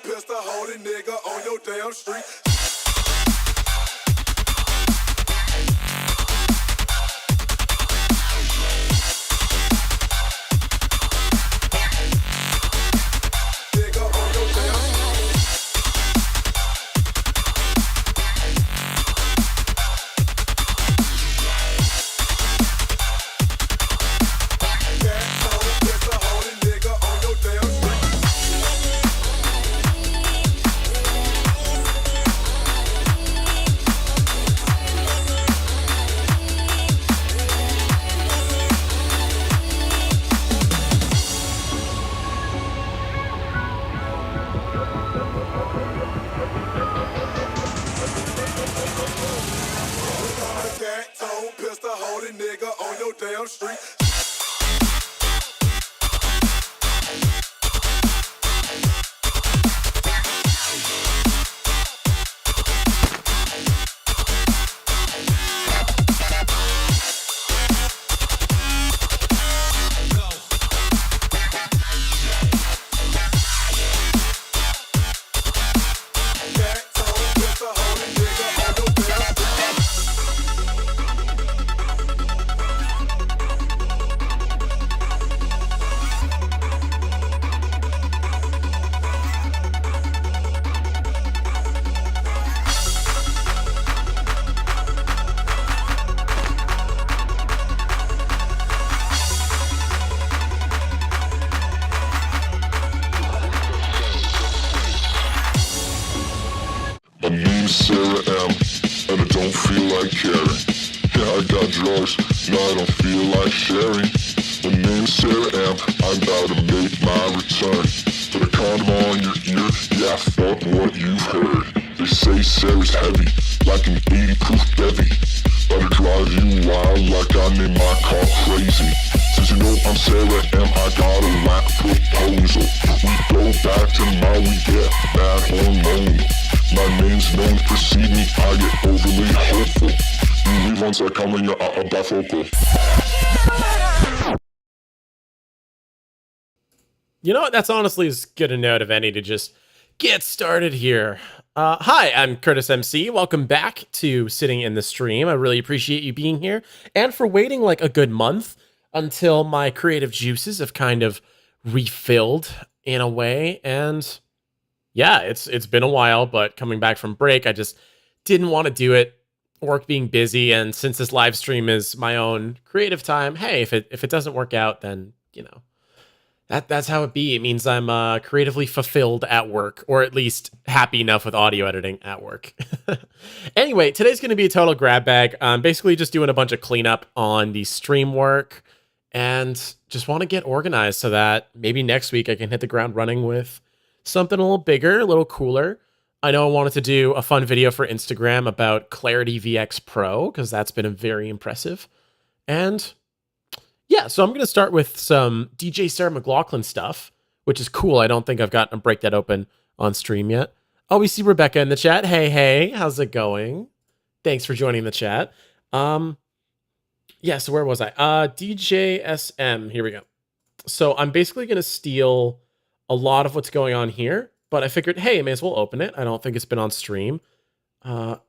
Pistol holding nigga on your damn street. You know what? That's honestly as good a note of any to just get started here. Hi, I'm CurtisMc. Welcome back to Sitting in the Stream. I really appreciate you being here and for waiting like a good month until my creative juices have kind of refilled in a way. And yeah, it's been a while, but coming back from break, I just didn't want to do it. Work being busy, and since this live stream is my own creative time, hey, if it doesn't work out, then you know that's how it be. It means I'm creatively fulfilled at work, or at least happy enough with audio editing at work. Anyway, today's going to be a total grab bag. I'm basically just doing a bunch of cleanup on the stream work, and just want to get organized so that maybe next week I can hit the ground running with something a little bigger, a little cooler. I know I wanted to do a fun video for Instagram about Clarity VX Pro, because that's been very impressive. And yeah, so I'm going to start with some DJ Sarah McLachlan stuff, which is cool. I don't think I've gotten to break that open on stream yet. Oh, we see Rebekka in the chat. Hey, how's it going? Thanks for joining the chat. Yeah, so where was I? DJSM, here we go. So I'm basically going to steal a lot of what's going on here. But I figured, hey, I may as well open it. I don't think it's been on stream. Oh,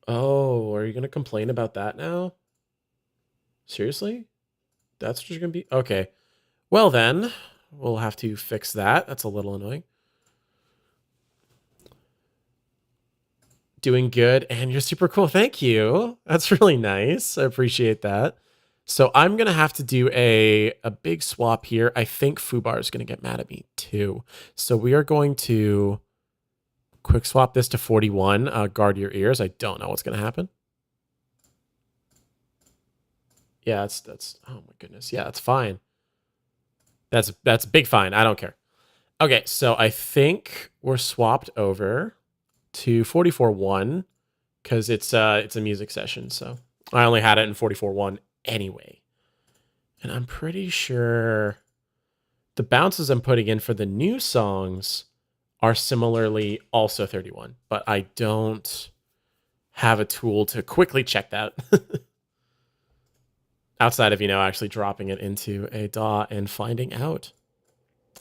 are you going to complain about that now? Seriously? That's what you're going to be? Okay. Well, then, we'll have to fix that. That's a little annoying. Doing good, and you're super cool. Thank you. That's really nice. I appreciate that. So I'm going to have to do a big swap here. I think Fubar is going to get mad at me too. So we are going to quick swap this to 41. Guard your ears. I don't know what's going to happen. Yeah, that's oh my goodness. Yeah, that's fine. That's big fine. I don't care. Okay, so I think we're swapped over to 44.1 because it's a music session. So I only had it in 44.1 anyway. And I'm pretty sure the bounces I'm putting in for the new songs are similarly also 31, but I don't have a tool to quickly check that. outside of, you know, actually dropping it into a DAW and finding out.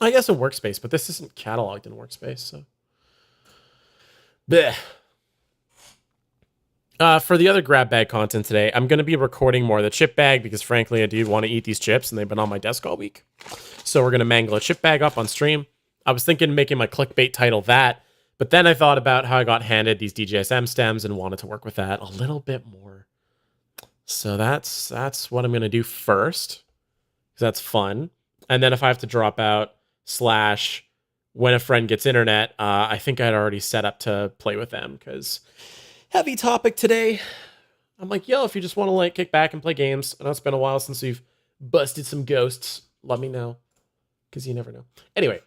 I guess a workspace, but this isn't cataloged in workspace, so. Blech. For the other grab bag content today, I'm going to be recording more of the chip bag because, frankly, I do want to eat these chips, and they've been on my desk all week. So we're going to mangle a chip bag up on stream. I was thinking of making my clickbait title that, but then I thought about how I got handed these DJSM stems and wanted to work with that a little bit more. So that's what I'm going to do first, because that's fun. And then if I have to drop out / when a friend gets internet, I think I'd already set up to play with them, because heavy topic today. I'm like, yo, if you just want to like kick back and play games, I know it's been a while since we've busted some ghosts, let me know, because you never know. Anyway,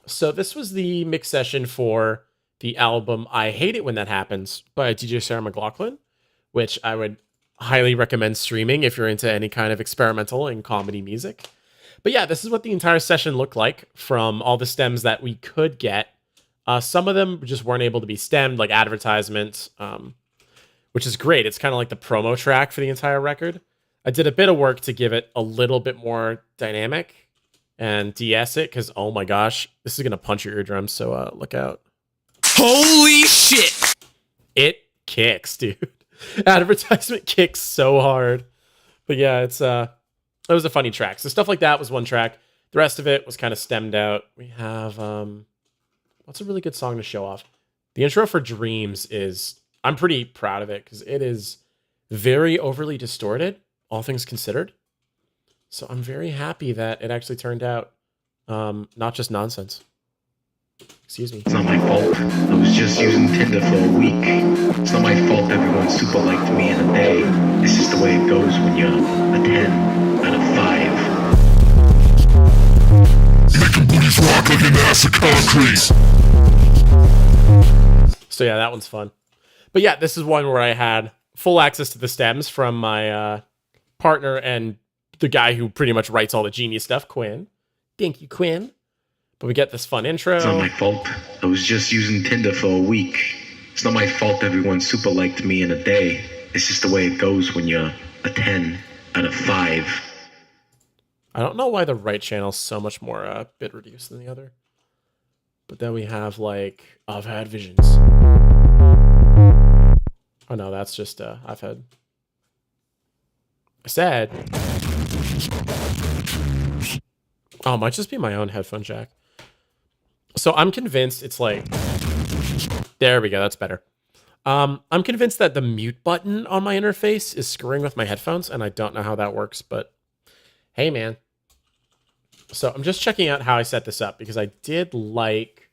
so this was the mix session for the album I Hate It When That Happens by DJ Sarah McLachlan, which I would highly recommend streaming if you're into any kind of experimental and comedy music. But yeah, this is what the entire session looked like from all the stems that we could get. Some of them just weren't able to be stemmed, like advertisements, which is great. It's kind of like the promo track for the entire record. I did a bit of work to give it a little bit more dynamic and de-ess it, because, oh my gosh, this is going to punch your eardrums, so look out. Holy shit! It kicks, dude. Advertisement kicks so hard. But yeah, it was a funny track. So stuff like that was one track. The rest of it was kind of stemmed out. We have, what's a really good song to show off? The intro for Dreams is, I'm pretty proud of it, because it is very overly distorted, all things considered. So I'm very happy that it actually turned out not just nonsense. Excuse me. It's not my fault. I was just using Tinder for a week. It's not my fault everyone super liked me in a day. It's just the way it goes when you're a 10 out of 5. Making booties rock like an ass of concrete. So yeah, that one's fun. But yeah, this is one where I had full access to the stems from my partner and the guy who pretty much writes all the genius stuff, Quinn. Thank you, Quinn. But we get this fun intro. It's not my fault. I was just using Tinder for a week. It's not my fault everyone super liked me in a day. It's just the way it goes when you're a 10 out of 5. I don't know why the right channel's so much more bit reduced than the other. But then we have like, I've had visions. Oh no, that's just I've had. I said. Oh, it might just be my own headphone jack. So I'm convinced it's like, there we go, that's better. I'm convinced that the mute button on my interface is screwing with my headphones, and I don't know how that works, but hey, man. So I'm just checking out how I set this up, because I did like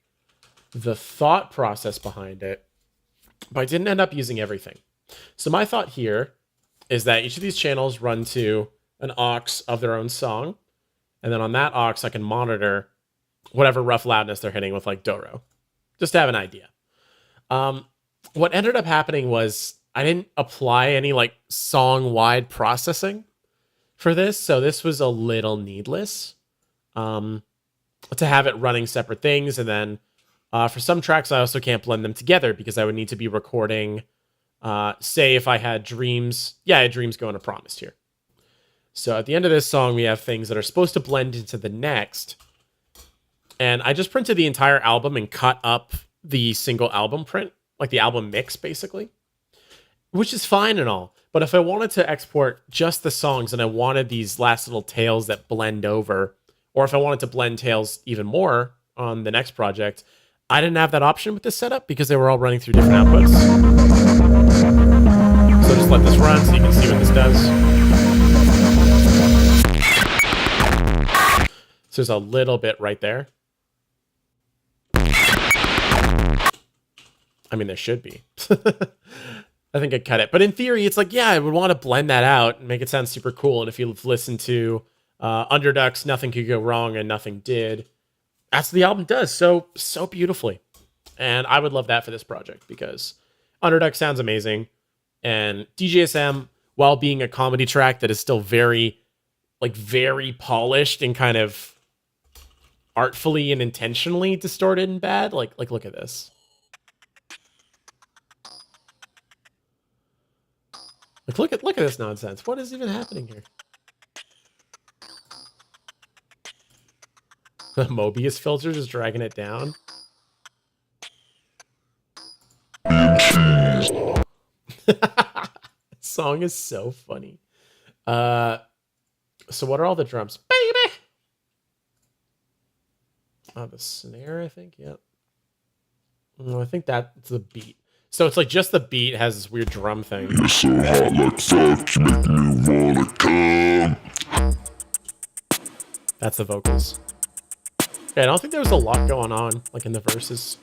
the thought process behind it, but I didn't end up using everything. So my thought here is that each of these channels run to an aux of their own song, and then on that aux, I can monitor whatever rough loudness they're hitting with like Doro, just to have an idea. What ended up happening was I didn't apply any like song-wide processing for this, so this was a little needless to have it running separate things. And then for some tracks, I also can't blend them together because I would need to be recording, say if I had Dreams. Yeah, I had Dreams going to Promised here. So at the end of this song, we have things that are supposed to blend into the next. And I just printed the entire album and cut up the single album print, like the album mix, basically, which is fine and all. But if I wanted to export just the songs and I wanted these last little tails that blend over, or if I wanted to blend tails even more on the next project, I didn't have that option with this setup because they were all running through different outputs. So just let this run so you can see what this does. So there's a little bit right there. I mean, there should be. I think I cut it. But in theory, it's like, yeah, I would want to blend that out and make it sound super cool. And if you've listened to Underduck's Nothing Could Go Wrong and Nothing Did, that's what the album does so beautifully. And I would love that for this project because Underduck sounds amazing. And DJSM, while being a comedy track that is still very polished and kind of artfully and intentionally distorted and bad, like look at this. Like, look at this nonsense. What is even happening here? Mobius filter just dragging it down. Song is so funny. So what are all the drums? Baby! Oh, the snare, I think. Yep. No, I think that's the beat. So it's like just the beat has this weird drum thing. You're so hot like fuck, you make me wanna come. That's the vocals. Yeah, I don't think there was a lot going on, like in the verses.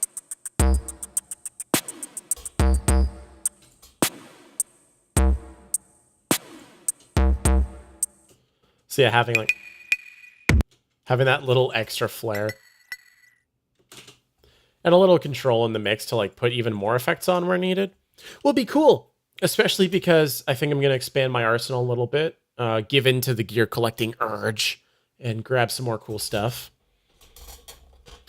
So yeah, having that little extra flair. And a little control in the mix to like put even more effects on where needed will be cool. Especially because I think I'm going to expand my arsenal a little bit, give in to the gear collecting urge, and grab some more cool stuff.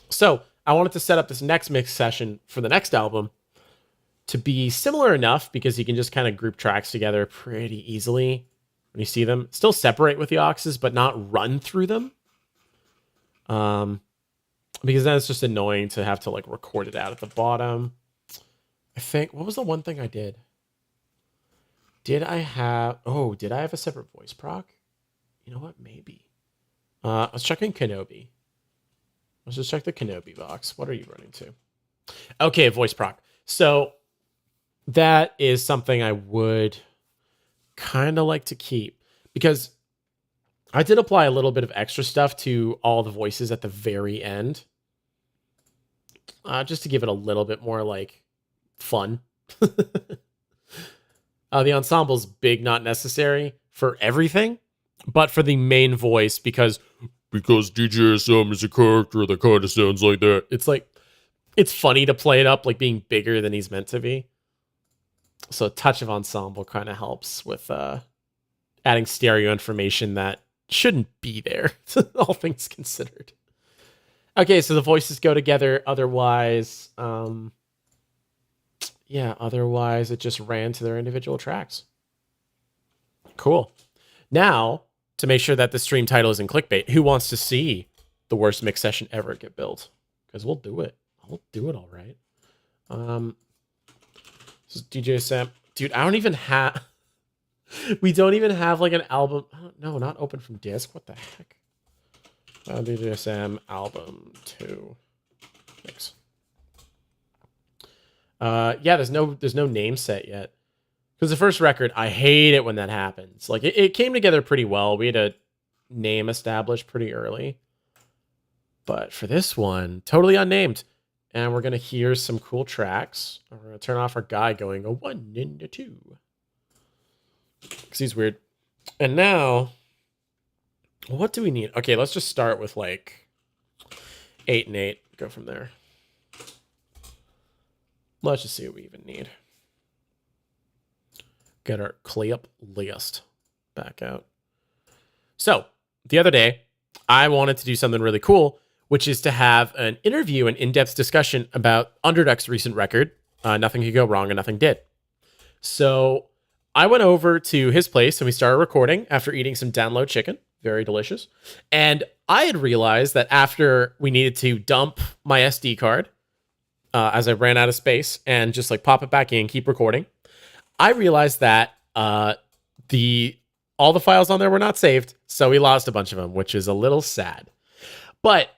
So I wanted to set up this next mix session for the next album to be similar enough because you can just kind of group tracks together pretty easily when you see them. Still separate with the auxes, but not run through them. Because then it's just annoying to have to like record it out at the bottom. I think, what was the one thing I did? Did I have a separate voice proc? You know what? Maybe. I was checking Kenobi. Let's just check the Kenobi box. What are you running to? Okay, voice proc. So that is something I would kind of like to keep because I did apply a little bit of extra stuff to all the voices at the very end. Just to give it a little bit more like fun. The ensemble's big, not necessary for everything, but for the main voice because DJSM is a character that kind of sounds like that. It's like, it's funny to play it up like being bigger than he's meant to be. So a touch of ensemble kind of helps with adding stereo information that shouldn't be there, all things considered. Okay, so the voices go together. Otherwise, otherwise it just ran to their individual tracks. Cool. Now, to make sure that the stream title isn't clickbait, who wants to see the worst mix session ever get built? Because we'll do it. We'll do it all right. This is DJSM. Dude, I don't even have... We don't even have like an album. No, not open from disk. What the heck? DJSM album 2 mix. Yeah, there's no name set yet. Because the first record, I hate it when that happens. Like it came together pretty well. We had a name established pretty early. But for this one, totally unnamed. And we're gonna hear some cool tracks. We're gonna turn off our guy going a 1 and a 2. Because he's weird. And now, what do we need? Okay, let's just start with like 8 and 8. Go from there. Let's just see what we even need. Get our clip list back out. So, the other day, I wanted to do something really cool, which is to have an interview and in-depth discussion about Underduck's recent record, Nothing Could Go Wrong and Nothing Did. So, I went over to his place and we started recording after eating some download chicken. Very delicious. And I had realized that after we needed to dump my SD card, as I ran out of space and just like pop it back in, keep recording, I realized that all the files on there were not saved. So we lost a bunch of them, which is a little sad. But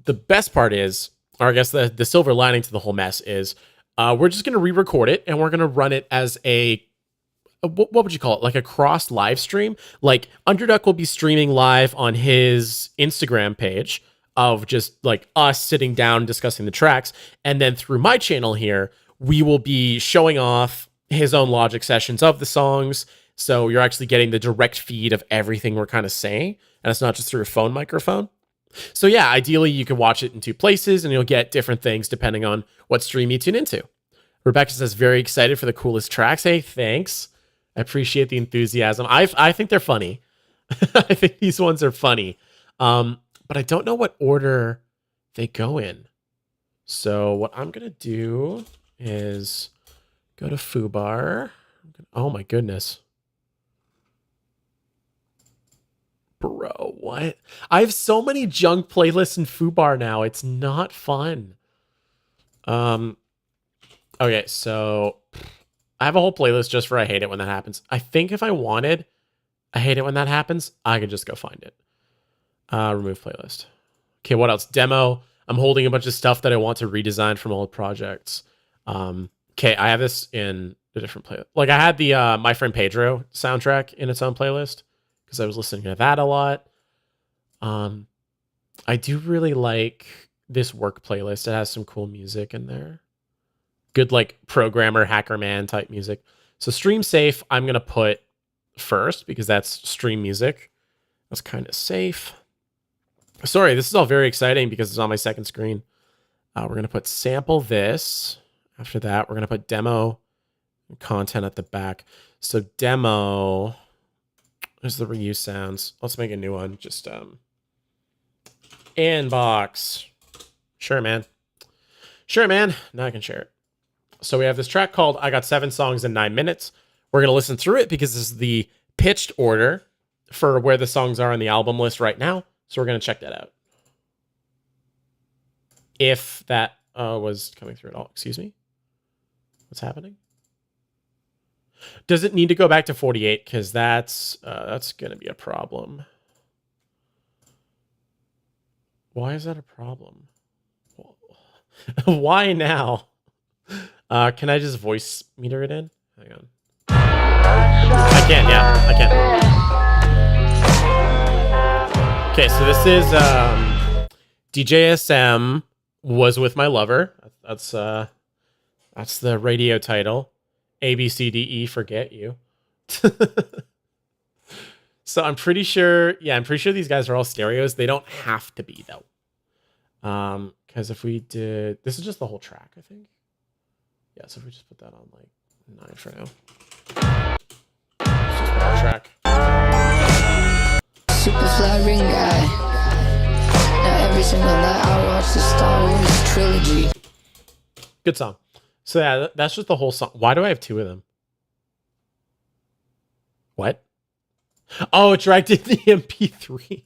the best part is, or I guess the silver lining to the whole mess is, we're just going to re-record it and we're going to run it as what would you call it? Like a cross live stream. Like Underduck will be streaming live on his Instagram page of just like us sitting down discussing the tracks. And then through my channel here, we will be showing off his own Logic sessions of the songs. So you're actually getting the direct feed of everything we're kind of saying. And it's not just through a phone microphone. So yeah, ideally you can watch it in 2 places and you'll get different things depending on what stream you tune into. Rebekka says, very excited for the coolest tracks. Hey, thanks. I appreciate the enthusiasm. I think they're funny. I think these ones are funny. But I don't know what order they go in. So what I'm going to do is go to Foobar. Oh my goodness. Bro, what? I have so many junk playlists in Foobar now. It's not fun. Okay, so I have a whole playlist just for I hate it when that happens. I think if I wanted I hate it when that happens, I could just go find it. Remove playlist. Okay, what else? Demo. I'm holding a bunch of stuff that I want to redesign from old projects. Okay, I have this in a different playlist. Like I had the My Friend Pedro soundtrack in its own playlist because I was listening to that a lot. I do really like this work playlist. It has some cool music in there. Good like programmer, hacker man type music. So Stream Safe, I'm going to put first because that's stream music. That's kind of safe. Sorry, this is all very exciting because it's on my second screen. We're going to put sample this. After that, we're going to put demo content at the back. So demo, there's the reuse sounds. Let's make a new one. Just inbox. Sure, man. Sure, man. Now I can share it. So we have this track called I Got 7 Songs in 9 Minutes. We're going to listen through it because this is the pitched order for where the songs are on the album list right now. So we're going to check that out. If that was coming through at all. Excuse me. What's happening? Does it need to go back to 48? Because that's going to be a problem. Why is that a problem? Why now? Can I just voice meter it in? Hang on. I can, yeah, I can. Okay, so this is DJSM Was With My Lover. That's the radio title. A, B, C, D, E, Forget You. So I'm pretty sure these guys are all stereos. They don't have to be though. Because if we did, this is just the whole track, I think. Yeah, so if we just put that on like 9 for now. It's just the whole track. Superfly ring guy. Now every single night I watch the Star Wars trilogy. Good song. So yeah, that's just the whole song. Why do I have 2 of them? What? Oh, it dragged in the MP3.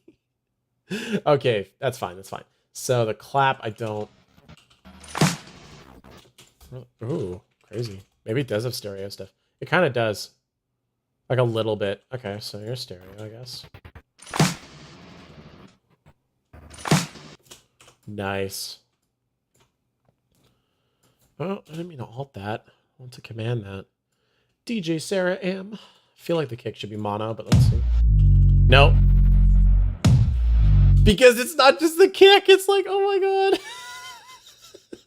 Okay, that's fine. That's fine. So the clap, I don't. Ooh, crazy. Maybe it does have stereo stuff. It kind of does. Like a little bit. Okay, so you're stereo, I guess. Nice. Oh, I didn't mean to alt that. I want to command that. DJ Sarah M. I feel like the kick should be mono, but let's see. No. Because it's not just the kick. It's like, oh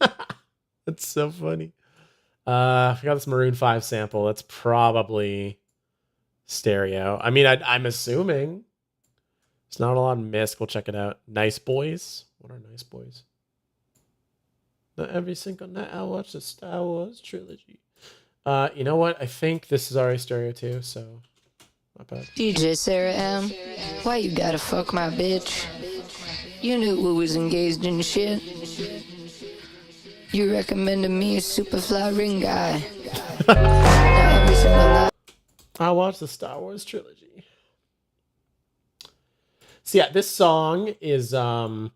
my god. That's so funny. I got this Maroon 5 sample. That's probably stereo. I mean, I'm assuming. It's not a lot of misc. We'll check it out. Nice Boys. What are Nice Boys? Not every single night I watch the Star Wars trilogy. You know what? I think this is already stereo too, so not bad. DJ Sarah M. Why you gotta fuck my bitch? You knew we was engaged in shit. You recommended me a Superfly ring guy. Now every single night I watched the Star Wars trilogy. So yeah, this song is kind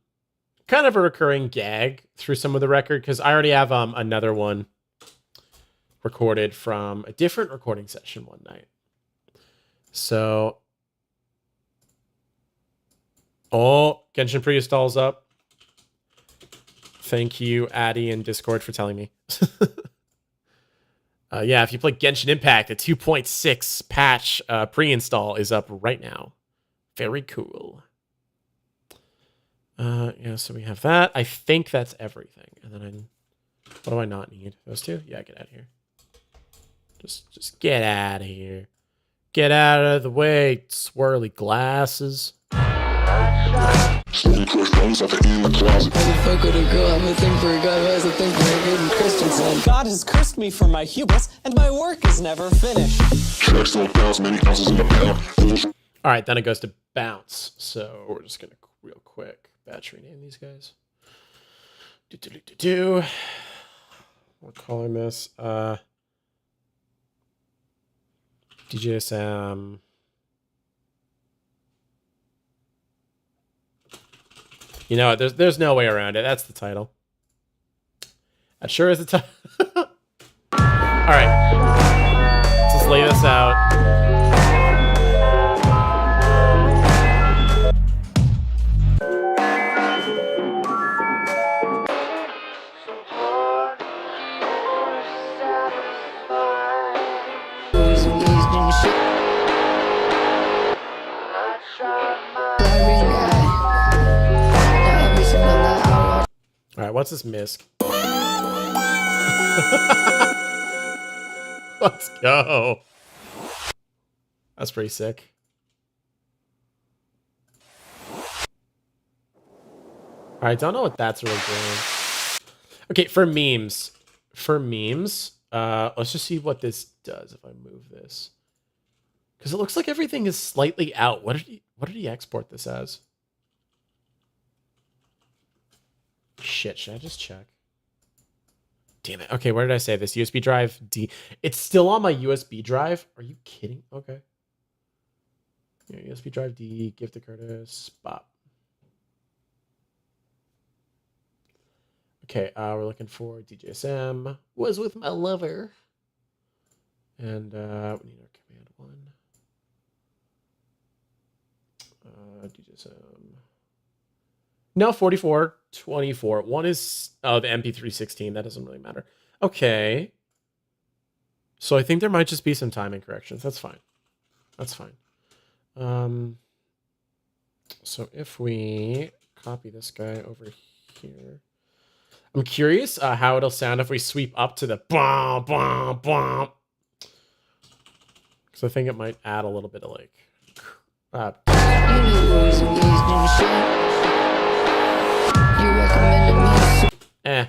of a recurring gag through some of the record because I already have another one recorded from a different recording session one night. So, oh, Genshin pre-installs up. Thank you, Addy in Discord, for telling me. Yeah, if you play Genshin Impact, the 2.6 patch pre-install is up right now. Very cool. Yeah, so we have that. I think that's everything. And then what do I not need? Those 2? Yeah, get out of here. Just get out of here. Get out of the way, swirly glasses. Smoking crush guns at the end of the closet. I can fuck with a girl, I'm a thing for a guy who has a thing for a hidden Christian son. God has cursed me for my hubris, and my work is never finished. Checks on pounds, many ounces in the pound. All right, then it goes to bounce. So we're just going to real quick batch rename these guys. We're calling this DJSM You know, there's no way around it. That's the title. That sure is the title. All right, let's just lay this out. All right, what's this misc? Let's go. That's pretty sick. All right, don't know what that's really doing. Okay, for memes. Let's just see what this does if I move this. Because it looks like everything is slightly out. What did he export this as? Shit, should I just check? Damn it. Okay, where did I say this? USB drive D. It's still on my USB drive. Are you kidding? Okay. Yeah, USB drive D, give to Curtis, Bop. Okay, we're looking for DJSM. Was with my lover. And we need our command one. DJSM. No, 44, 24. One is the MP316. That doesn't really matter. Okay. So I think there might just be some timing corrections. That's fine. That's fine. So if we copy this guy over here, I'm curious how it'll sound if we sweep up to the bom, bom, bom. Because I think it might add a little bit of like...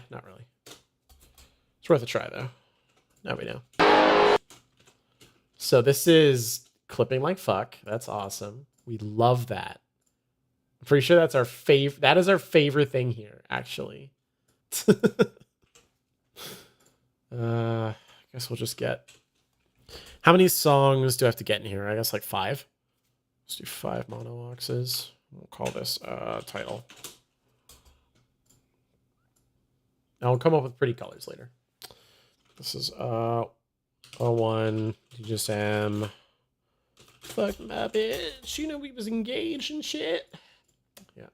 not really. It's worth a try, though. Now we know. So this is clipping like fuck. That's awesome. We love that. I'm pretty sure that's our favorite. That is our favorite thing here, actually. I guess we'll just get... How many songs do I have to get in here? I guess like 5. Let's do 5 mono auxes. We'll call this title. I'll come up with pretty colors later. This is 01 DJSM. Fuck my bitch. You know we was engaged and shit. Yeah.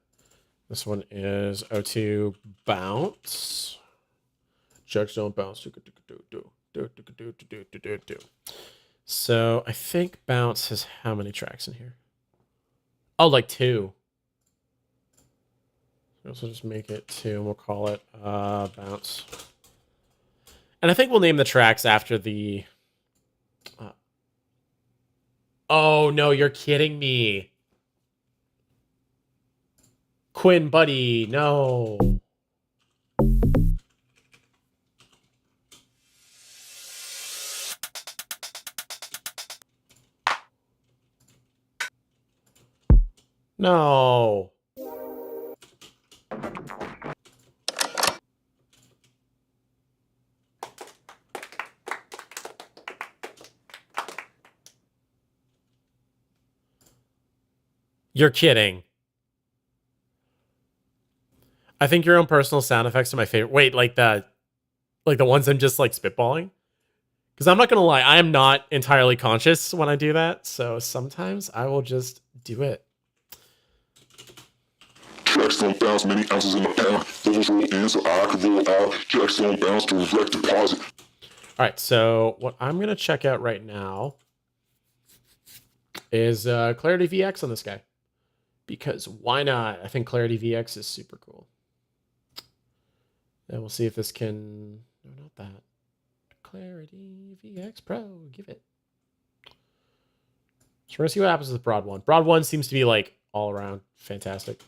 This one is 02 bounce. Checks don't bounce. So I think bounce has how many tracks in here? Oh, like 2. So we'll just make it 2 and we'll call it bounce. And I think we'll name the tracks after the... Oh, no, you're kidding me. Quinn, buddy, no. No. You're kidding. I think your own personal sound effects are my favorite. Wait, like the ones I'm just like spitballing? Because I'm not going to lie, I am not entirely conscious when I do that. So sometimes I will just do it. Checks don't bounce, many ounces in the pound. Those roll in so I can roll out. Checks don't bounce, direct deposit. All right, so what I'm going to check out right now is Clarity VX on this guy. Because why not? I think Clarity VX is super cool. And we'll see if this can... No, not that. Clarity VX Pro. Give it. So we're going to see what happens with Broad 1. Broad 1 seems to be like all around fantastic.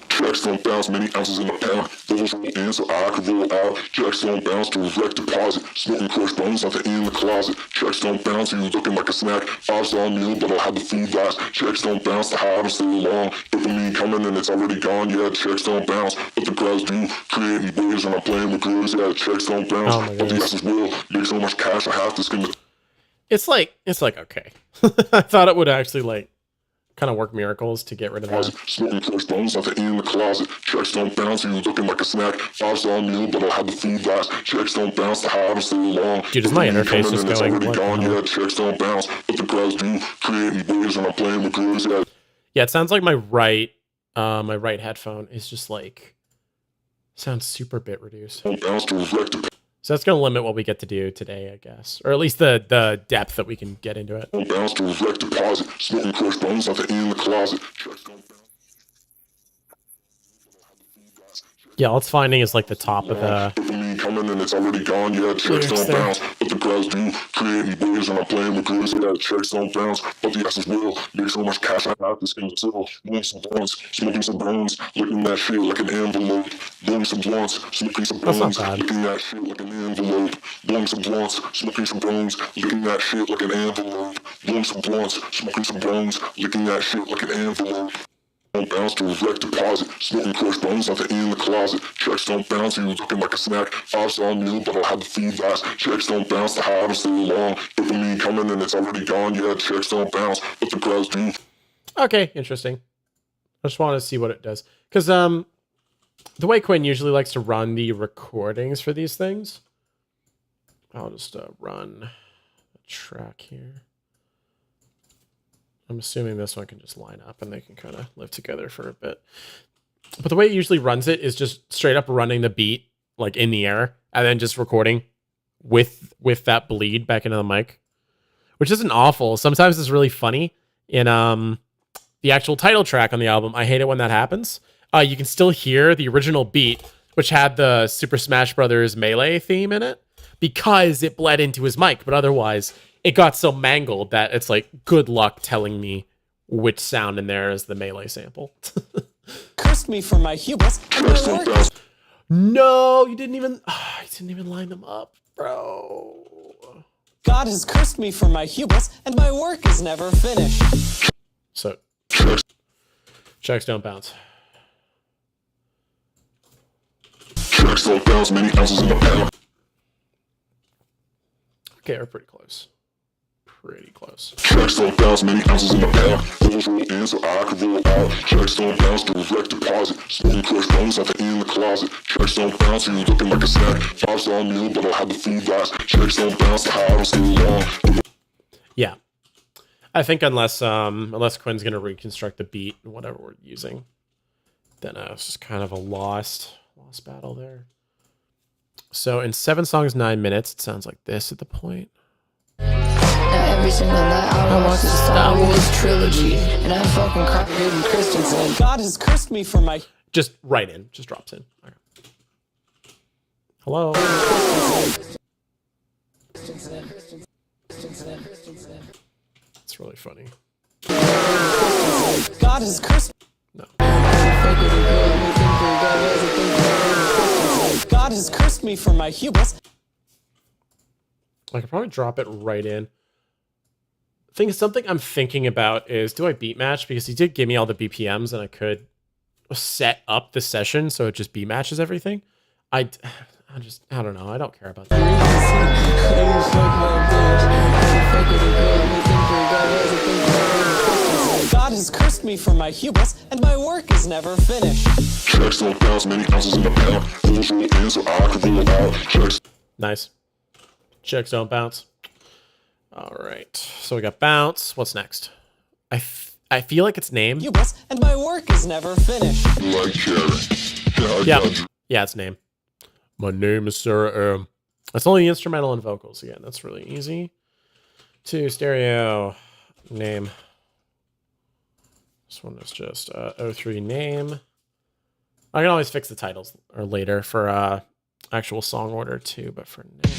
Checks don't bounce, many ounces in the pound. Those roll in so I can roll out. Checks don't bounce, direct deposit. Smoking crushed bones, nothing in the closet. Checks don't bounce, you looking like a snack. 5-star meal, but I'll have the food last. Checks don't bounce, the high so long. Dopamine coming and it's already gone. Yeah, checks don't bounce, but the crowds do. Creating waves and I'm playing with girls. Yeah, checks don't bounce, but the masses will. Make so much cash, I have to skim it. It's like okay. I thought it would actually like kind of work miracles to get rid of that. Smoking crushed bones out the in the closet. Checks don't bounce, you looking like a snack. 5-star meal, but I'll have the food last. Checks don't bounce, the hide them so long. Dude, is my interface just going? What Gone. Yeah, checks don't bounce, but the crowds do. Creating boys and I'm playing with girls. Yeah, it sounds like my right headphone is just like sounds super bit reduced. Don't bounce to reflect it. So that's going to limit what we get to do today, I guess. Or at least the depth that we can get into it. Don't bounce to reflect deposit. Smoking crushed bones out the in the closet. Checks don't bounce. Yeah, all it's finding is like the top of the... Coming and it's already gone, yeah, checks don't bounce, but the crowds do. Creating boys and I'm playing with girls, yeah, checks don't bounce, but the asses will. Make so much cash I have this game to sell. Blowing some blunts, smoking some bones, licking that shit like an envelope. Blowing some blunts, smoking some bones, licking that shit like an envelope. Blowing some blunts, smoking some bones, licking that shit like an envelope. Blowing some blunts, smoking some bones, licking that shit like an envelope. Don't bounce to reflect deposit. Smoking crushed bones out the in the closet. Checks don't bounce, you looking like a snack. 5-star meal, but I'll have the food last. Checks don't bounce, the hide them so long. Dopamine coming and it's already gone. Yeah, checks don't bounce, but the crowds do. Okay, interesting. I just want to see what it does. Because the way Quinn usually likes to run the recordings for these things, I'll just run a track here. I'm assuming this one can just line up and they can kind of live together for a bit. But the way it usually runs it is just straight up running the beat like in the air and then just recording with that bleed back into the mic, which isn't awful. Sometimes it's really funny. In the actual title track on the album, I hate it when that happens. You can still hear the original beat, which had the Super Smash Brothers Melee theme in it, because it bled into his mic. But otherwise, it got so mangled that it's like, good luck telling me which sound in there is the Melee sample. Cursed me for my hubris and my work. No, you didn't even line them up, bro. God has cursed me for my hubris and my work is never finished. So, checks don't bounce. Checks don't bounce, many ounces in the pound. Okay, we're pretty close. Pretty close. Checks don't bounce, many ounces in the pound. Those roll in so I can roll out. Checks don't bounce to reflect deposit. Smoking crushed bones out the in the closet. Checks don't bounce, you looking like a snack. 5-star meal, but I'll have the food last. Checks don't bounce, the hide them so long. Yeah. I think unless Quinn's gonna reconstruct the beat and whatever we're using, then it's just kind of a lost battle there. So in 7 songs, 9 minutes, it sounds like this at the point. Now every single night I watch the Star Wars trilogy, and I'm fucking Hayden Christensen. God has cursed me for my... Just right in. Just drops in. Okay. Hello? It's really funny. God has cursed... No. God has cursed me for my hubris. I could probably drop it right in. Something I'm thinking about is, do I beat match? Because he did give me all the BPMs and I could set up the session so it just beat matches everything. I don't know. I don't care about that. God has cursed me for my hubris and my work is never finished. Checks don't bounce, many ounces in the pound. Those roll in so I can roll out. Checks. Nice. Checks don't bounce. All right. So we got bounce. What's next? I feel like it's name. Hubris and my work is never finished. Like Karen. Yeah, it's name. My name is Sarah M. That's only instrumental and vocals. Again, that's really easy. 2 stereo name. This one is just 03 name. I can always fix the titles or later for actual song order too, but for now.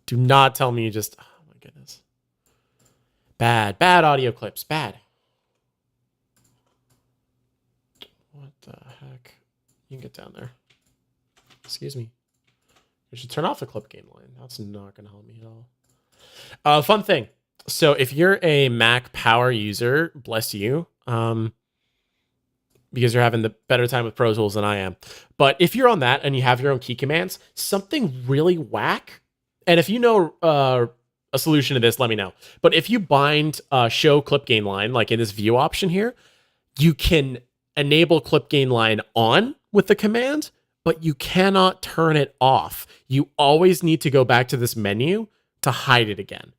Do not tell me you just... Oh my goodness. Bad audio clips. Bad. What the heck? You can get down there. Excuse me. You should turn off the clip gain line. That's not going to help me at all. Fun thing. So if you're a Mac Power user, bless you, because you're having the better time with Pro Tools than I am. But if you're on that and you have your own key commands, something really whack And if you know a solution to this, let me know. But if you bind show clip gain line, like in this view option here, you can enable clip gain line on with the command, but you cannot turn it off. You always need to go back to this menu to hide it again.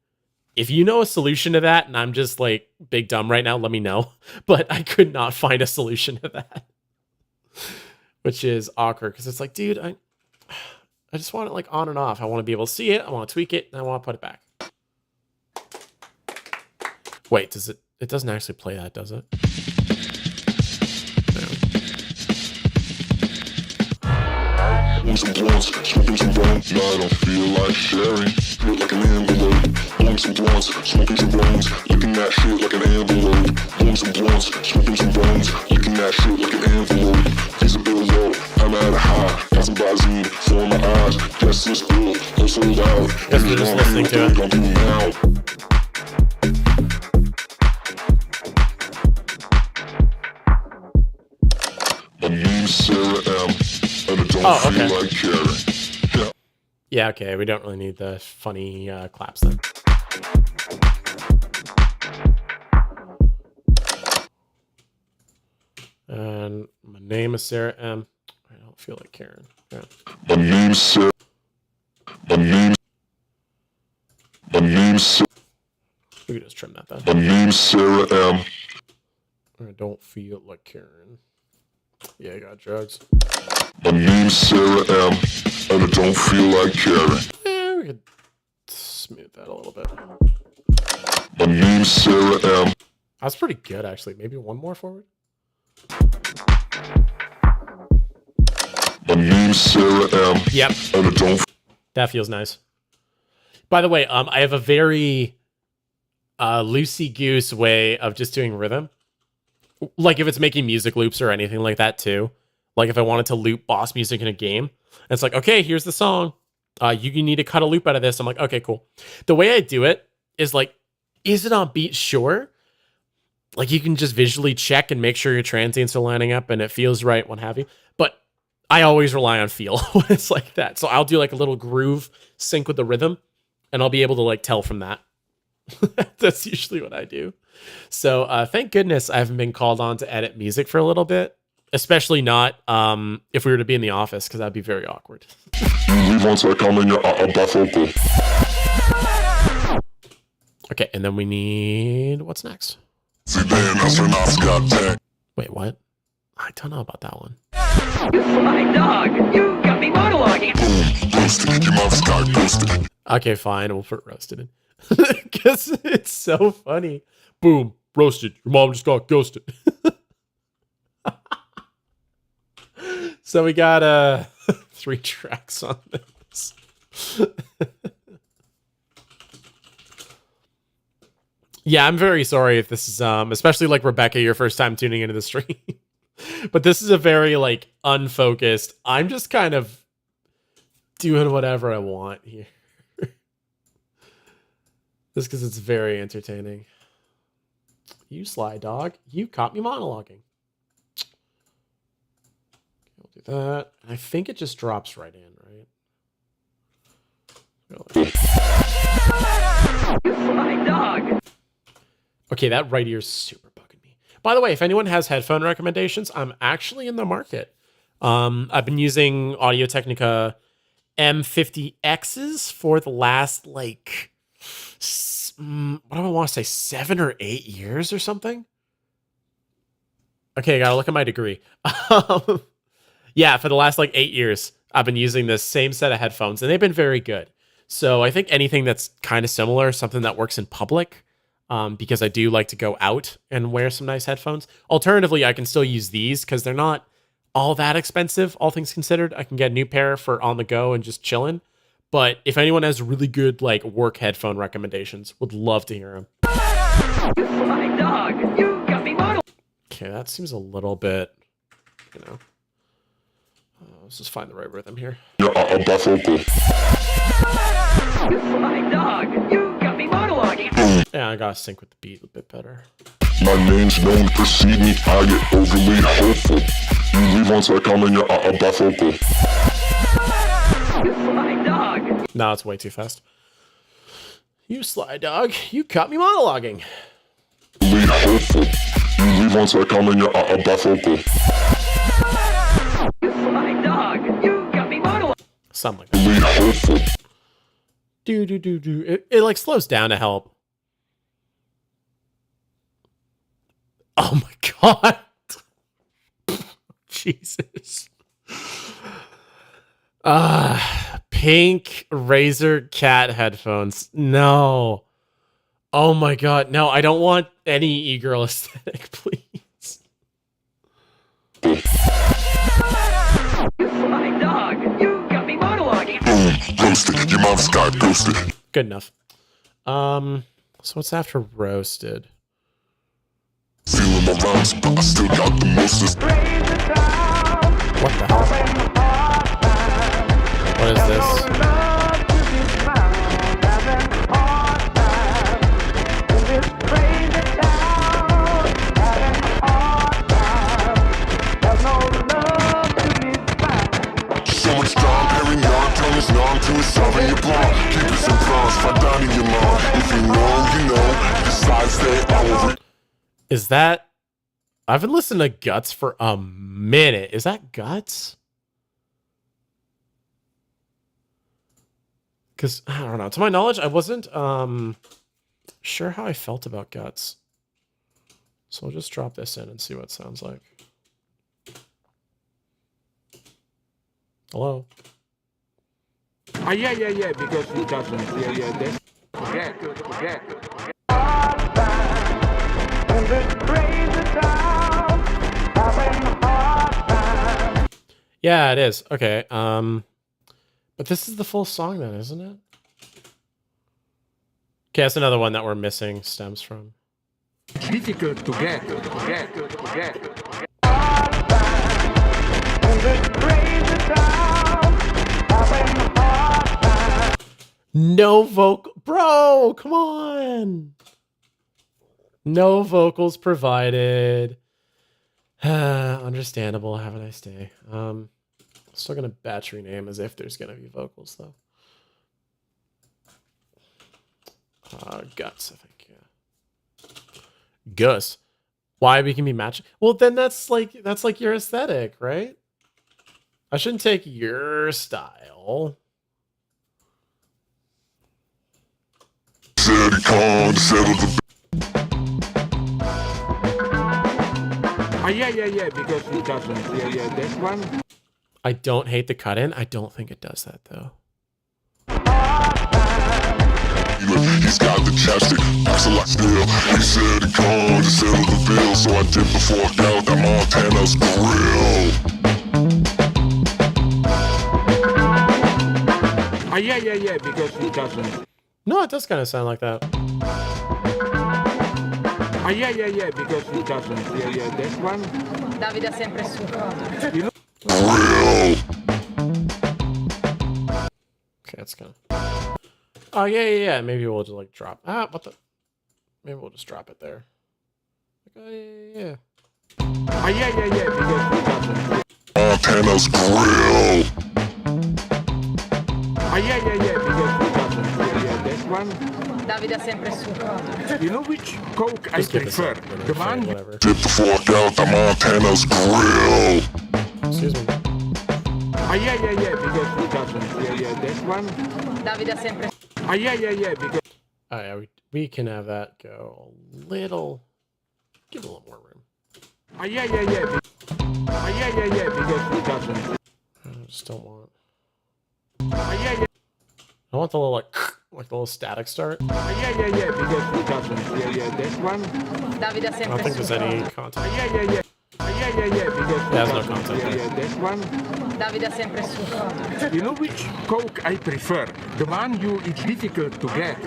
If you know a solution to that, and I'm just like big dumb right now, let me know. But I could not find a solution to that, which is awkward because it's like, dude, I just want it like on and off. I want to be able to see it. I want to tweak it, and I want to put it back. Wait, does it? It doesn't actually play that, does it? Some blunts, smoking some bones. No, I don't feel like sharing. Feel like an envelope. Blowing some blunts, smoking some bones. Looking at shit like an envelope. Blowing some blunts, smoking some bones. Looking at shit like an envelope. Feasibility low, I'm at a high. Got some Benzene for my eyes. Guess this bill, I'm sold out. Guess we're just listening to it. I'm doing now. My name's Sarah M. And I don't feel like caring. Yeah, okay. We don't really need the funny claps then. And my name is Sarah M. I don't feel like caring. Yeah. My name's Sarah. My name's Sarah. We could just trim that then. My name's Sarah M. I don't feel like caring. Yeah, I got drugs. My name's Sarah M. And I don't feel like caring. Yeah, we could smooth that a little bit. My name's Sarah M. That's pretty good, actually. Maybe one more forward. My name's Sarah M. Yep. And I don't. That feels nice. By the way, I have a very loosey-goose way of just doing rhythm. Like if it's making music loops or anything like that too. Like if I wanted to loop boss music in a game, it's like, okay, here's the song. You need to cut a loop out of this. I'm like, okay, cool. The way I do it is like, is it on beat? Sure. Like you can just visually check and make sure your transients are lining up and it feels right, what have you. But I always rely on feel when it's like that. So I'll do like a little groove sync with the rhythm and I'll be able to like tell from that. That's usually what I do. So thank goodness I haven't been called on to edit music for a little bit, especially not if we were to be in the office, because that'd be very awkward. Okay, and then we need, what's next? Wait, what? I don't know about that one. My dog, you got me monologuing. Okay, fine, we'll put roasted in. Because it's so funny. Boom, roasted. Your mom just got ghosted. So we got 3 tracks on this. Yeah, I'm very sorry if this is especially like Rebekka, your first time tuning into the stream. But this is a very like unfocused. I'm just kind of doing whatever I want here. Just because it's very entertaining. You sly dog. You caught me monologuing. We'll do that. And I think it just drops right in, right? My dog. Okay, that right ear's super bugging me. By the way, if anyone has headphone recommendations, I'm actually in the market. I've been using Audio-Technica M50Xs for the last like... what do I want to say, 7 or 8 years or something? Okay, I gotta look at my degree. Yeah, for the last like 8 years, I've been using this same set of headphones, and they've been very good. So I think anything that's kind of similar, something that works in public, because I do like to go out and wear some nice headphones. Alternatively, I can still use these because they're not all that expensive, all things considered. I can get a new pair for on the go and just chilling. But if anyone has really good like work headphone recommendations, would love to hear them. My dog, you got me monologuing. Okay, that seems a little bit, you know. Let's just find the right rhythm here. Yeah, I'm bifocal. My dog, you got me monologuing. Yeah, I gotta sync with the beat a bit better. My name's known to precede me. I get overly hopeful. You leave once I come in, you're bifocal. My dog. No, it's way too fast. You sly dog. You caught me monologuing. Lead hopeful. You leave once I come in your bifocal. You sly dog. You got me monologuing. Something like that. Lead hopeful. Do. It like slows down to help. Oh my god. Jesus. Pink Razor Cat headphones. No. Oh my god. No, I don't want any e-girl aesthetic, please. You sly dog. You got me monologuing. Boom. Roasted. Your mom's got ghosted. Good enough. So what's after roasted? Feeling my rhymes, but I still got the mostest. What the hell? What is this? So much Dom Perignon, tongue is numb to his solving your palm. Keep it some prawns, find down in your mom. If you know, you know. Decide stay, I will. Is that... I've been listening to Guts for a minute. Is that Guts? Because, I don't know. To my knowledge, I wasn't sure how I felt about Guts. So I'll just drop this in and see what it sounds like. Hello? Yeah, because he doesn't. Yeah, that's... Forget. Yeah, it is. Okay. But this is the full song then, isn't it? Okay, that's another one that we're missing stems from. It's difficult to get. No vocal, bro, come on. No vocals provided. Understandable. Have a nice day. Still gonna batch rename as if there's gonna be vocals though. Guts, I think. Yeah. Gus. Why we can be matching? Well, then that's like your aesthetic, right? I shouldn't take your style. Said he called, settled the. Yeah, because he doesn't. Yeah, that one. I don't hate the cut in. I don't think it does that though. He's got the chapstick, acts a lot still. He said he called to settle the bill, so I did before I got out that Montana's grill. Yeah, because he doesn't. No, it does kind of sound like that. Yeah, because he doesn't. Yeah, that one. Davide ha sempre il suo cono. You know? Grill. Okay, that's kind of. Oh yeah. Maybe we'll just like drop. What the? Maybe we'll just drop it there. Like, yeah. Yeah, because he doesn't. Montana's grill. Yeah, because he doesn't. Yeah, that one. Davide ha sempre il suo cono. You know which Coke I Just give us prefer? a The one. whatever. Did before I got out that Montana's grill. Excuse me. Yeah, because he doesn't. Yeah, that one. Davide ha sempre. Yeah, because. Oh yeah, we can have that go a little. Give it a little more room. Yeah, because he doesn't. I just don't want. Yeah. I want the little like the little static start. Yeah, because he doesn't. Yeah, that one. Davide ha I sempre don't think il there's suo any cono. content. Yeah, because There's no content there. Yeah, that one. Davide ha sempre il suo cono. You know which Coke I prefer? The one it's difficult to get.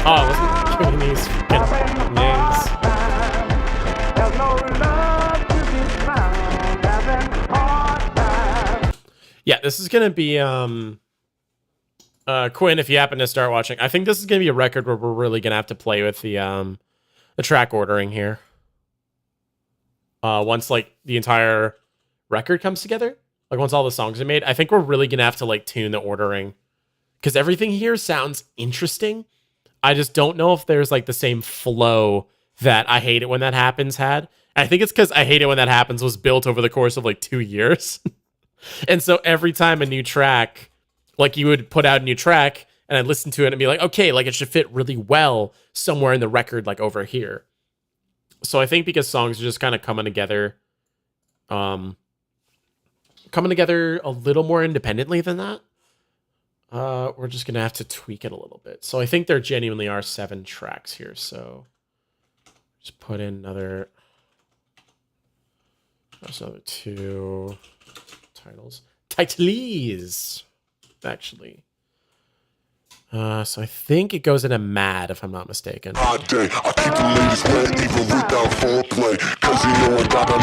Oh, I wasn't giving these fucking names. Yeah, this is gonna be Quinn, if you happen to start watching. I think this is gonna be a record where we're really gonna have to play with the track ordering here. Once like the entire record comes together, like once all the songs are made, I think we're really gonna have to like tune the ordering, because everything here sounds interesting. I just don't know if there's like the same flow that I Hate It When That Happens had. And I think it's because I Hate It When That Happens was built over the course of like 2 years. And so every time a new track, like you would put out a new track and I'd listen to it and be like, okay, like it should fit really well somewhere in the record, like over here. So I think because songs are just kind of coming together a little more independently than that, we're just going to have to tweak it a little bit. So I think there genuinely are 7 tracks here. So just put in another 2 titles. Titles, actually. So I think it goes into Mad, if I'm not mistaken. All day, I keep the ladies wet even without foreplay. Cause you know I got a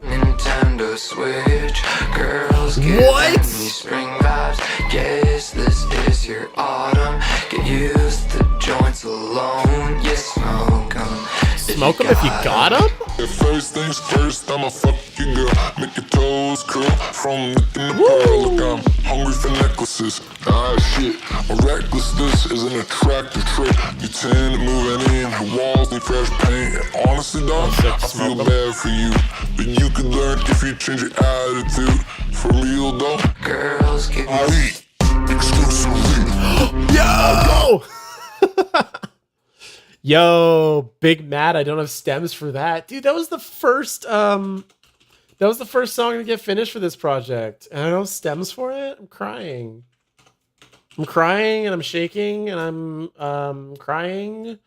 Nintendo Switch, girls giving me spring vibes. Guess this is your autumn. Get used to joints alone. You smoke 'em. Smoke them if you got them? First things first, I'm a fucking girl. Make your toes curl from licking the pearl. Look, I'm hungry for necklaces. Ah, shit. My recklessness is an attractive trait. You tend to move in, the walls need fresh paint. And honestly, dog, I feel bad for you. But you can learn if you change your attitude. For real, though. Girls get I eat exclusively. Yo! Yo, Big Mad, I don't have stems for that. Dude, that was the first song to get finished for this project. And I don't have stems for it. I'm crying. I'm crying and I'm shaking and I'm crying.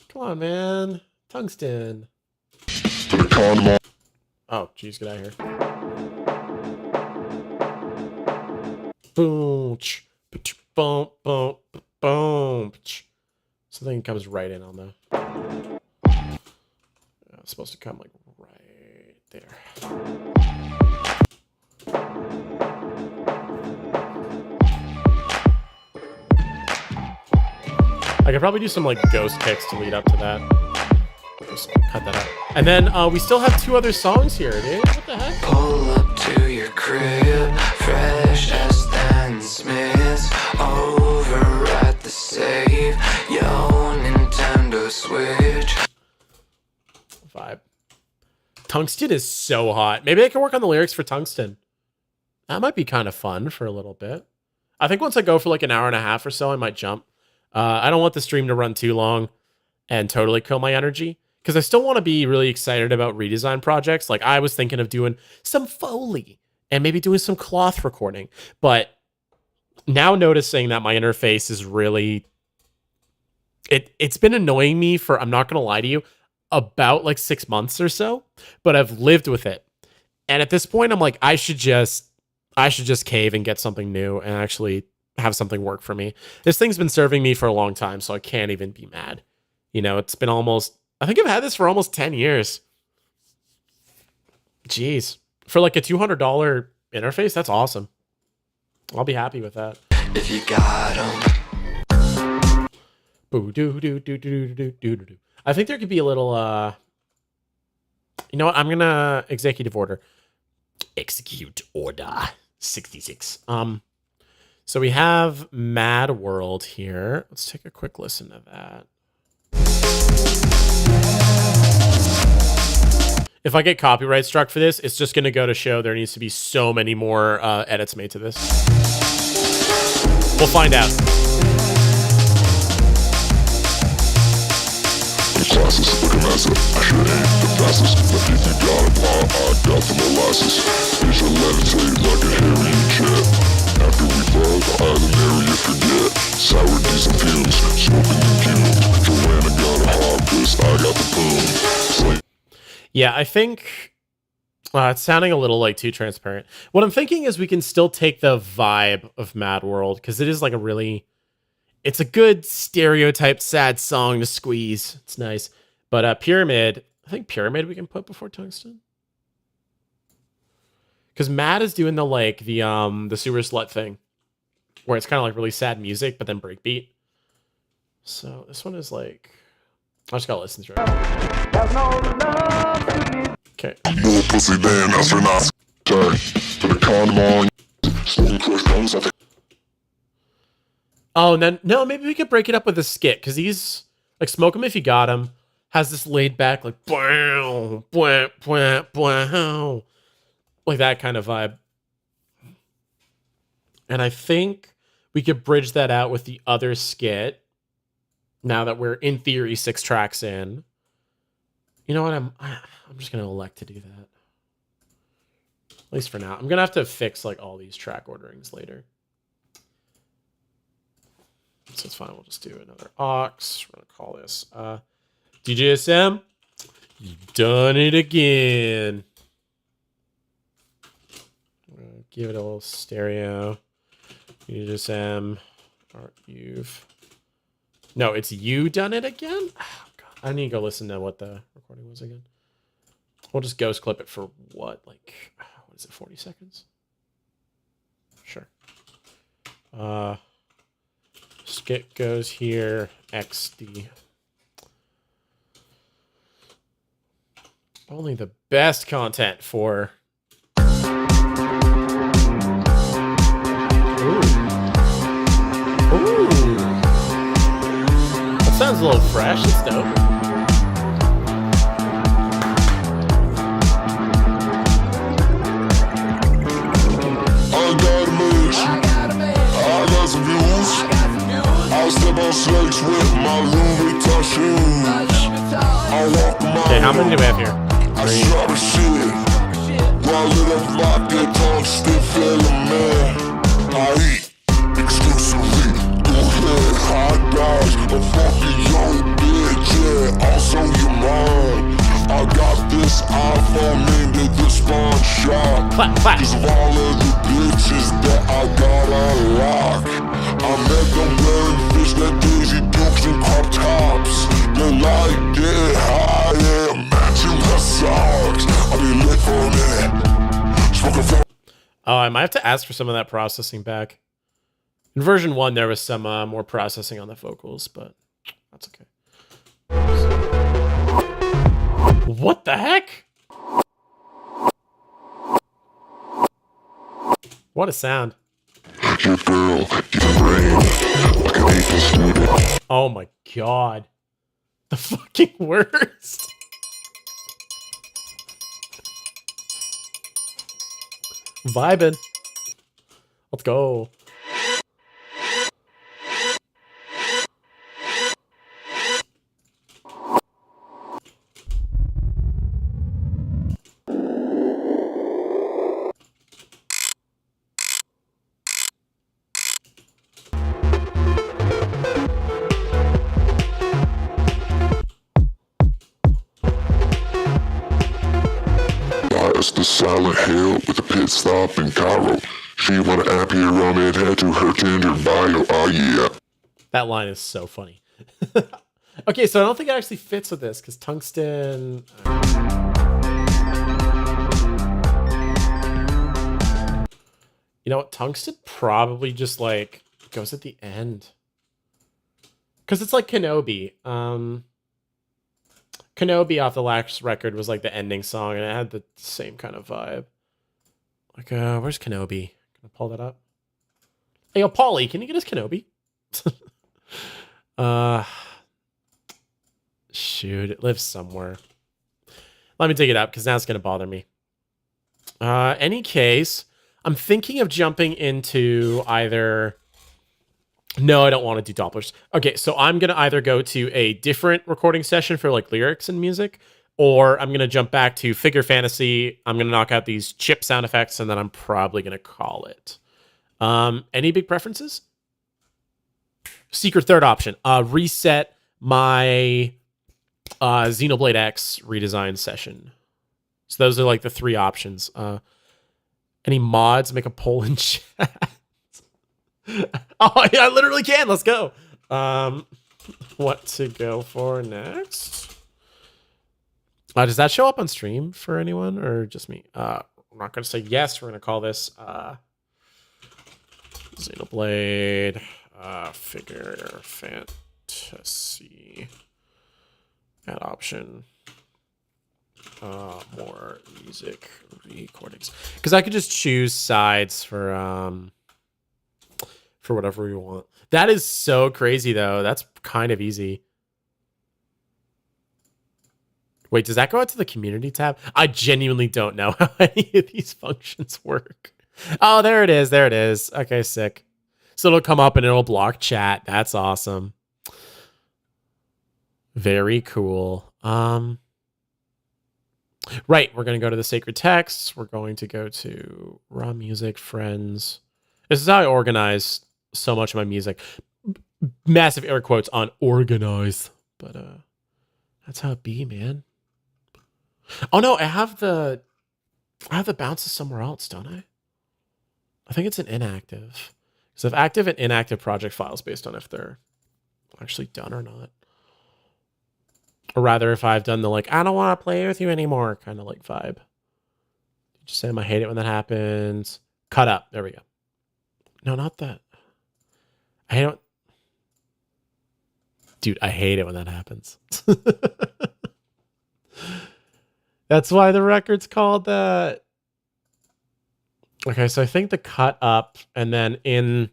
Come on, man. Tungsten. Oh, jeez, get out of here. Boom. Boom. Boom. Boom. Something comes right in on the... It's supposed to come like right there. I could probably do some like ghost kicks to lead up to that. Just cut that out. And then we still have 2 other songs here, dude. What the heck? pull up to your crib, fresh as Stan Smith's. Over at the save, yo, Nintendo Switch. Vibe. Tungsten is so hot. Maybe I can work on the lyrics for Tungsten. That might be kind of fun for a little bit. I think once I go for like an hour and a half or so, I might jump. I don't want the stream to run too long and totally kill my energy, because I still want to be really excited about redesign projects. Like I was thinking of doing some Foley and maybe doing some cloth recording, but now noticing that my interface is really... It's been annoying me for, I'm not going to lie to you, about like 6 months or so, but I've lived with it. And at this point, I'm like, I should just cave and get something new and actually have something work for me. This thing's been serving me for a long time, so I can't even be mad. You know, it's been almost... I think I've had this for almost 10 years. Jeez. For like a $200 interface, that's awesome. I'll be happy with that. If you got 'em. Boo doo doo doo doo doo doo doo. I think there could be a little you know what? I'm gonna executive order. Execute order 66. So we have Mad World here. Let's take a quick listen to that. If I get copyright struck for this, it's just going to go to show there needs to be so many more edits made to this. We'll find out. Classes, look a mess up. I should ain't the fastest, but if you got it, I got the molasses. Bitch, I levitate like a hairy jet. After we fuck, I had an area forget. Sour diesel fumes, smoking in fumes. Joanna got a hot piss, I got the boom. Yeah, I think it's sounding a little like too transparent. What I'm thinking is we can still take the vibe of Mad World, because it is like a really... It's a good stereotyped sad song to squeeze. It's nice. But Pyramid, I think Pyramid we can put before Tungsten. Because Mad is doing the like the sewer slut thing, where it's kind of like really sad music, but then breakbeat. So this one is like, I just gotta listen through it. Okay. No pussy then, that's your not. Put a condom on. Smoking crushed bones, I think. Oh, and then no, maybe we could break it up with a skit because he's like Smoke 'Em If You Got 'Em has this laid back like bwah, bwah, bwah, bwah, like that kind of vibe. And I think we could bridge that out with the other skit. Now that we're in theory 6 tracks in, you know what? I'm just gonna elect to do that. At least for now. I'm gonna have to fix like all these track orderings later. So it's fine. We'll just do another aux. We're gonna call this DJSM. You've done it again. Give it a little stereo. DJSM. You've. No, it's you done it again? Oh, God. I need to go listen to what the recording was again. We'll just ghost clip it for what? Like, what is it, 40 seconds? Sure. Skit goes here. XD. Only the best content for... Ooh. Sounds a little fresh. It's dope. I got some views. I'll step on snakes with my Louis Vuitton shoes. I walk my Okay, how many do we have here? I shot a shit. While lit up my guitar, still feeling man. I eat exclusively. Go ahead, hot dogs. A fucking young bitch, yeah. Also your mom. I got this iPhone into the spawn shop. Clap, clap. Cause of all of the bitches that I got unlocked. I met them wearing fishnet Daisy Dukes and crop tops. They like get high and matching her socks. I'll be lit for a minute. Smoking for... Oh, I might have to ask for some of that processing back. In version 1, there was some more processing on the vocals, but that's okay. What the heck? What a sound. Your girl, your brain, like an April student. Oh my God. The fucking worst. Vibing. Let's go. The silent hill with a pit stop in Cairo. She wanna amp here on it, head to her Tinder bio. Oh yeah. That line is so funny. Okay, so I don't think it actually fits with this because tungsten. You know what? Tungsten probably just like goes at the end because it's like Kenobi. Kenobi off the last record was like the ending song, and it had the same kind of vibe. Like, where's Kenobi? Can I pull that up? Hey, yo, Paulie, can you get us Kenobi? Shoot, it lives somewhere. Let me dig it up because now it's gonna bother me. Any case, I'm thinking of jumping into either. No, I don't want to do Dopplers. Okay, so I'm going to either go to a different recording session for like lyrics and music, or I'm going to jump back to Figure Fantasy. I'm going to knock out these chip sound effects, and then I'm probably going to call it. Any big preferences? Secret third option. Reset my Xenoblade X redesign session. So those are like the 3 options. Any mods? Make a poll in chat. Oh, yeah, I literally can. Let's go. What to go for next? Does that show up on stream for anyone or just me? I'm not going to say yes. We're going to call this Xenoblade Figure Fantasy. Add option. More music recordings. Because I could just choose sides for whatever we want. That is so crazy, though. That's kind of easy. Wait, does that go out to the community tab? I genuinely don't know how any of these functions work. Oh, there it is. There it is. Okay, sick. So it'll come up and it'll block chat. That's awesome. Very cool. Right, we're going to go to the sacred texts. We're going to go to raw music, friends. This is how I organize so much of my music. Massive air quotes on organize. But that's how it be, man. Oh no, I have the bounces somewhere else, don't I? I think it's an inactive. So I have active and inactive project files based on if they're actually done or not. Or rather, if I've done the like, I don't want to play with you anymore kind of like vibe. Just say I hate it when that happens. Cut up. There we go. No, not that. I don't. Dude, I hate it when that happens. That's why the record's called that. Okay, so I think the cut up and then in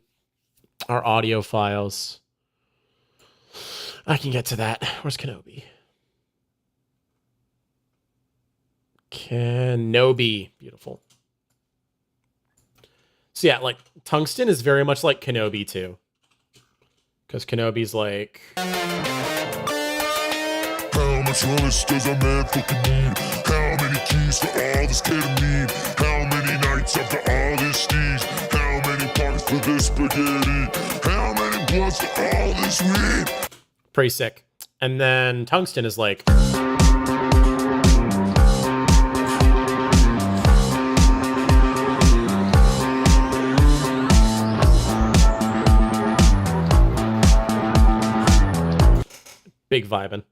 our audio files, I can get to that. Where's Kenobi? Kenobi. Beautiful. So yeah, like Tungsten is very much like Kenobi too. Because Kenobi's like... How much rollers does a man fucking need? How many keys for all this ketamine? How many nights after all this steez? How many parties for this spaghetti? How many blunts for all this weed? Pretty sick. And then Tungsten is like... big vibin'.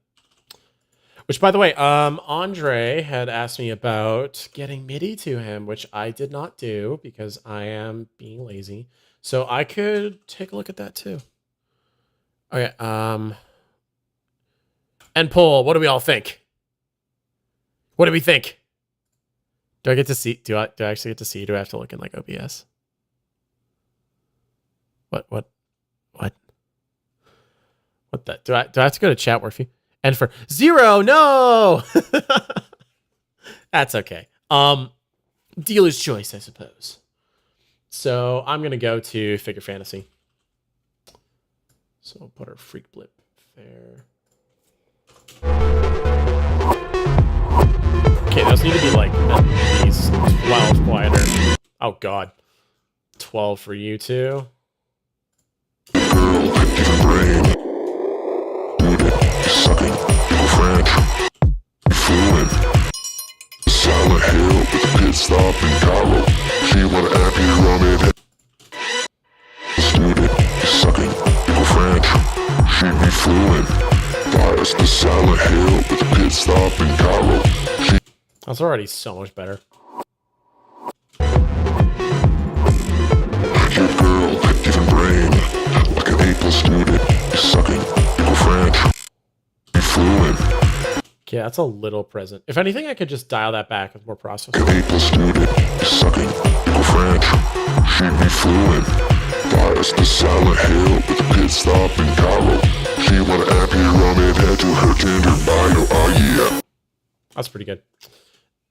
Which, by the way, Andre had asked me about getting MIDI to him, which I did not do because I am being lazy. So I could take a look at that too. Okay. And Paul, what do we all think? What do we think? Do I get to see? Do I actually get to see? Do I have to look in like OBS? What the? Do I have to go to chat work? And for 0, no. That's okay. Dealer's choice, I suppose. So I'm gonna go to Figure Fantasy. So we'll put our freak blip there. Okay, those need to be like at least 12 quieter. Oh god. 12 for you two. Sucking, French, fluent, Silent Hill with a pit stop in Cairo. She wanna app you on it. Student, sucking, French, she be fluent. Bias to Silent Hill with a pit stop in Cairo. That's already so much better. Your girl, giving brain, like an A+ student, sucking, French. Yeah, that's a little present. If anything, I could just dial that back with more processing. A+ student, sucking, French, she be fluent. Bias to Silent Hill with a pit stop in Cairo. She wanna app you on it, head to her Tinder bio, oh yeah. That's pretty good.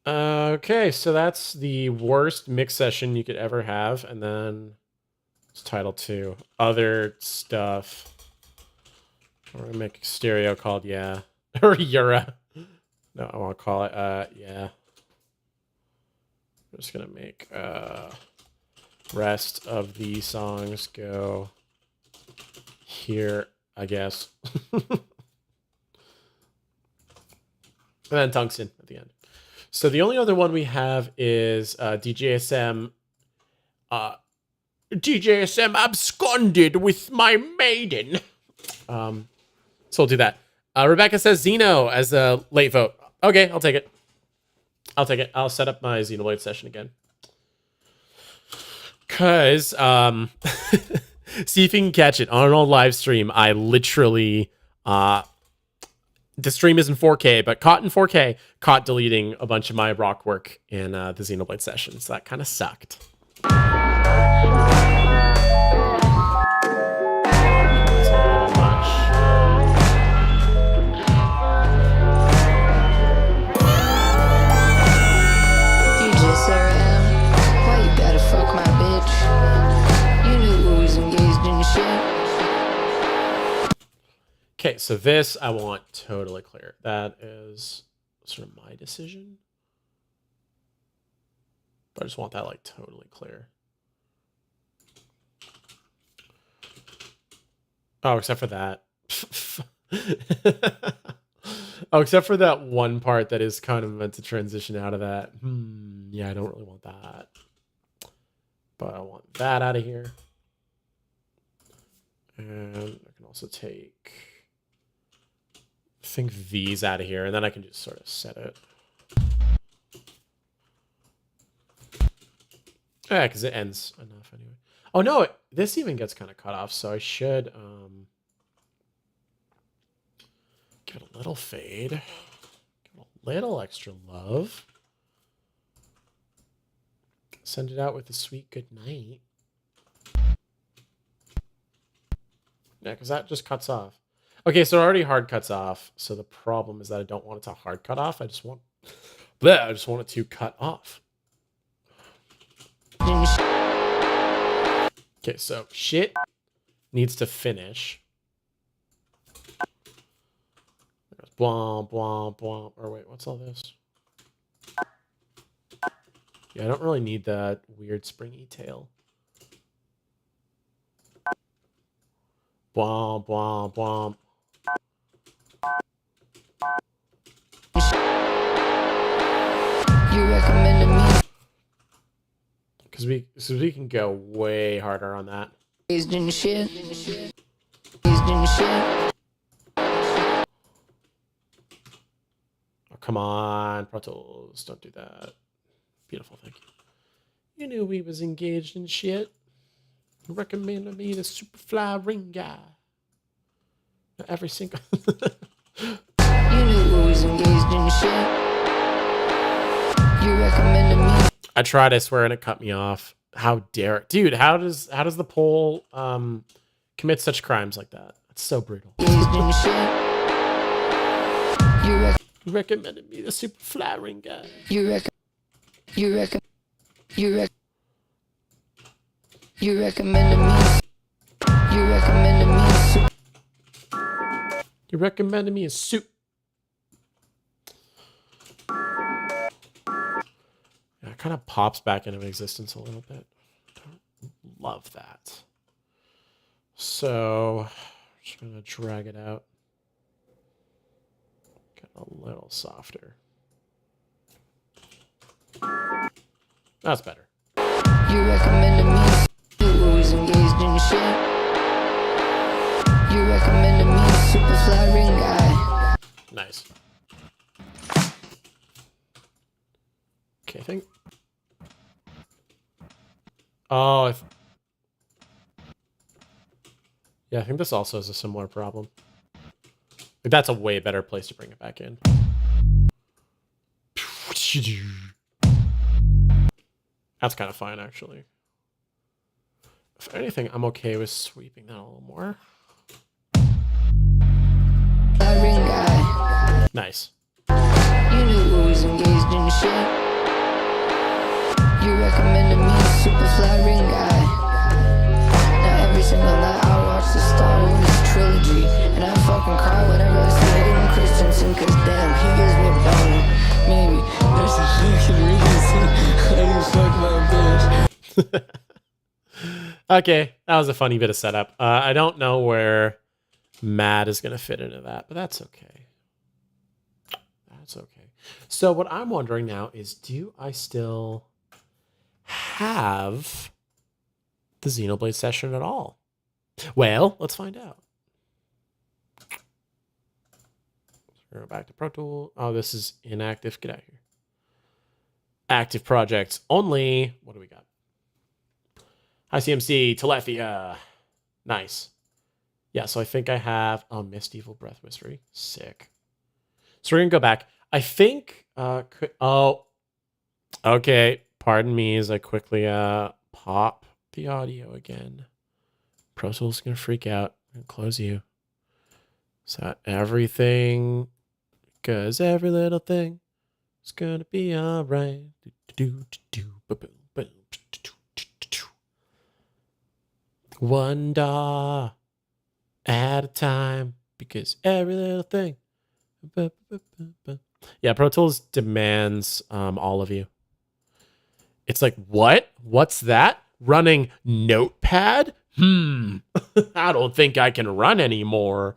Okay, so that's the worst mix session you could ever have, and then it's title 2. Other stuff. We're gonna make a stereo called Yeah. Or Yura. No, I want to call it Yeah. I'm just gonna make rest of the songs go here, I guess. And then Tungsten at the end. So the only other one we have is DJSM. DJSM absconded with my maiden. So we'll do that. Rebekka says Xeno as a late vote. Okay, I'll take it. I'll take it. I'll set up my Xenoblade session again. Cause see if you can catch it on an old live stream. I literally The stream is in 4K, but caught in 4K, caught deleting a bunch of my rock work in the Xenoblade session, so that kind of sucked. DJSM, why you gotta fuck my bitch? You knew we was engaged in shit. Okay, so this I want totally clear. That is sort of my decision. But I just want that like totally clear. Oh, except for that. Oh, except for that one part that is kind of meant to transition out of that. Yeah, I don't really want that. But I want that out of here. And I can also take, I think, these out of here, and then I can just sort of set it. Yeah, because it ends enough anyway. Oh no, this even gets kind of cut off, so I should give it a little fade. Give it a little extra love. Send it out with a sweet good night. Yeah, because that just cuts off. Okay, so it already hard cuts off. So the problem is that I don't want it to hard cut off. I just want it to cut off. Okay, so shit needs to finish. Bwomp, bwomp, bwomp. Or wait, what's all this? Yeah, I don't really need that weird springy tail. Bwomp, bwomp, bwomp. You recommended me. Because we can go way harder on that. Engaged in shit. Engaged in shit. Oh, come on, Pro Tools, don't do that. Beautiful, thank you. You knew we was engaged in shit. You recommended me the Superfly ring guy. Every single. You knew we was engaged in shit. You recommended me. I tried, I swear, and it cut me off. How dare it, dude? How does the poll commit such crimes like that? It's so brutal. You recommended me the Superfly ring guy. You recommended me. You recommended me. You recommended me a suit. Yeah, it kind of pops back into existence a little bit. Don't love that. So, I'm just gonna drag it out. Get a little softer. That's better. You recommended me. You was engaged in shit. You recommended me. Superfly ring guy. Nice. Okay, I think. Oh, yeah, I think this also has a similar problem. Like, that's a way better place to bring it back in. That's kind of fine, actually. If anything, I'm okay with sweeping that a little more. Ring guy. Nice. You knew we was engaged in shit. You recommended me Superfly ring guy. Now every single night I watch the Star Wars trilogy, and I fucking cry whenever I see Hayden Christensen, cause damn, he gives me a boner. Maybe there's a fucking reason I didn't fuck my bitch. Okay, that was a funny bit of setup. I don't know where Mad is going to fit into that, but that's okay. That's okay. So what I'm wondering now is, do I still have the Xenoblade session at all? Well, let's find out. Go back to Pro Tool. Oh, this is inactive. Get out of here. Active projects only. What do we got? HiCMC, Telethia. Nice. Yeah, so I think I have Mist Evil Breath Mystery. Sick. So we're gonna go back. I think oh, okay. Pardon me as I quickly pop the audio again. Pro Tools gonna freak out and close you. So everything, cause every little thing is gonna be alright. One DAW at a time, because every little thing. Yeah, Pro Tools demands all of you. It's like, what? What's that? Running Notepad? I don't think I can run anymore.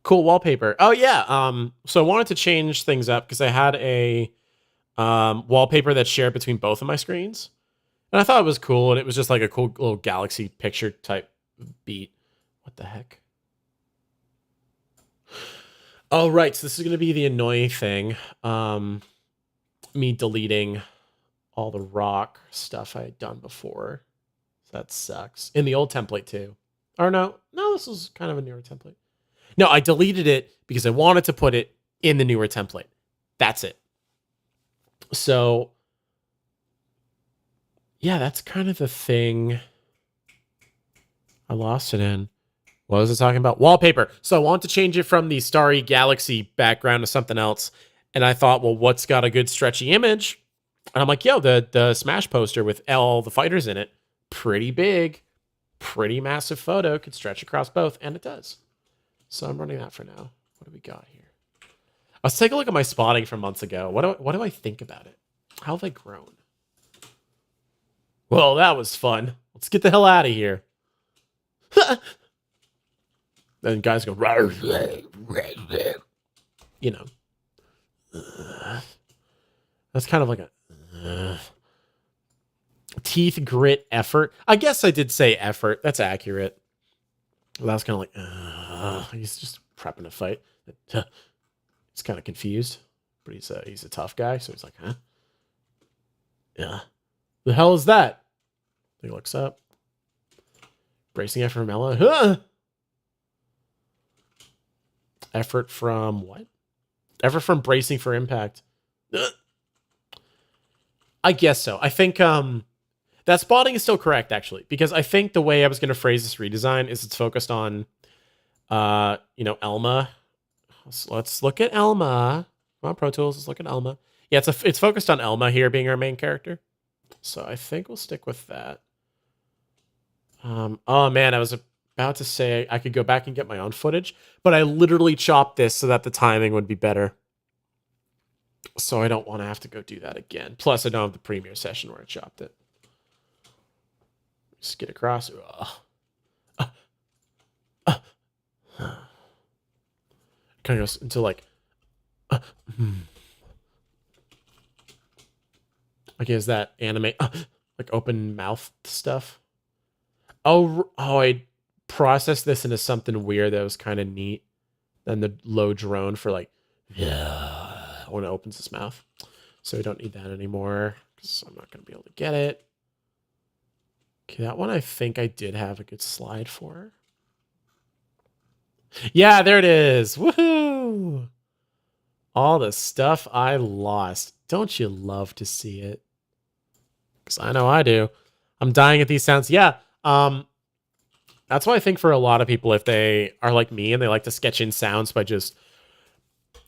Cool wallpaper. Oh yeah. So I wanted to change things up because I had a wallpaper that's shared between both of my screens. And I thought it was cool, and it was just like a cool little galaxy picture type beat. What the heck? Oh, right. So this is going to be the annoying thing. Me deleting all the rock stuff I had done before. So that sucks. In the old template too. Or no, this was kind of a newer template. No, I deleted it because I wanted to put it in the newer template. That's it. So yeah, that's kind of the thing I lost it in. What was I talking about? Wallpaper. So I want to change it from the starry galaxy background to something else. And I thought, well, what's got a good stretchy image? And I'm like, yo, the Smash poster with all the fighters in it. Pretty big. Pretty massive photo. Could stretch across both. And it does. So I'm running that for now. What do we got here? Let's take a look at my spotting from months ago. What do I think about it? How have they grown? Well, that was fun. Let's get the hell out of here. Then guys go, you know. That's kind of like a teeth grit effort. I guess I did say effort. That's accurate. Well, that was kind of like, he's just prepping a fight. He's kind of confused, but he's a tough guy. So he's like, huh? Yeah. The hell is that? He looks up. Bracing effort from Ella. Huh? Effort from what? Effort from bracing for impact. I guess so. I think that spotting is still correct, actually, because I think the way I was going to phrase this redesign is it's focused on, Elma. Let's look at Elma. Come on, Pro Tools. Let's look at Elma. Yeah, it's focused on Elma here being our main character. So I think we'll stick with that. Oh man, I was about to say I could go back and get my own footage, but I literally chopped this so that the timing would be better. So I don't want to have to go do that again. Plus, I don't have the premiere session where I chopped it. Just get across. Kind of goes into like. Okay, is that anime? Like open mouth stuff? Oh, I processed this into something weird that was kind of neat. Then the low drone for like, yeah, when it opens its mouth. So we don't need that anymore because I'm not going to be able to get it. Okay, that one I think I did have a good slide for. Yeah, there it is. Woohoo! All the stuff I lost. Don't you love to see it? Because I know I do. I'm dying at these sounds. Yeah. That's why I think for a lot of people, if they are like me and they like to sketch in sounds by just,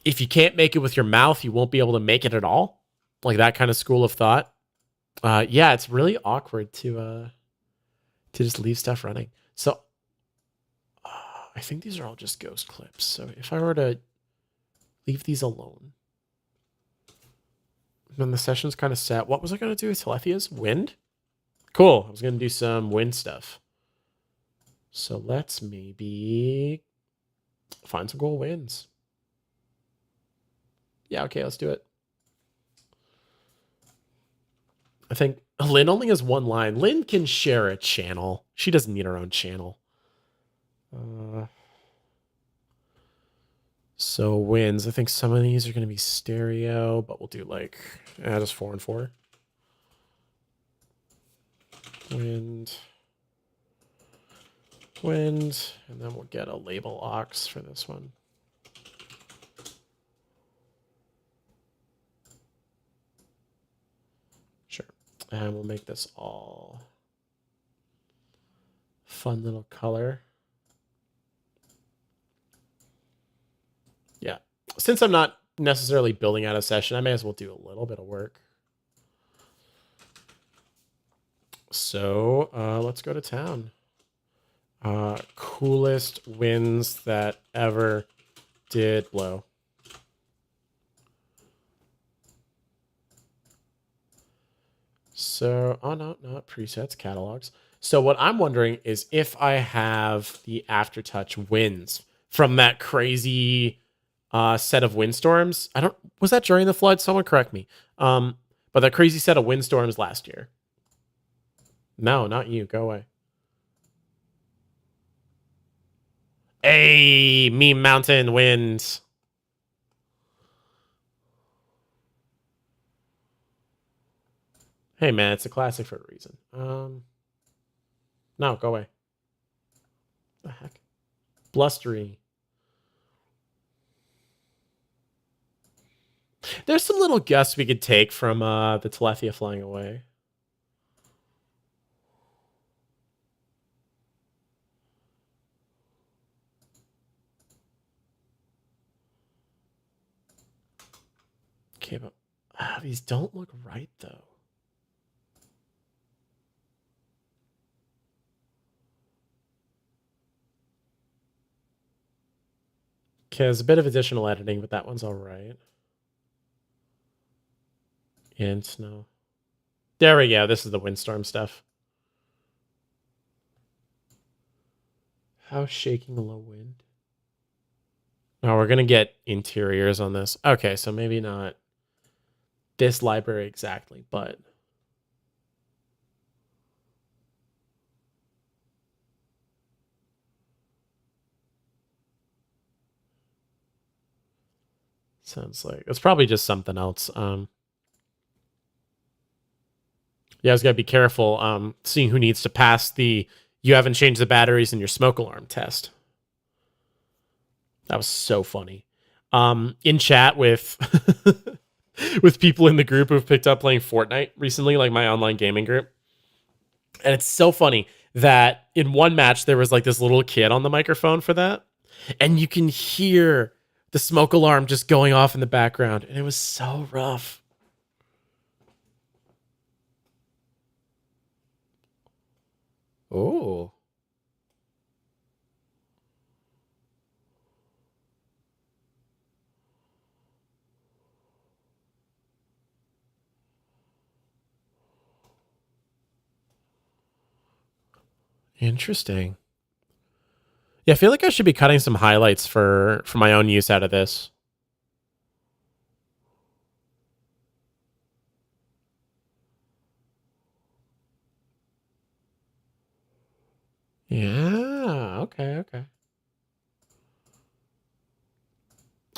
if you can't make it with your mouth, you won't be able to make it at all. Like that kind of school of thought. Yeah, it's really awkward to just leave stuff running. So I think these are all just ghost clips. So if I were to leave these alone, then the session's kind of set. What was I going to do with Telethia's? Wind? Cool. I was going to do some wind stuff. So let's maybe find some cool winds. Yeah, okay, let's do it. I think Lynn only has one line. Lynn can share a channel. She doesn't need her own channel. So winds. I think some of these are going to be stereo, but we'll do like just 4 and 4. Wind. Wind, and then we'll get a label ox for this one. Sure. And we'll make this all fun little color. Yeah. Since I'm not necessarily building out a session, I may as well do a little bit of work. So let's go to town. Coolest winds that ever did blow. So, oh no, not presets, catalogs. So what I'm wondering is if I have the aftertouch winds from that crazy set of windstorms. Was that during the flood? Someone correct me. But that crazy set of windstorms last year. No, not you. Go away. Hey, meme mountain winds. Hey man, it's a classic for a reason. No, go away. What the heck? Blustery. There's some little gusts we could take from the Telethia flying away. Okay, but these don't look right though. Okay, there's a bit of additional editing, but that one's all right. And snow. There we go. This is the windstorm stuff. How shaking a low wind? Oh, we're going to get interiors on this. Okay, so maybe not this library exactly, but... Sounds like... It's probably just something else. Yeah, I was got to be careful seeing who needs to pass the you haven't changed the batteries in your smoke alarm test. That was so funny. In chat with with people in the group who've picked up playing Fortnite recently, like my online gaming group. And it's so funny that in one match, there was like this little kid on the microphone for that. And you can hear the smoke alarm just going off in the background. And it was so rough. Oh. Interesting. Yeah, I feel like I should be cutting some highlights for my own use out of this. Yeah, okay.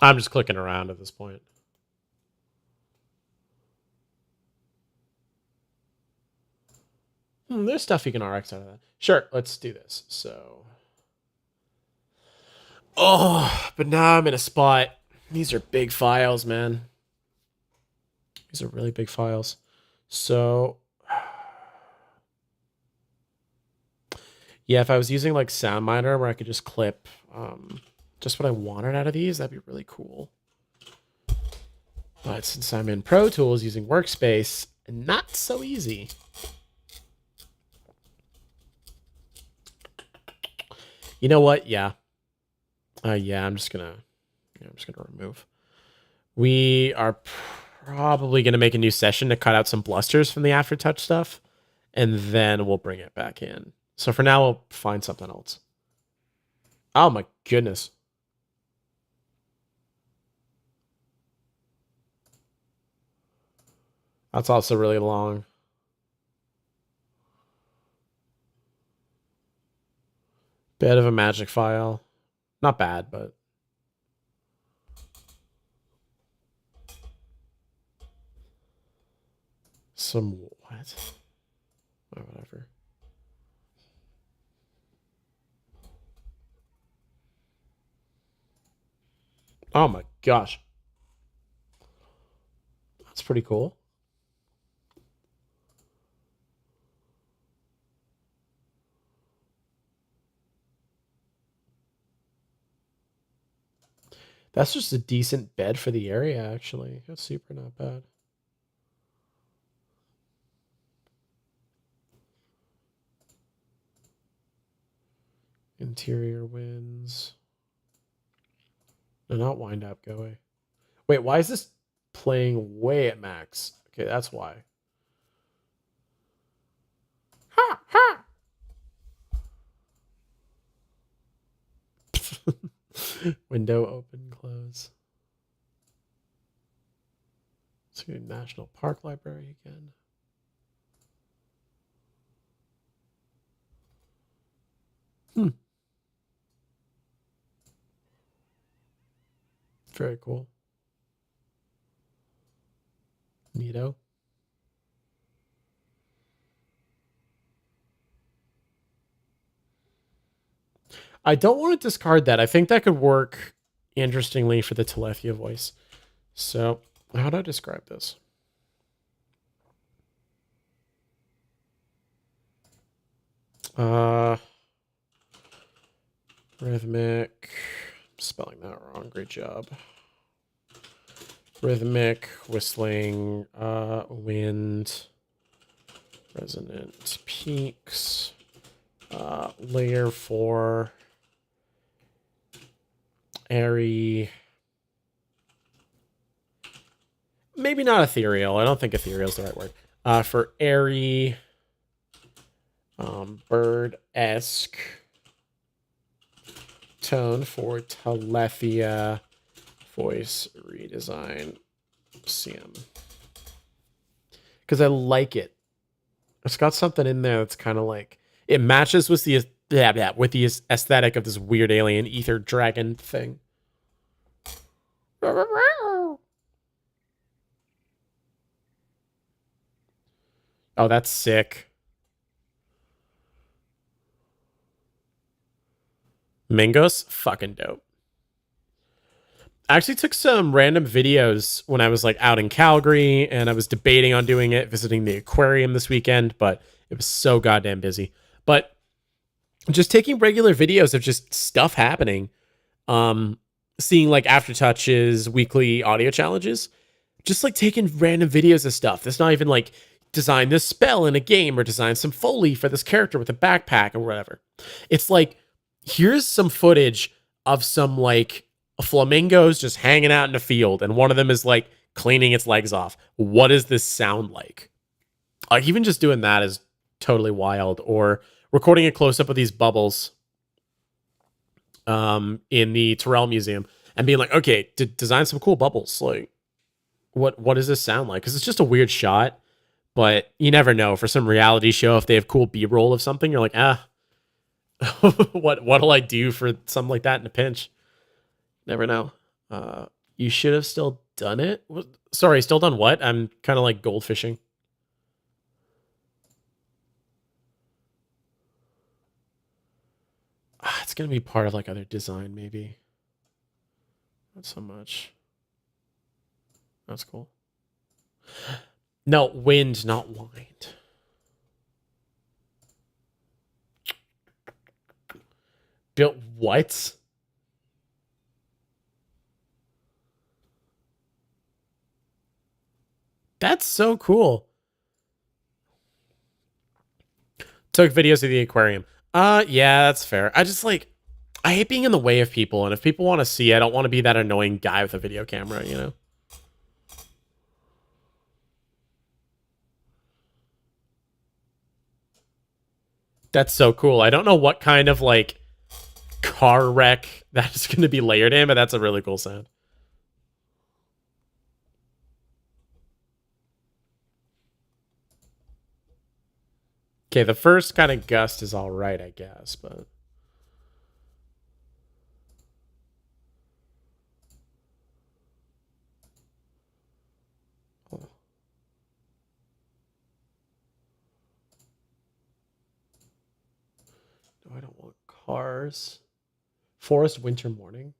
I'm just clicking around at this point. There's stuff you can RX out of that. Sure, let's do this. So... Oh, but now I'm in a spot. These are big files, man. These are really big files. So... Yeah, if I was using like SoundMiner where I could just clip just what I wanted out of these, that'd be really cool. But since I'm in Pro Tools using Workspace, not so easy. You know what? Yeah. Yeah, I'm just gonna remove. We are probably gonna make a new session to cut out some blusters from the aftertouch stuff, and then we'll bring it back in. So for now, we'll find something else. Oh my goodness. That's also really long. Bit of a magic file. Not bad, but... Some... What? Oh, whatever. Oh my gosh. That's pretty cool. That's just a decent bed for the area, actually. That's super not bad. Interior winds. No, not wind up, go away. Wait, why is this playing way at max? Okay, that's why. Ha ha! Window open, close. Let's go to National Park Library again. Very cool. Neato. I don't want to discard that. I think that could work interestingly for the Telethia voice. So, how do I describe this? Rhythmic. Spelling that wrong. Great job. Rhythmic, whistling, wind, resonant peaks, layer 4, airy, maybe not ethereal. I don't think ethereal is the right word. For airy, bird-esque tone for Telethia voice redesign CM. Because I like it. It's got something in there that's kind of like, it matches with the aesthetic of this weird alien ether dragon thing. Oh, that's sick. Mingos, fucking dope. I actually took some random videos when I was like out in Calgary and I was debating on doing it, visiting the aquarium this weekend, but it was so goddamn busy. But just taking regular videos of just stuff happening, seeing like aftertouches, weekly audio challenges, just like taking random videos of stuff. That's not even like design this spell in a game or design some Foley for this character with a backpack or whatever. It's like, here's some footage of some like flamingos just hanging out in a field, and one of them is like cleaning its legs off. What does this sound like? Like even just doing that is totally wild. Or recording a close up of these bubbles in the Terrell Museum and being like, okay, design some cool bubbles. Like, what does this sound like? Because it's just a weird shot, but you never know. For some reality show, if they have cool B-roll of something, you're like, what'll I do for something like that in a pinch? Never know. You should have still done it. Sorry, still done what? I'm kind of like goldfishing. It's gonna be part of like other design, maybe. Not so much. That's cool. No, wind, not wind. Built what? That's so cool. Took videos of the aquarium. Yeah, that's fair. I just like, I hate being in the way of people, and if people want to see, I don't want to be that annoying guy with a video camera, you know? That's so cool. I don't know what kind of like car wreck that is going to be layered in, but that's a really cool sound. Okay, the first kind of gust is all right, I guess, but... Oh. No, I don't want cars. Forest winter morning.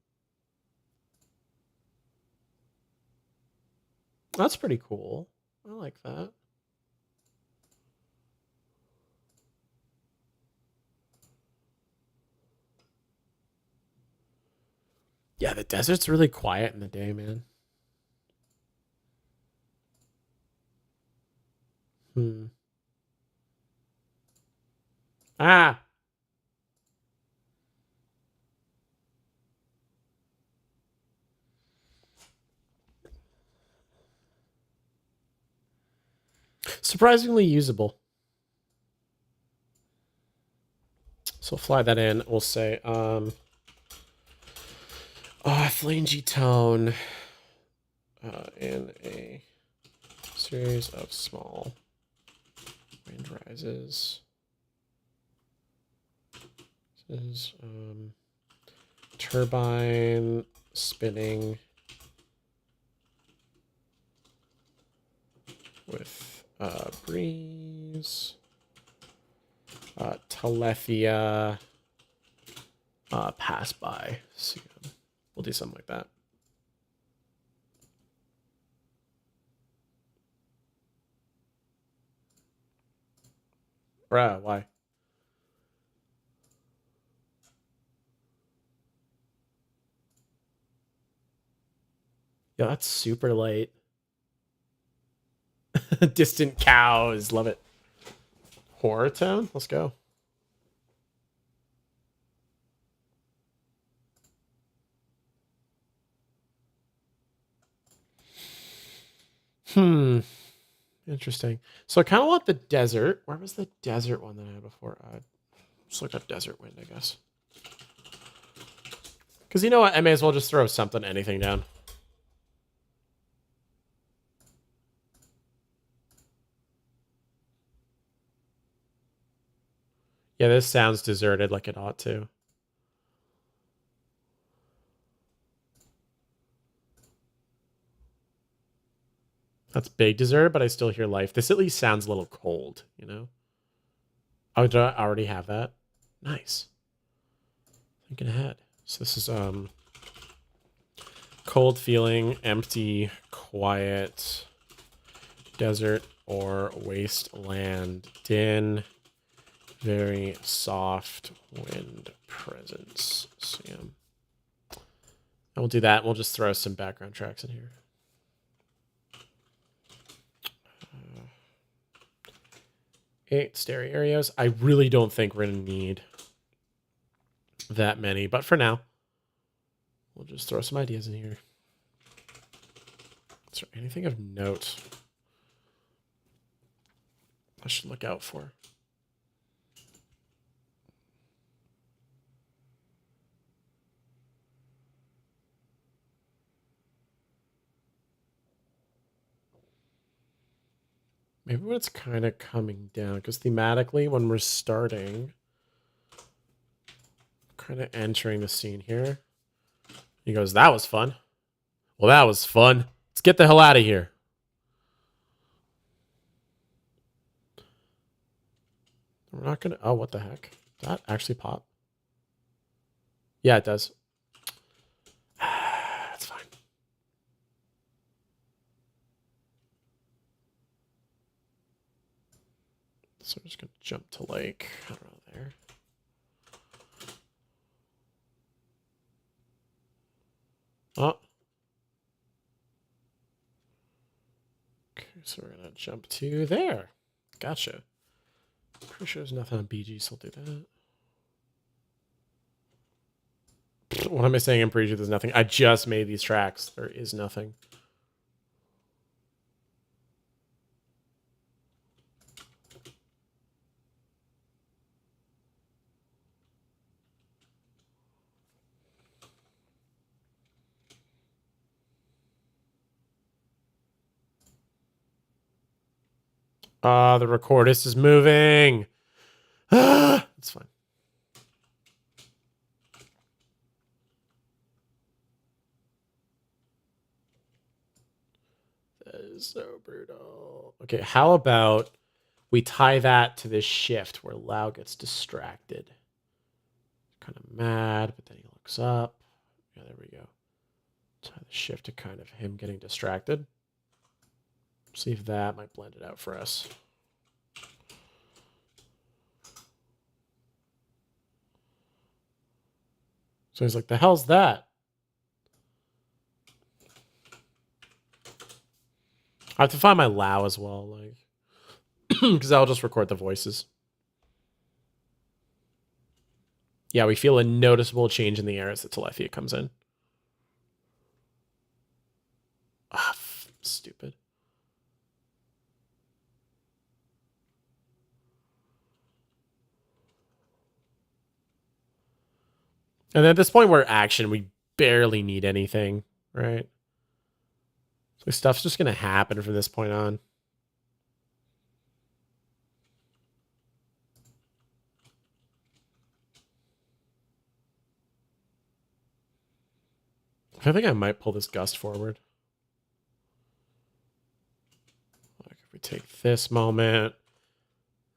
That's pretty cool. I like that. Yeah, the desert's really quiet in the day, man. Ah! Surprisingly usable. So we'll fly that in. We'll say, flangy tone in a series of small wind rises. This is turbine spinning with breeze, Telethia, pass by. So we'll do something like that. Bruh, why? Yeah, that's super light. Distant cows, love it. Horror tone, let's go. Interesting. So I kind of want the desert. Where was the desert one that I had before? Just looked up desert wind, I guess. Because you know what? I may as well just throw something, anything down. Yeah, this sounds deserted like it ought to. That's big dessert, but I still hear life. This at least sounds a little cold, you know? Oh, do I already have that? Nice. Thinking ahead. So this is cold feeling, empty, quiet, desert or wasteland, din, very soft wind presence. So yeah. And we'll do that. We'll just throw some background tracks in here. 8 stereos. I really don't think we're going to need that many, but for now, we'll just throw some ideas in here. Is there anything of note I should look out for? Maybe when it's kind of coming down, because thematically, when we're starting, kind of entering the scene here, he goes, that was fun. Well, that was fun. Let's get the hell out of here. We're not going to... Oh, what the heck? Did that actually pop? Yeah, it does. That's fine. So I'm just going to jump to like, I don't know, there. Oh. Okay, so we're going to jump to there. Gotcha. Pretty sure there's nothing on BG, so I'll do that. What am I saying? I'm pretty sure there's nothing. I just made these tracks. There is nothing. The recordist is moving. It's fine. That is so brutal. Okay, how about we tie that to this shift where Lau gets distracted. Kind of mad, but then he looks up. Yeah, there we go. Tie the shift to kind of him getting distracted. See if that might blend it out for us. So he's like, the hell's that? I have to find my Lao as well, like, because I'll just record the voices. Yeah, we feel a noticeable change in the air as the Telethia comes in. Ah, stupid. And at this point, we're action. We barely need anything, right? So stuff's just going to happen from this point on. I think I might pull this gust forward. Like if we take this moment,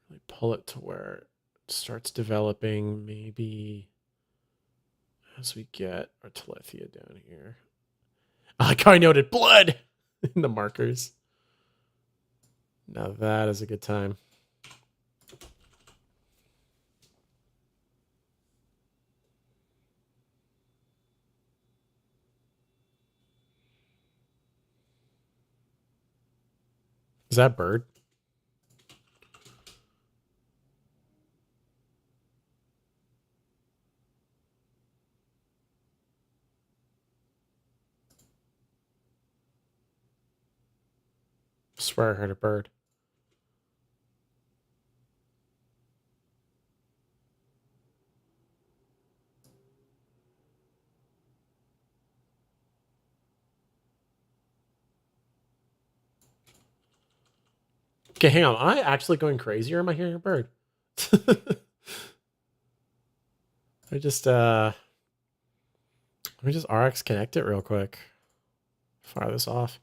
really pull it to where it starts developing, maybe as we get our Telethia down here. I like how I noted blood in the markers. Now that is a good time. Is that bird? I swear I heard a bird. Okay, hang on. Am I actually going crazy or am I hearing a bird? I just let me just RX connect it real quick. Fire this off.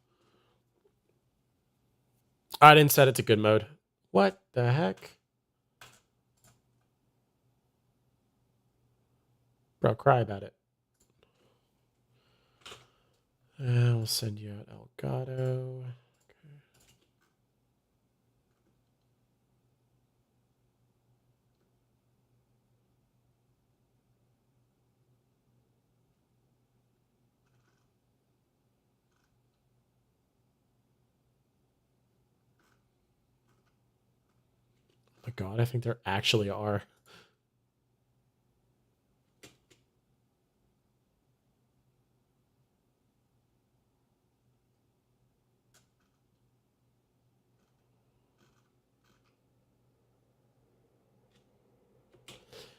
I didn't set it to good mode. What the heck? Bro, cry about it. And we'll send you out Elgato. Oh my god, I think there actually are.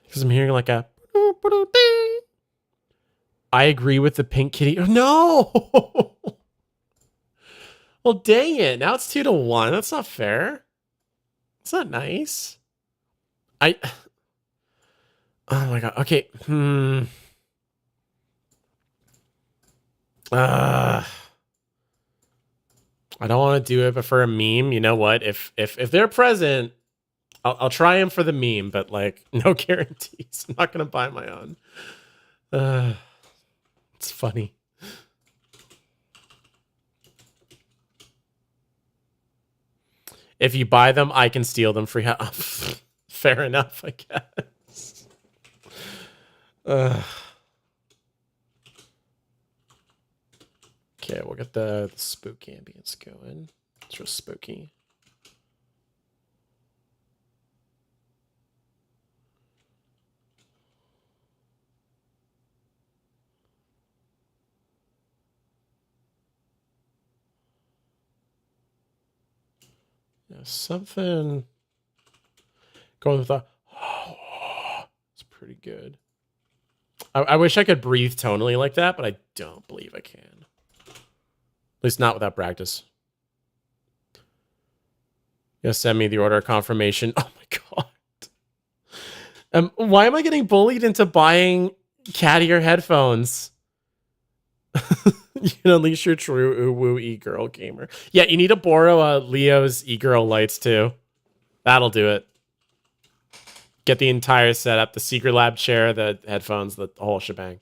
Because I'm hearing like a... I agree with the pink kitty. Oh, no! Well, dang it. Now it's 2-1. That's not fair. It's not nice. Oh my god. Okay. I don't want to do it, but for a meme, you know what? If they're present, I'll try them for the meme, but like no guarantees. I'm not gonna buy my own. It's funny. If you buy them, I can steal them free. Fair enough, I guess. Okay, we'll get the spook ambience going. It's real spooky. Yeah, something going with a... It's pretty good. I wish I could breathe tonally like that, but I don't believe I can. At least not without practice. Yeah, send me the order of confirmation. Oh my god. Why am I getting bullied into buying cat ear headphones? You can unleash your true woo e-girl gamer. Yeah, you need to borrow Leo's e-girl lights too. That'll do it. Get the entire setup, the secret lab chair, the headphones, the whole shebang.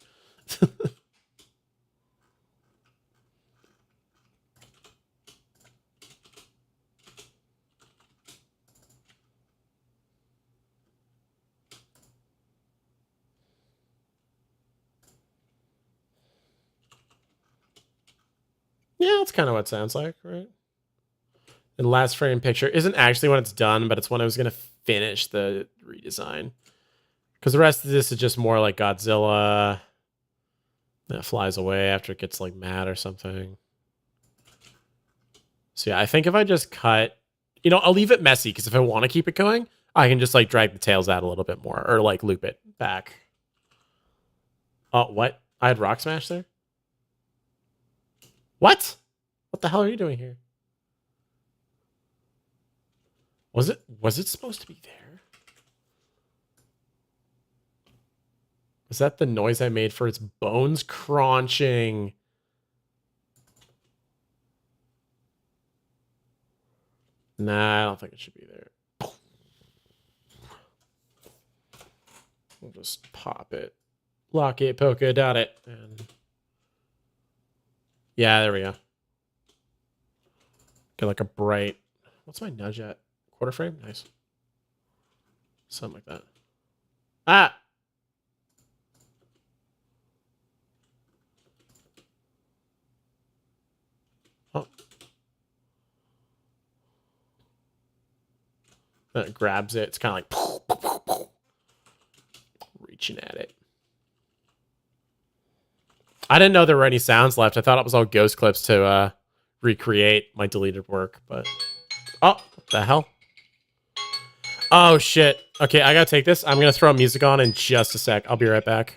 That's kind of what it sounds like, right? The last frame picture isn't actually when it's done, but it's when I was going to finish the redesign. Because the rest of this is just more like Godzilla that flies away after it gets like mad or something. So yeah, I think if I just cut, you know, I'll leave it messy because if I want to keep it going, I can just like drag the tails out a little bit more or like loop it back. Oh, what? I had Rock Smash there? What? What the hell are you doing here? Was it supposed to be there? Was that the noise I made for its bones crunching? Nah, I don't think it should be there. We'll just pop it. Lock it, polka dot it. And yeah, there we go. Get like a bright... What's my nudge at? Quarter frame? Nice. Something like that. Ah! Oh. Then it grabs it. It's kind of like... reaching at it. I didn't know there were any sounds left. I thought it was all ghost clips to recreate my deleted work, but... Oh, what the hell? Oh, shit. Okay, I gotta take this. I'm gonna throw music on in just a sec. I'll be right back.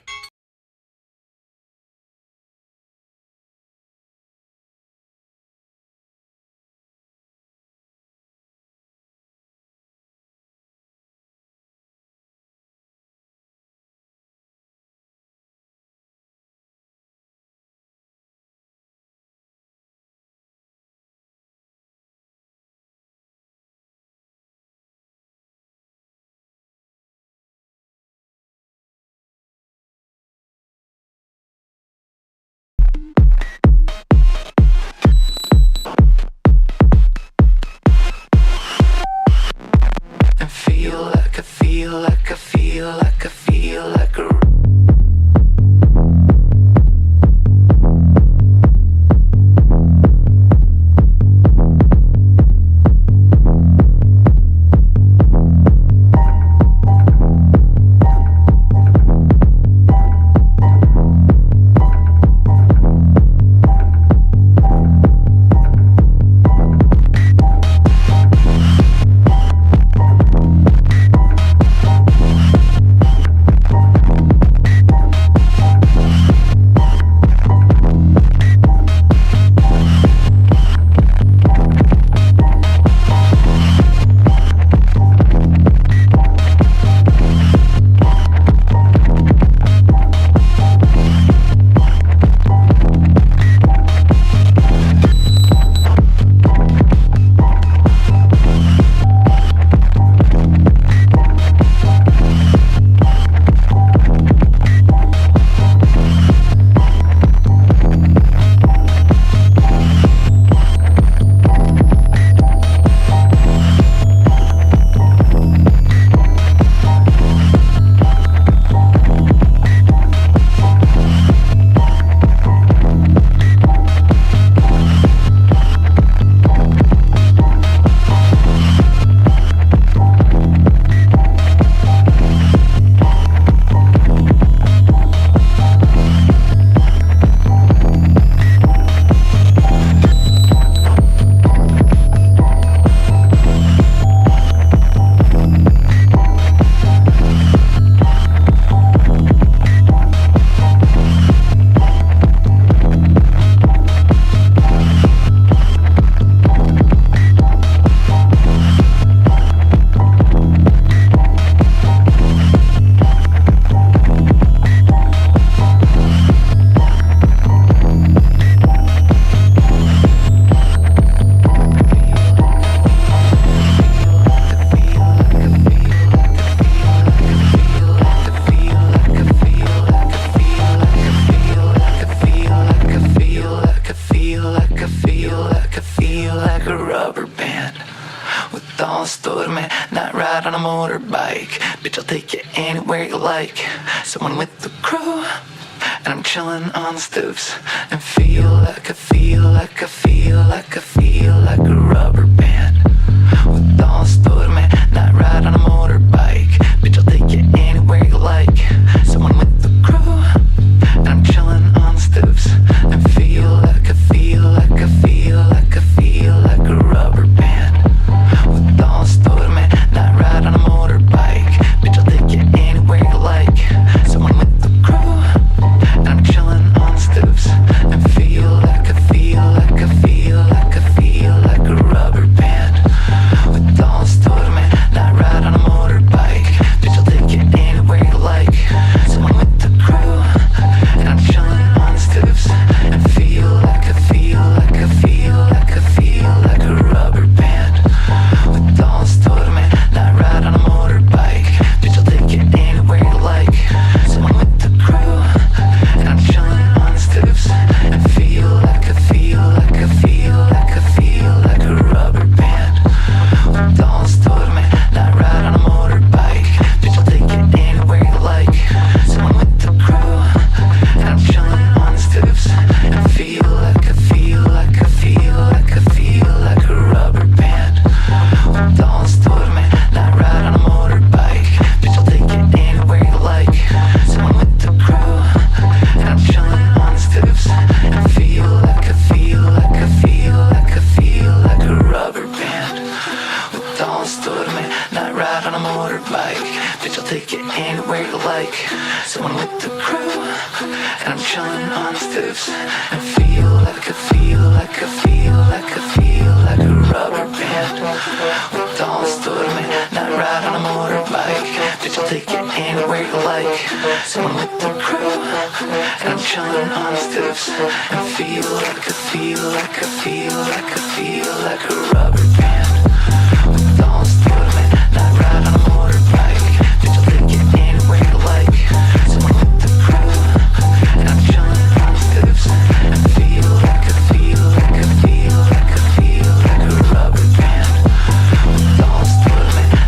I feel like a rubber band with all stored man, not ride on a motorbike. Bitch, I'll take you anywhere you like. Someone with the crew, and I'm chilling on the stoofs and feel like I feel like I feel like I feel like a rubber band with all stood me, not ride on a motorbike. Bitch, I'll take you anywhere you like. Someone with the crew, and I'm chilling on the stoofs and feel like I feel like I feel like I feel like a rubber band with all stood me, not ride on a motorbike. Bitch, I'll take you anywhere you like. Someone with the crew, and I'm chilling on the stoofs and feel like I feel like I feel like I feel like a rubber band with all stood me, not ride on a motorbike. Bitch, I'll take you anywhere you like. Someone with the crew, and I'm chilling on the stoofs and feel like I feel like I feel like I feel like a rubber band with all stood me, not ride on a motorbike. Bitch, I'll take you anywhere you like. Someone with the crew, and I'm chilling on the stoofs and feel like I feel like I feel like I feel like a rubber band with all stood me, not ride on a motorbike. Bitch, I'll take you anywhere you like. Someone with the crew, and I'm chilling on the stoofs and feel like I feel like I feel like I feel like a rubber band with all stood me, not ride on a motorbike. Bitch, I'll take you anywhere you like. Someone with the crew, and I'm chilling on the stoofs and feel like I feel like I feel like I feel like a rubber band with all stood me, not ride on a motorbike. Bitch, I'll take you anywhere you like. Someone with the crew, and I'm chilling on the stoofs and feel like I feel like I feel like I feel like a rubber band with all stood me, not ride on a motorbike. Bitch, I'll take you anywhere you like. Someone with the crew, and I'm chilling on the stoofs and feel like I feel like I feel like I feel like a rubber band with all stood me, not ride on a motorbike. Bitch, I'll take you anywhere you like. Someone with the crew, and I'm chilling on the stoofs and feel like I feel like I feel like I feel like a rubber band with all stood me,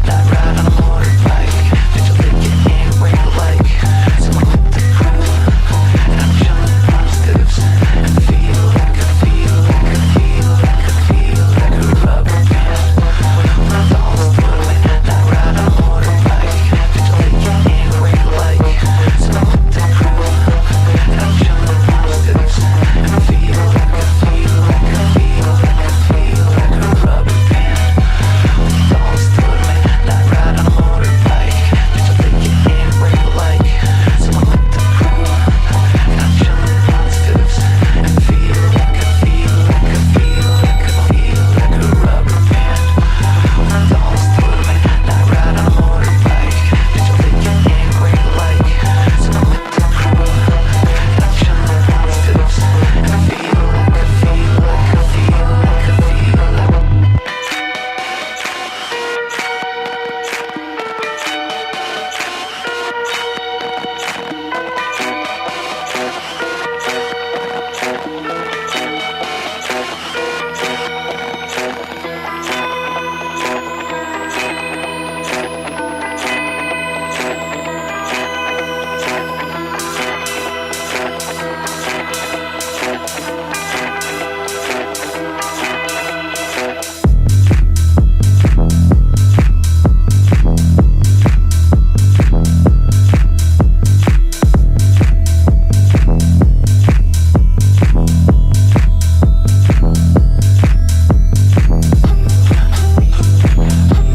not ride on a motorbike. Bitch, I'll take you anywhere you like. Someone with the crew, and I'm chilling on the stoofs and feel like I feel like I feel like I feel like a rubber band with all stood me, not ride on a motorbike. Bitch, I'll take you anywhere you like. Someone with the crew, and I'm chilling on the stoofs and feel like I feel like I feel like I feel like a rubber band with all stood me, not ride on a motorbike. Bitch, I'll take you anywhere you like. Someone with the crew, and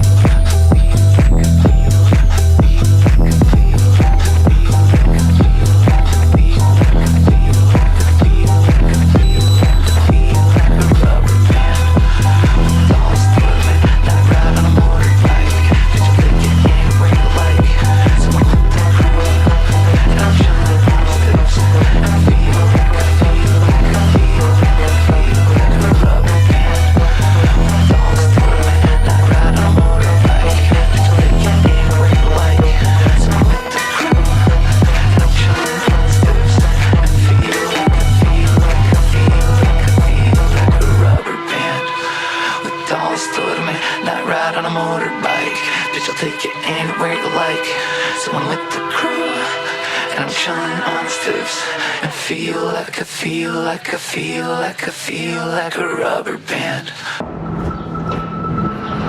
I'm chilling on the stoofs and feel like I feel like I feel like I feel like a rubber band with all stood me, not ride on a motorbike. Bitch, I'll take you anywhere you like. Someone with the crew, and I'm chilling on the stoofs and feel like I feel like I feel like I feel like. Bitch, I'll take you anywhere you like. Someone with the crew, and I'm chilling on the fifth. And feel like a rubber band.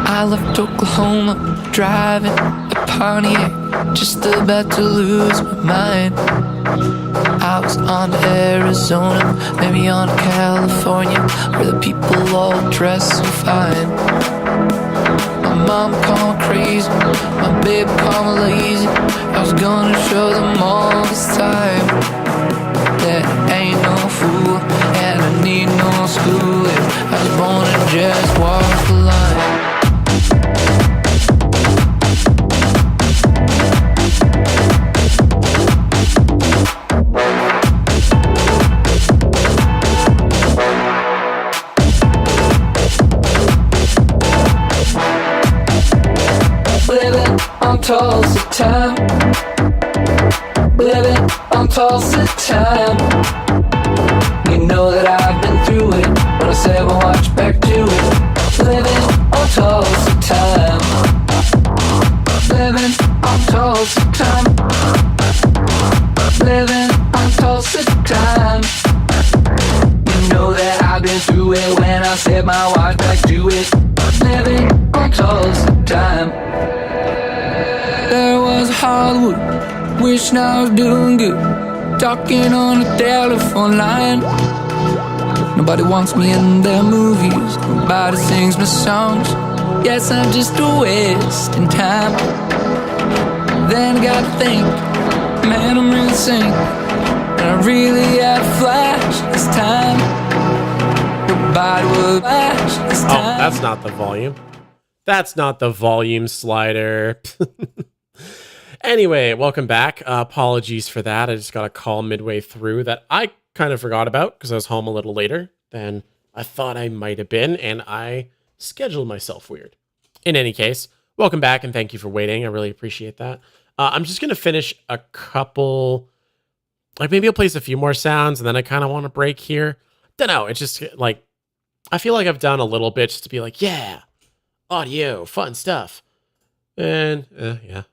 I left Oklahoma, driving a Pontiac, just about to lose my mind. I was on to Arizona, maybe on to California, where the people all dress so fine. My mom called me crazy, my baby called me lazy. I was gonna show them all this time that I ain't no fool, and I need no schooling. I was born to just walk the line. Living on Tulsa time. Living on Tulsa time. You know that I've been through it, but I say we'll watch back to it. Living on Tulsa time. Living on Tulsa time. Living on Tulsa time. You know that I've been through it when I said my watch back to it. Living on Tulsa time. There was Hollywood, wishing I was doing good, talking on the telephone line. Nobody wants me in their movies, nobody sings my songs. Yes, I'm just a waste in time. Then I got to think, man, I'm really sick, and I really had a flash this time. Nobody would flash this time. Oh, that's not the volume. That's not the volume slider. Anyway, welcome back. Apologies for that. I just got a call midway through that I kind of forgot about because I was home a little later than I thought I might have been, and I scheduled myself weird. In any case, welcome back, and thank you for waiting. I really appreciate that. I'm just going to finish a couple, like maybe I'll place a few more sounds, and then I kind of want to break here. Don't know. It's just like, I feel like I've done a little bit just to be like, yeah, audio, fun stuff. And yeah.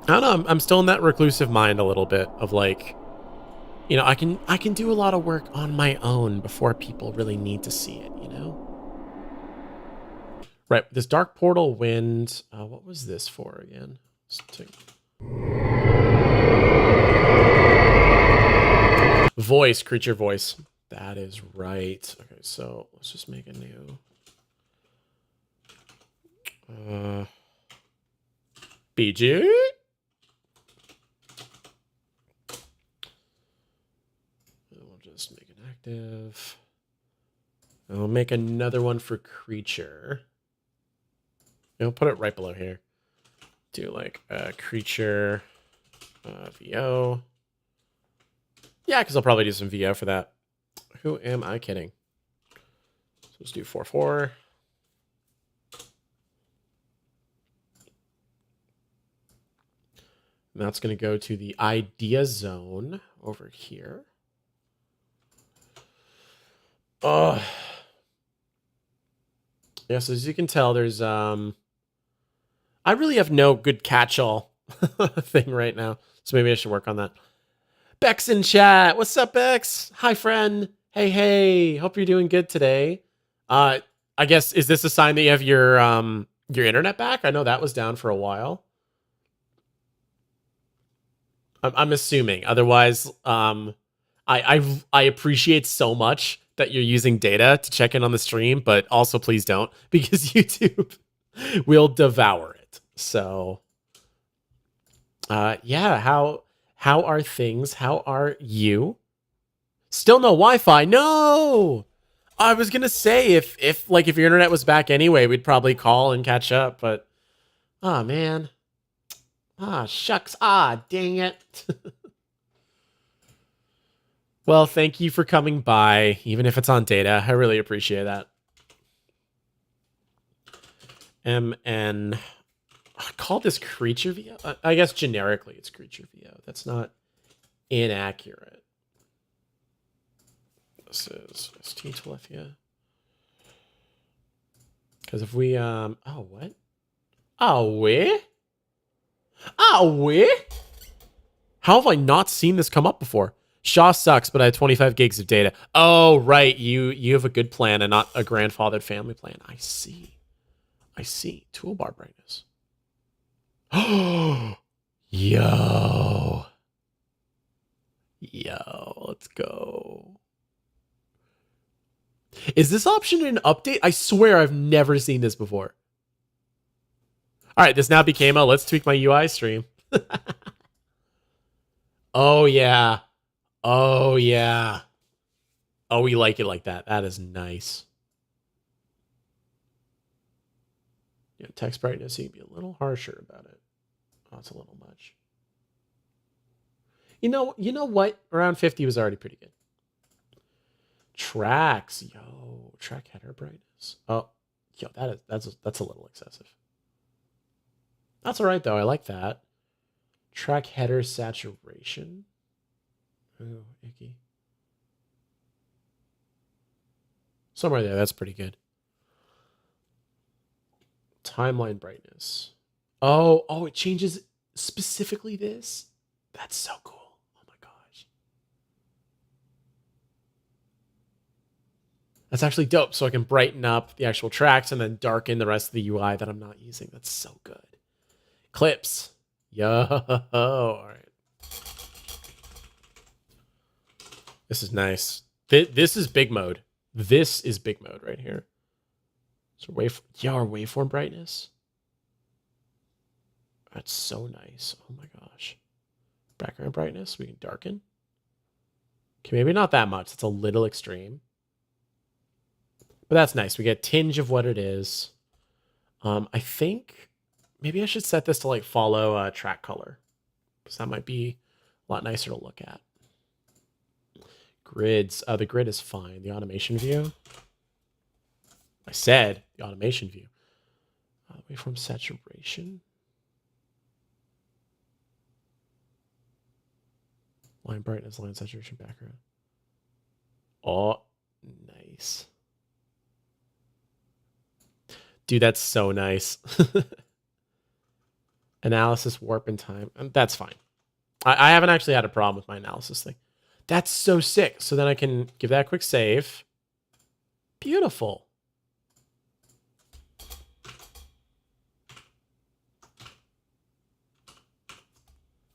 I don't know, I'm still in that reclusive mind a little bit of like, you know, I can do a lot of work on my own before people really need to see it, you know? Right, this Dark Portal Wind, what was this for again? Voice, creature voice. That is right. Okay, so let's just make a new. BG? We'll just make it active. And we'll make another one for creature. And we'll put it right below here. Do like a creature VO. Yeah, because I'll probably do some VO for that. Who am I kidding? So let's do 4/4. And that's going to go to the idea zone over here. Oh. Yes, as you can tell, there's I really have no good catch-all thing right now. So maybe I should work on that. Becx in chat. What's up, Becx? Hi, friend. Hey. Hope you're doing good today. I guess, is this a sign that you have your internet back? I know that was down for a while. I'm assuming. Otherwise, I appreciate so much that you're using data to check in on the stream, but also please don't, because YouTube will devour it. So, yeah. How are things? How are you? Still no Wi-Fi? No. I was gonna say if your internet was back anyway, we'd probably call and catch up. But, oh man. Ah, shucks. Ah, dang it. Well, thank you for coming by, even if it's on data. I really appreciate that. MN. I call this creature VO. I guess generically it's creature VO. That's not inaccurate. This is ST12, because if we oh, what? Oh, wait. Ah, we? How have I not seen this come up before? Shaw sucks, but I have 25 gigs of data. Oh, right. You have a good plan and not a grandfathered family plan. I see. I see. Toolbar brightness. Oh, yo. Yo, let's go. Is this option an update? I swear I've never seen this before. All right, this now became a let's tweak my UI stream. Oh, yeah. Oh, yeah. Oh, we like it like that. That is nice. Yeah, text brightness, you can be a little harsher about it. Oh, it's a little much. You know what? Around 50 was already pretty good. Tracks. Yo, track header brightness. Oh, yo, that's a little excessive. That's all right, though. I like that. Track header saturation. Ooh, icky. Somewhere there, that's pretty good. Timeline brightness. Oh, it changes specifically this? That's so cool. Oh my gosh. That's actually dope. So I can brighten up the actual tracks and then darken the rest of the UI that I'm not using. That's so good. Clips. Yo. All right. This is nice. This is big mode. This is big mode right here. So our waveform brightness. That's so nice. Oh my gosh. Background brightness, we can darken. Okay, maybe not that much. It's a little extreme. But that's nice. We get a tinge of what it is. I think maybe I should set this to like follow track color. Because that might be a lot nicer to look at. Grids. The grid is fine. The automation view. I said the automation view. Waveform saturation. Line brightness, line saturation, background. Oh, nice. Dude, that's so nice. Analysis, warp in time. That's fine. I haven't actually had a problem with my analysis thing. That's so sick. So then I can give that a quick save. Beautiful.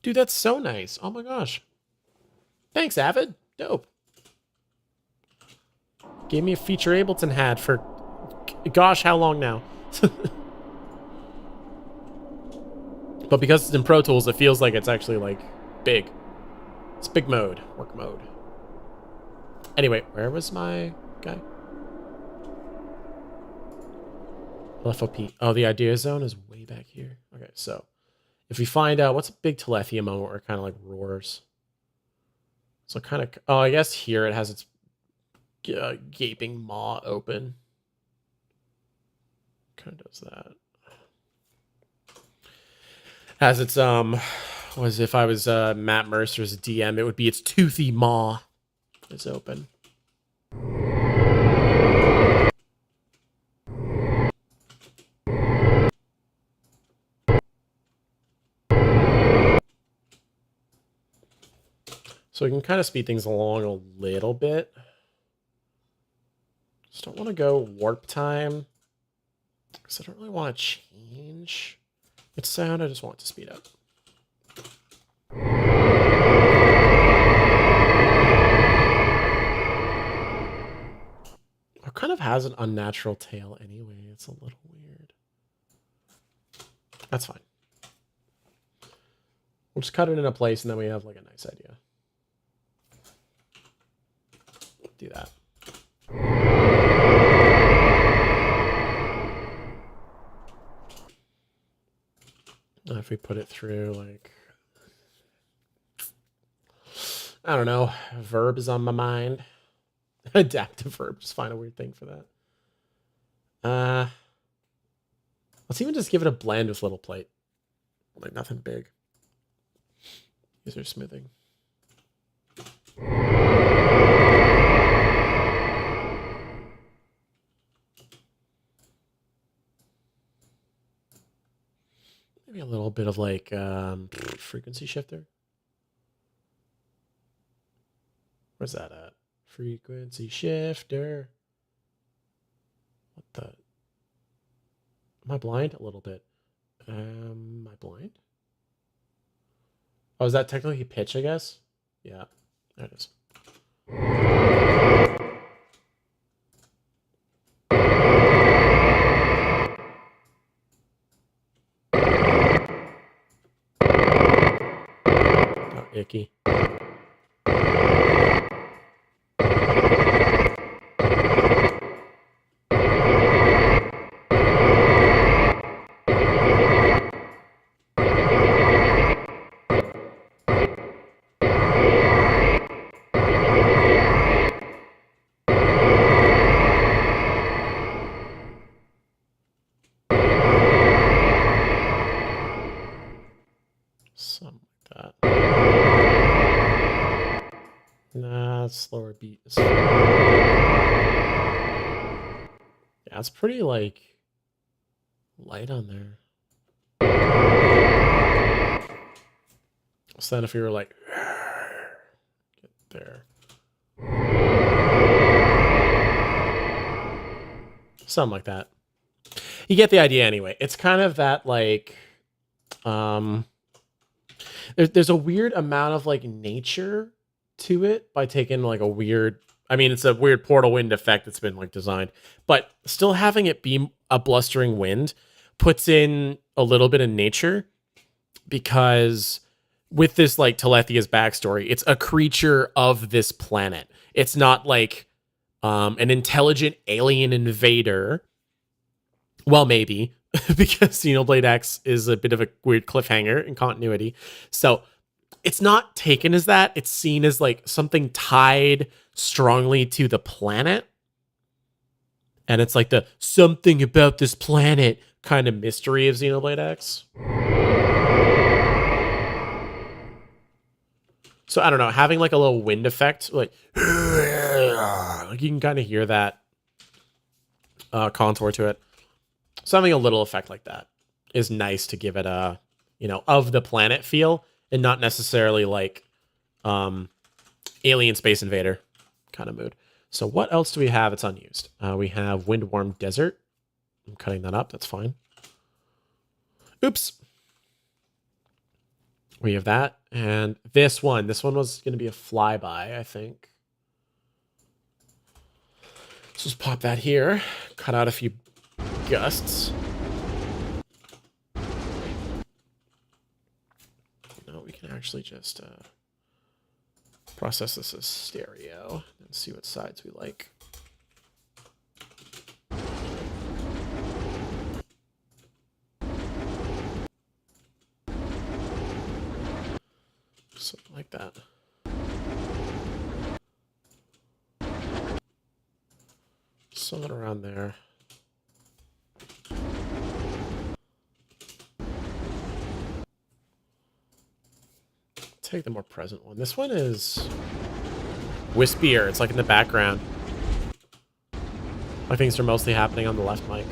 Dude, that's so nice. Oh my gosh. Thanks, Avid. Dope. Gave me a feature Ableton hat for, gosh, how long now? But because it's in Pro Tools, it feels like it's actually, like, big. It's big mode. Work mode. Anyway, where was my guy? LFOP. Oh, the idea zone is way back here. Okay, so if we find out what's a big Telethia moment where it kind of like roars. So kind of, oh, I guess here it has its gaping maw open. Kind of does that. Has its, was if I was Matt Mercer's DM, it would be its toothy maw is open. So we can kind of speed things along a little bit. Just don't want to go warp time. Because I don't really want to change its sound. I just want it to speed up. It kind of has an unnatural tail anyway. It's a little weird. That's fine. We'll just cut it into place and then we have like a nice idea. Do that. Now if we put it through like, I don't know, verb is on my mind. Adaptive verb, just find a weird thing for that. Let's even just give it a blend with little plate. Like nothing big. User smoothing. Maybe a little bit of like frequency shifter. Where's that at? Frequency shifter. What the? Am I blind? A little bit. Am I blind? Oh, is that technically pitch, I guess? Yeah, there it is. Oh, icky. Something like that. Nah, slower beat. Yeah, it's pretty like light on there. So then if you were like get there. Something like that. You get the idea anyway. It's kind of that like there's a weird amount of like nature to it by taking like a weird, I mean, it's a weird portal wind effect that's been like designed, but still having it be a blustering wind puts in a little bit of nature, because with this like Telethia's backstory, it's a creature of this planet. It's not like an intelligent alien invader. Well, maybe, because Xenoblade X is a bit of a weird cliffhanger in continuity. So it's not taken as that. It's seen as like something tied strongly to the planet. And it's like the something about this planet kind of mystery of Xenoblade X. So I don't know, having like a little wind effect, like you can kind of hear that contour to it. So having a little effect like that is nice to give it a, of the planet feel, and not necessarily like Alien Space Invader kind of mood. So what else do we have that's unused? We have Windwarm Desert. I'm cutting that up. That's fine. Oops. We have that. And this one. This one was going to be a flyby, I think. Let's just pop that here. Cut out a few gusts. No, we can actually just process this as stereo and see what sides we like. Something like that. Something around there. Take the more present one. This one is wispier. It's like in the background. My things are mostly happening on the left mic.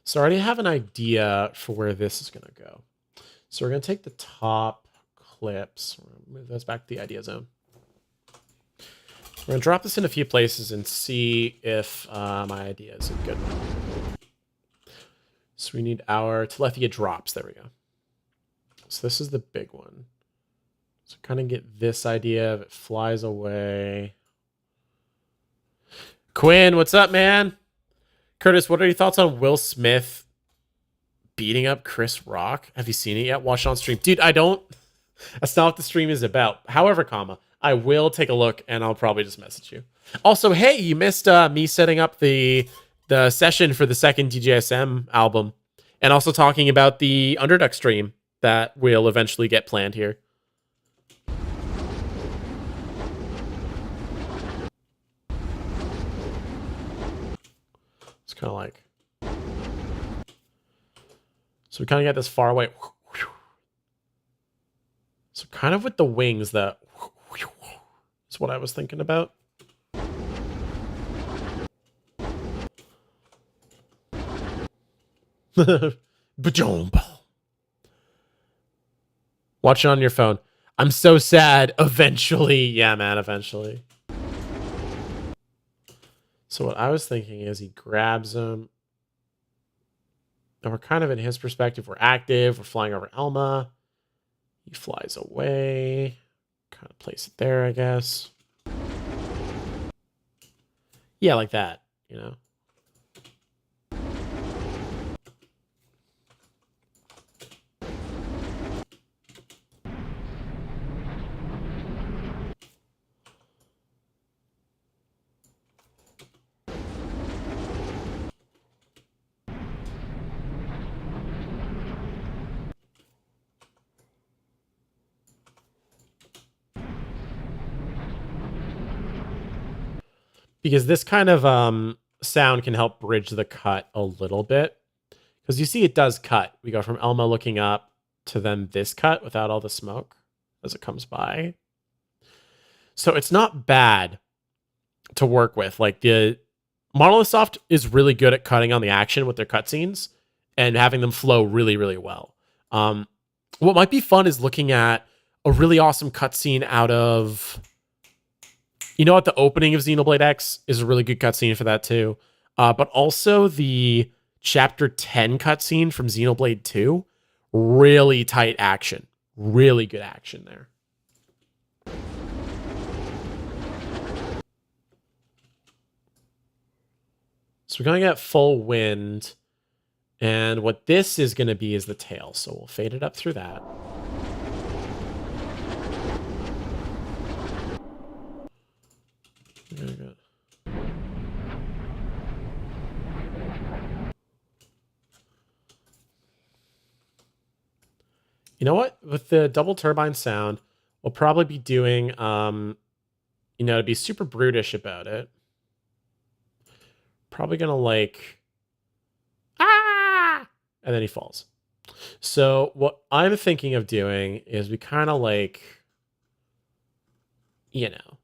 So I already have an idea for where this is going to go. So we're going to take the top clips. We're going to move those back to the idea zone. We're going to drop this in a few places and see if my idea is a good one. So we need our Telethia drops. There we go. So this is the big one. So kind of get this idea of it flies away. Quinn, what's up, man? Curtis, what are your thoughts on Will Smith beating up Chris Rock? Have you seen it yet? Watch it on stream. Dude, I don't. That's not what the stream is about. However, I will take a look and I'll probably just message you. Also, hey, you missed me setting up the session for the second DJSM album, and also talking about the Underduck stream that will eventually get planned here. Kind of like. So we kind of get this far away. So kind of with the wings, that is what I was thinking about. Bajomba. Watch it on your phone. I'm so sad. Eventually. Yeah, man, eventually. So what I was thinking is he grabs him. And we're kind of in his perspective. We're active. We're flying over Elma. He flies away. Kind of place it there, I guess. Yeah, like that, you know? Because this kind of sound can help bridge the cut a little bit. Because you see it does cut. We go from Elma looking up to then this cut without all the smoke as it comes by. So it's not bad to work with. Like the Monolith Soft is really good at cutting on the action with their cutscenes and having them flow really, really well. What might be fun is looking at a really awesome cutscene out of... You know what? The opening of Xenoblade X is a really good cutscene for that too. But also the Chapter 10 cutscene from Xenoblade 2. Really tight action. Really good action there. So we're going to get full wind. And what this is going to be is the tail. So we'll fade it up through that. Very good. You know what? With the double turbine sound, we'll probably be doing, you know, to be super brutish about it. Probably gonna like, ah, and then he falls. So what I'm thinking of doing is we kind of like, you know,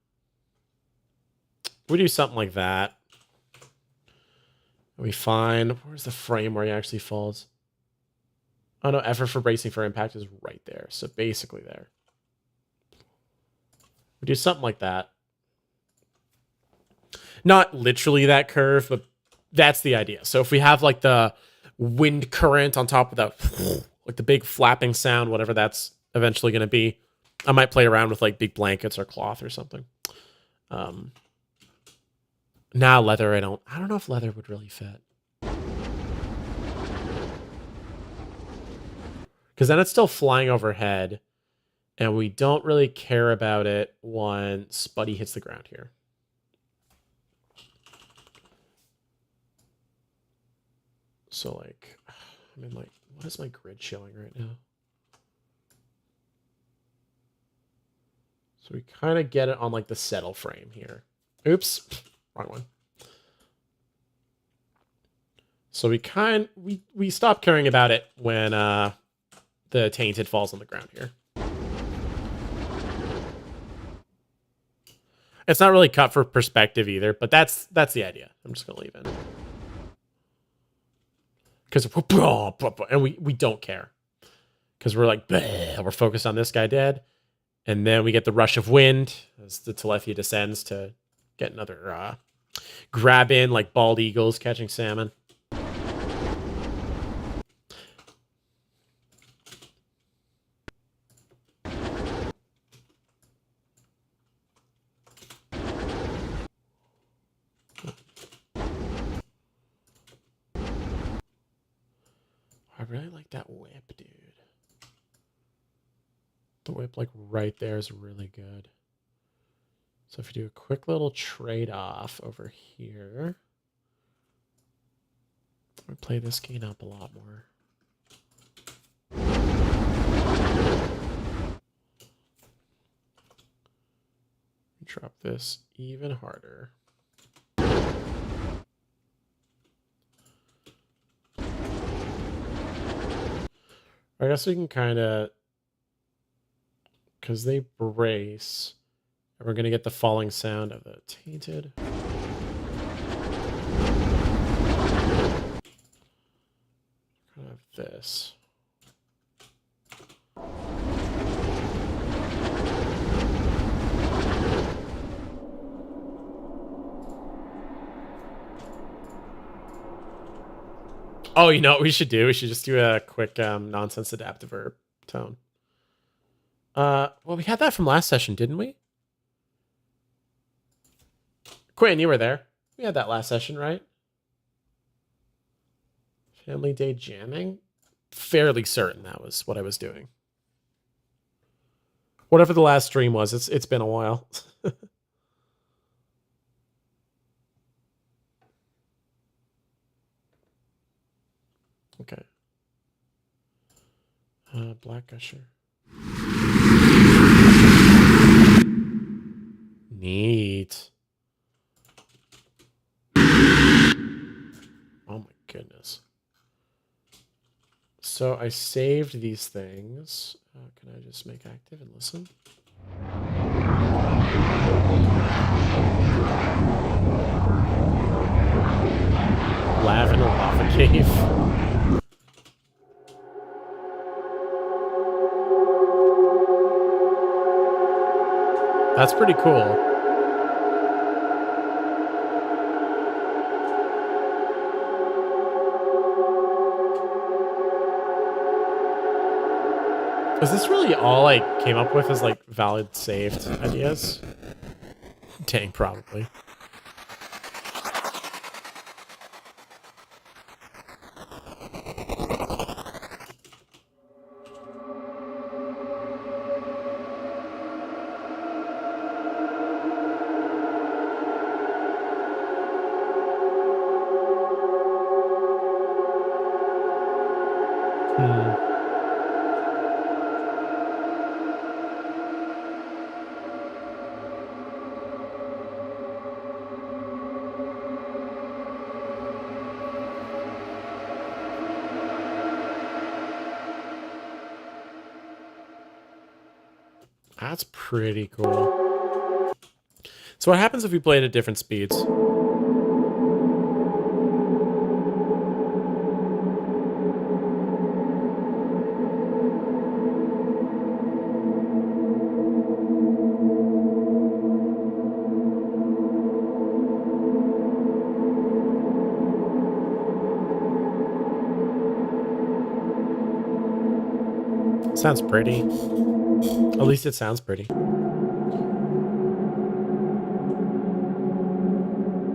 we do something like that. Are we fine? Where's the frame where he actually falls? Oh no, effort for bracing for impact is right there. So basically there. We do something like that. Not literally that curve, but that's the idea. So if we have like the wind current on top of the, like the big flapping sound, whatever that's eventually going to be, I might play around with like big blankets or cloth or something. Nah, leather, I don't know if leather would really fit. Because then it's still flying overhead, and we don't really care about it once Buddy hits the ground here. So, like, I mean, like, what is my grid showing right now? So we kind of get it on, like, the settle frame here. Oops. Wrong one. So we stop caring about it when the tainted falls on the ground here. It's not really cut for perspective either, but that's the idea. I'm just gonna leave it. Because and we don't care. Because we're like, we're focused on this guy dead. And then we get the rush of wind as the Telethia descends to get another grab in like bald eagles catching salmon. I really like that whip, dude. The whip, like, right there is really good. So if you do a quick little trade-off over here, we play this gain up a lot more. Drop this even harder. I guess we can kind of, because they brace, and we're going to get the falling sound of the tainted. Kind of this. Oh, you know what we should do? We should just do a quick nonsense adaptive verb tone. Well, we had that from last session, didn't we? Quinn, you were there. We had that last session, right? Family day jamming? Fairly certain that was what I was doing. Whatever the last stream was, it's been a while. Okay. Black Gusher. Neat. Oh my goodness. So I saved these things. Can I just make active and listen? Lav in a lava cave. That's pretty cool. Is this really all I came up with as like valid saved ideas? Dang, probably. That's pretty cool. So what happens if we play it at different speeds? Sounds pretty. At least it sounds pretty.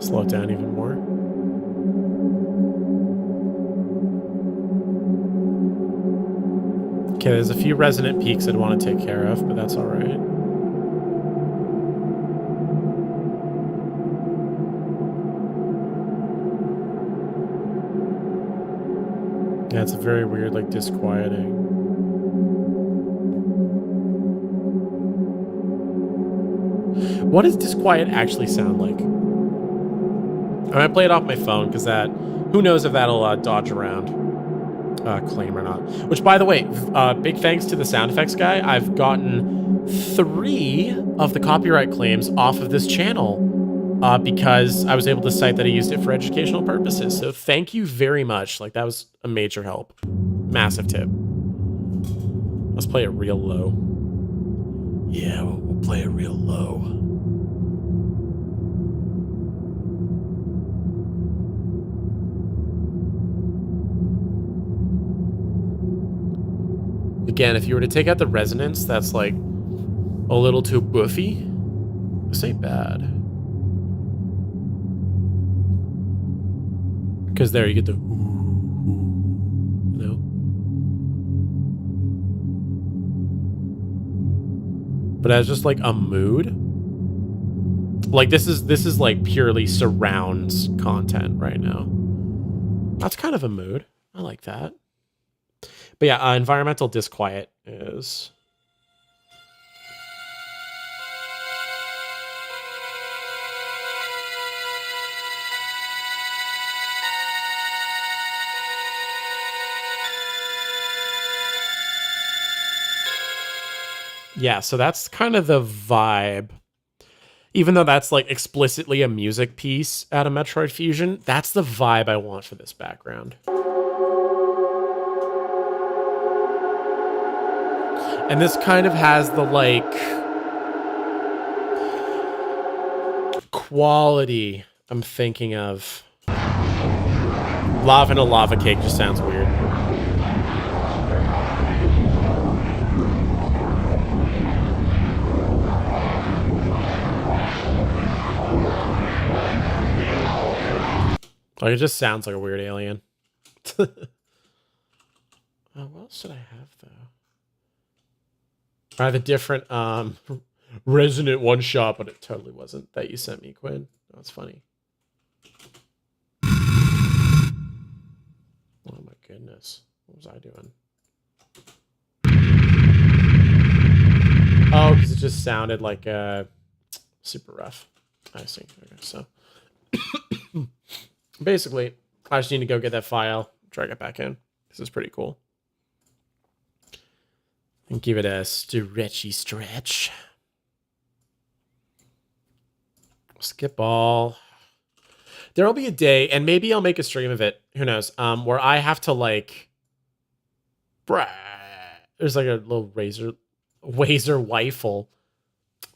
Slow it down even more. Okay, there's a few resonant peaks I'd want to take care of, but that's all right. Yeah, it's a very weird, like, disquieting. What does disquiet actually sound like? I might play it off my phone because that, who knows if that'll dodge around claim or not. Which, by the way, big thanks to the sound effects guy. I've gotten 3 of the copyright claims off of this channel because I was able to cite that I used it for educational purposes. So thank you very much. Like, that was a major help. Massive tip. Let's play it real low. Yeah, we'll play it real low. Again, if you were to take out the resonance, that's like a little too boofy. This ain't bad. Because there you get the you know? But as just like a mood. Like this is like purely surrounds content right now. That's kind of a mood. I like that. But yeah, environmental disquiet is... Yeah, so that's kind of the vibe. Even though that's like explicitly a music piece out of Metroid Fusion, that's the vibe I want for this background. And this kind of has the like quality I'm thinking of. Lava in a lava cake just sounds weird. Like, it just sounds like a weird alien. Oh, what else did I have, though? I have a different Resonant one-shot, but it totally wasn't that you sent me, Quinn. That's funny. Oh, my goodness. What was I doing? Oh, because it just sounded like super rough. I see. Okay, so... Basically, I just need to go get that file, drag it back in. This is pretty cool. And give it a stretchy stretch. Skip all. There'll be a day, and maybe I'll make a stream of it. Who knows? Where I have to like... There's like a little razor rifle.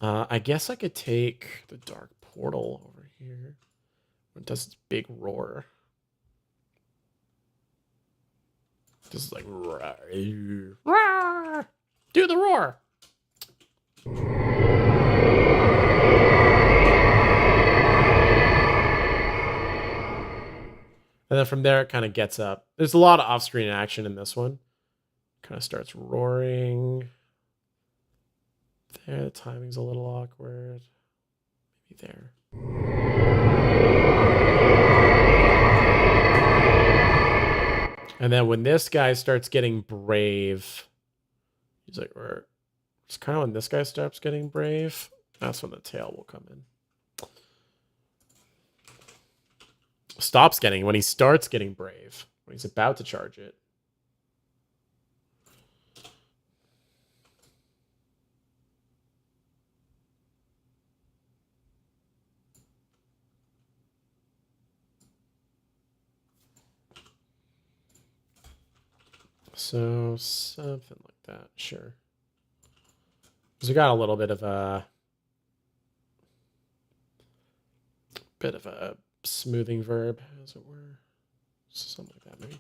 I guess I could take the Dark Portal over here. It does its big roar. This is like roar. Do the roar. And then from there it kind of gets up. There's a lot of off-screen action in this one. Kind of starts roaring. There, the timing's a little awkward. Maybe there. And then when this guy starts getting brave, he's like, it's kind of when this guy starts getting brave, that's when the tail will come in. When he starts getting brave, when he's about to charge it. So something like that, sure. Because we got a little bit of a smoothing verb, as it were. Something like that, maybe.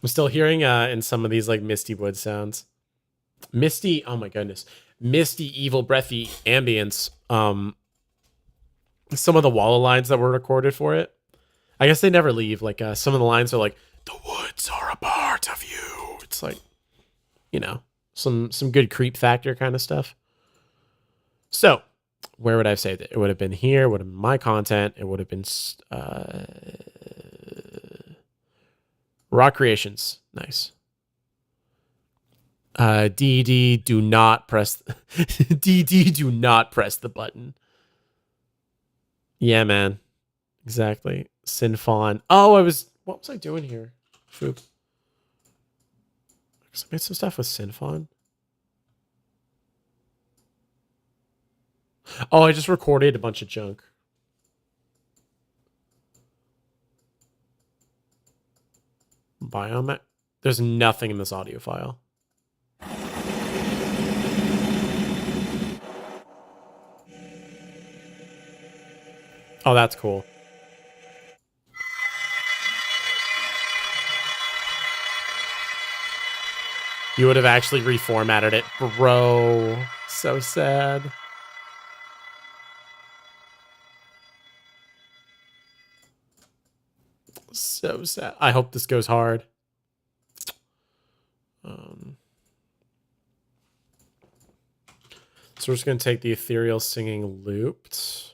I'm still hearing in some of these like misty wood sounds. Misty, oh my goodness. Misty, evil, breathy ambience. Some of the wall lines that were recorded for it. I guess they never leave. Like some of the lines are like, "The woods are a part of you." It's like, you know, some good creep factor kind of stuff. So, where would I have saved it? It would have been here. It would have been my content. It would have been Raw Creations. Nice. DD, do not press DD, do not press the button. Yeah, man. Exactly. Sinfon. Oh, what was I doing here? Foop. I made some stuff with Sinfon. Oh, I just recorded a bunch of junk. Biome. There's nothing in this audio file. Oh, that's cool. You would have actually reformatted it. Bro. So sad. So sad. I hope this goes hard. So we're just going to take the ethereal singing looped.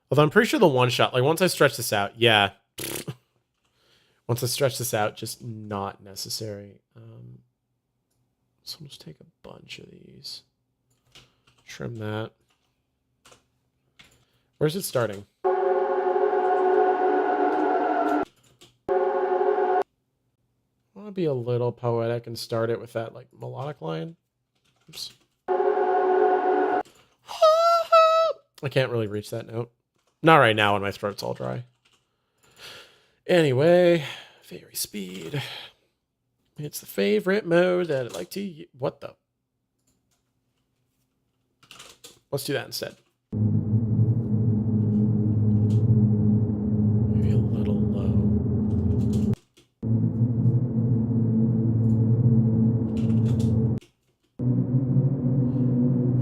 Although I'm pretty sure the one shot, like once I stretch this out, yeah. Once I stretch this out, just not necessary. So I'll just take a bunch of these. Trim that. Where's it starting? I want to be a little poetic and start it with that like melodic line. Oops. I can't really reach that note. Not right now when my throat's all dry. Anyway, fairy speed. It's the favorite mode that I like to use. What the? Let's do that instead. Maybe a little low.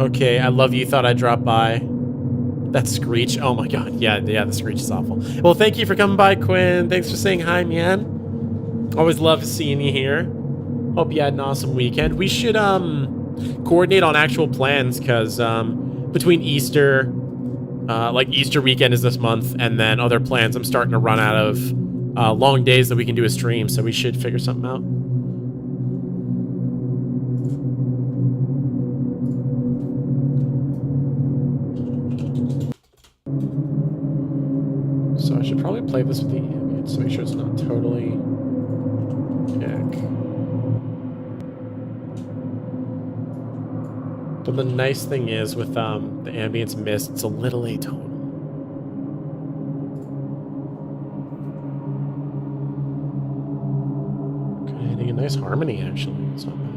Okay, I love you. Thought I'd drop by. That screech. Oh my god. Yeah, the screech is awful. Well, thank you for coming by, Quinn. Thanks for saying hi, man. Always love seeing you here. Hope you had an awesome weekend. We should coordinate on actual plans, because between Easter, like Easter weekend is this month, and then other plans, I'm starting to run out of long days that we can do a stream, so we should figure something out. So I should probably play this with the ambient to make sure it's not totally kick. But the nice thing is with the ambience mist, it's a little atonal. Kind of hitting a nice harmony, actually. It's not bad.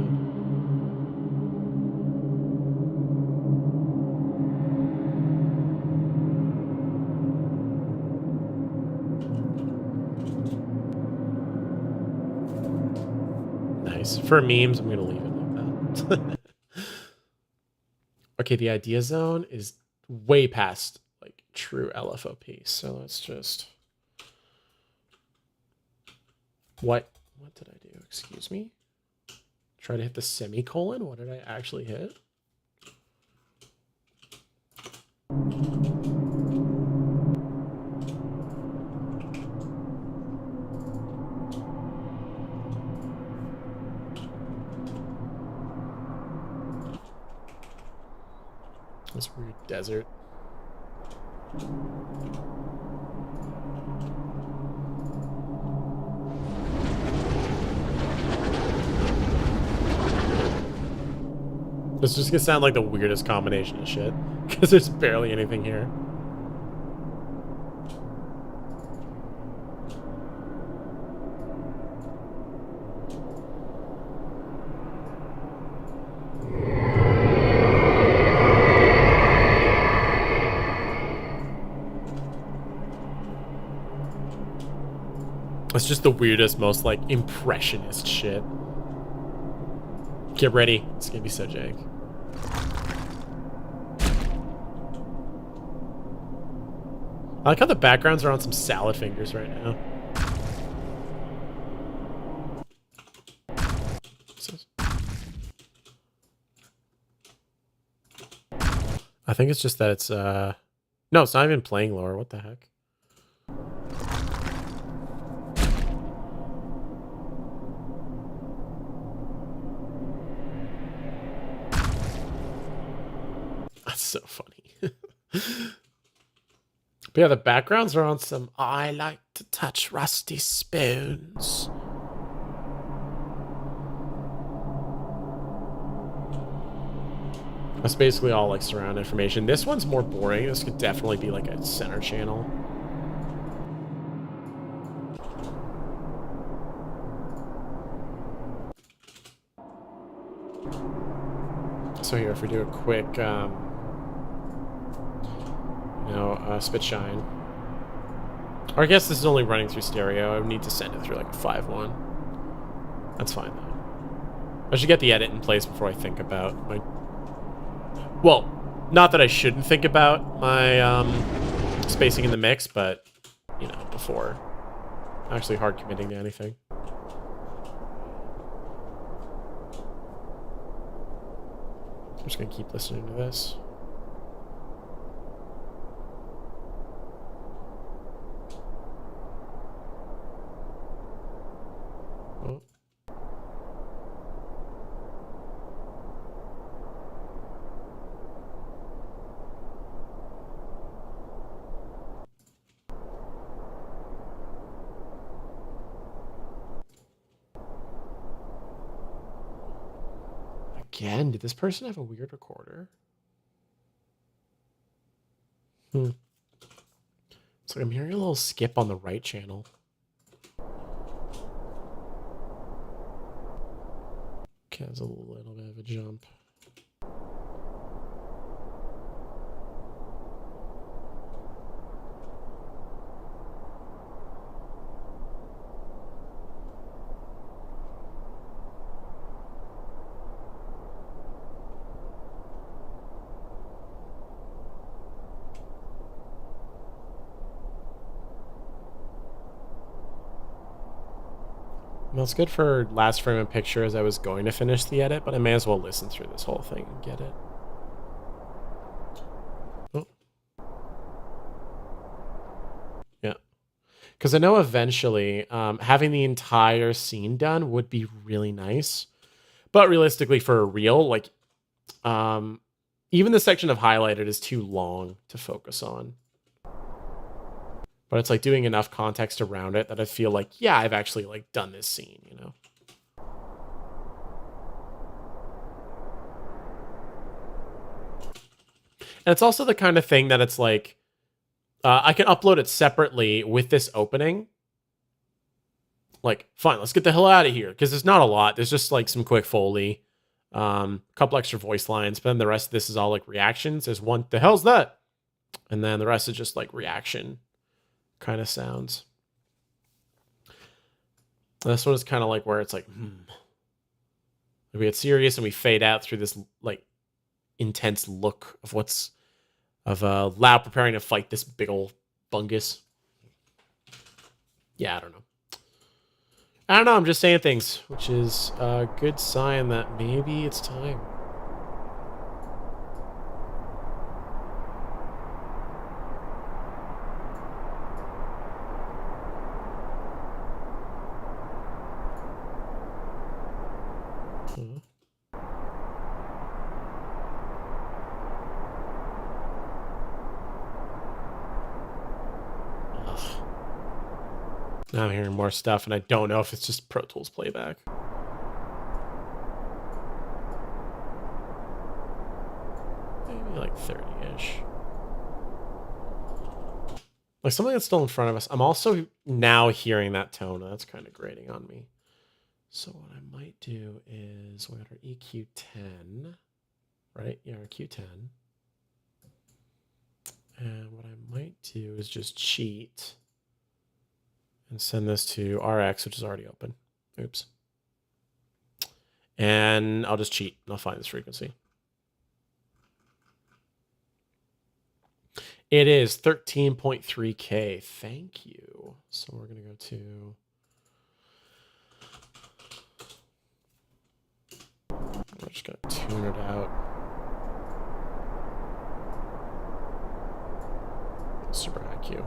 For memes, I'm gonna leave it like that. Okay, the idea zone is way past like true LFOP. So let's just what did I do? Excuse me. Try to hit the semicolon. What did I actually hit? This weird desert. It's just gonna sound like the weirdest combination of shit, because there's barely anything here. It's just the weirdest, most like impressionist shit. Get ready. It's gonna be so jank. I like how the backgrounds are on some salad fingers right now. I think it's just that it's no, it's not even playing lore. What the heck? That's so funny. But yeah, the backgrounds are on some I like to touch rusty spoons. That's basically all like surround information. This one's more boring. This could definitely be like a center channel. So here, if we do a quick, spit shine. Or I guess this is only running through stereo. I would need to send it through like a 5.1. That's fine though. I should get the edit in place before I think about my... Well, not that I shouldn't think about my spacing in the mix, but, you know, before actually hard committing to anything. I'm just gonna keep listening to this. Oh. again. Did this person have a weird recorder? It's like I'm hearing a little skip on the right channel. Okay, there's a little bit of a jump. Well, it's good for last frame of picture as I was going to finish the edit, but I may as well listen through this whole thing and get it. Oh. Yeah. Because I know eventually having the entire scene done would be really nice. But realistically, for a reel, like, even the section of highlighted is too long to focus on. But it's like doing enough context around it that I feel like, yeah, I've actually like done this scene, you know? And it's also the kind of thing that it's like, I can upload it separately with this opening. Like, fine, let's get the hell out of here. Because there's not a lot. There's just like some quick Foley, a couple extra voice lines, but then the rest of this is all like reactions. There's one, the hell's that? And then the rest is just like reaction kind of sounds. This one is kind of like where it's like, we get serious and we fade out through this like intense look of what's Lau preparing to fight this big old fungus. Yeah, I don't know. I'm just saying things, which is a good sign that maybe it's time. Now I'm hearing more stuff, and I don't know if it's just Pro Tools playback. Maybe like 30-ish. Like something that's still in front of us. I'm also now hearing that tone. That's kind of grating on me. So what I might do is we got our EQ10, right? Yeah, our Q10. And what I might do is just cheat and send this to RX, which is already open. Oops. And I'll just cheat and I'll find this frequency. It is 13.3K. Thank you. So we're going to go to... We're just going to tune it out. Super IQ.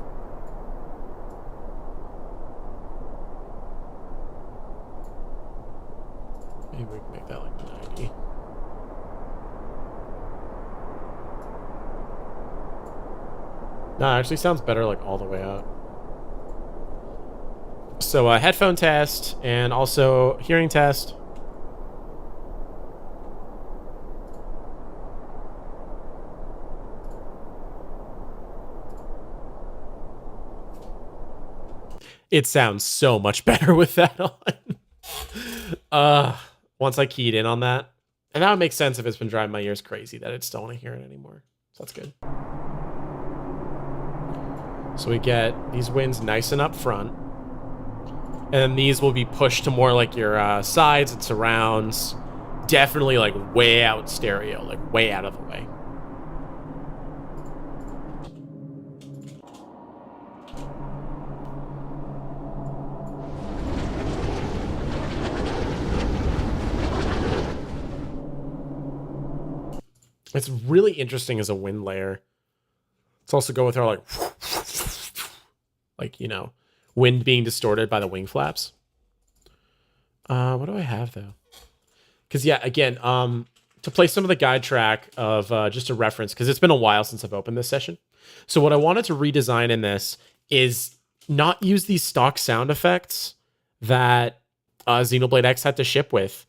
Maybe we can make that like 90. No, it actually sounds better like all the way out. So headphone test and also hearing test. It sounds so much better with that on. Once I keyed in on that. And that would make sense if it's been driving my ears crazy that I just don't want to hear it anymore. So that's good. So we get these winds nice and up front. And then these will be pushed to more like your sides and surrounds. Definitely like way out stereo, like way out of the way. It's really interesting as a wind layer. Let's also go with our like, you know, wind being distorted by the wing flaps. What do I have though? Because yeah, again, to play some of the guide track of just a reference, because it's been a while since I've opened this session. So what I wanted to redesign in this is not use these stock sound effects that Xenoblade X had to ship with.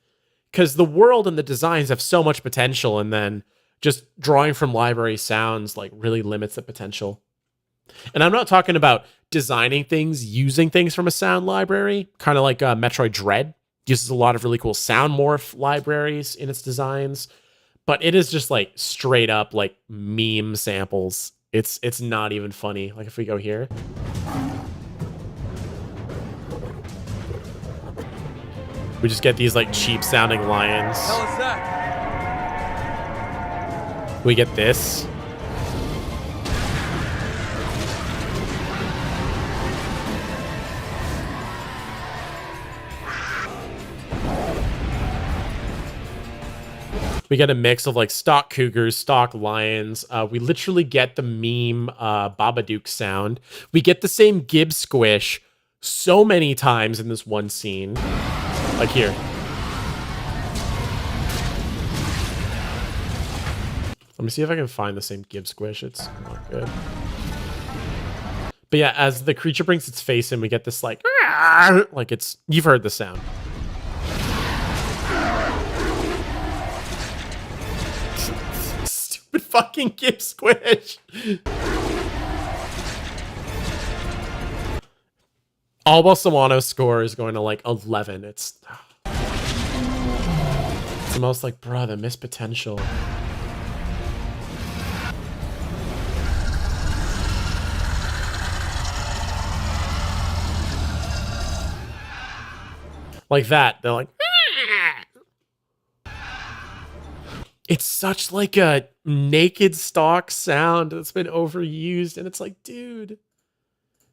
because the world and the designs have so much potential, and then just drawing from library sounds like really limits the potential. And I'm not talking about designing things using things from a sound library, kind of like Metroid Dread uses a lot of really cool sound morph libraries in its designs, but it is just like straight up like meme samples. It's not even funny. Like if we go here, we just get these like cheap sounding lions. Hell is that? We get this. We get a mix of like stock cougars, stock lions. We literally get the meme Babadook sound. We get the same Gib squish so many times in this one scene. Like here. Let me see if I can find the same Gib squish. It's not good. But yeah, as the creature brings its face in, we get this like it's, you've heard the sound. Stupid fucking Gib squish. Alba Sawano's score is going to like 11. It's the most like, bruh, the missed potential. Like that. They're like, it's such like a naked stock sound that's been overused. And it's like, dude,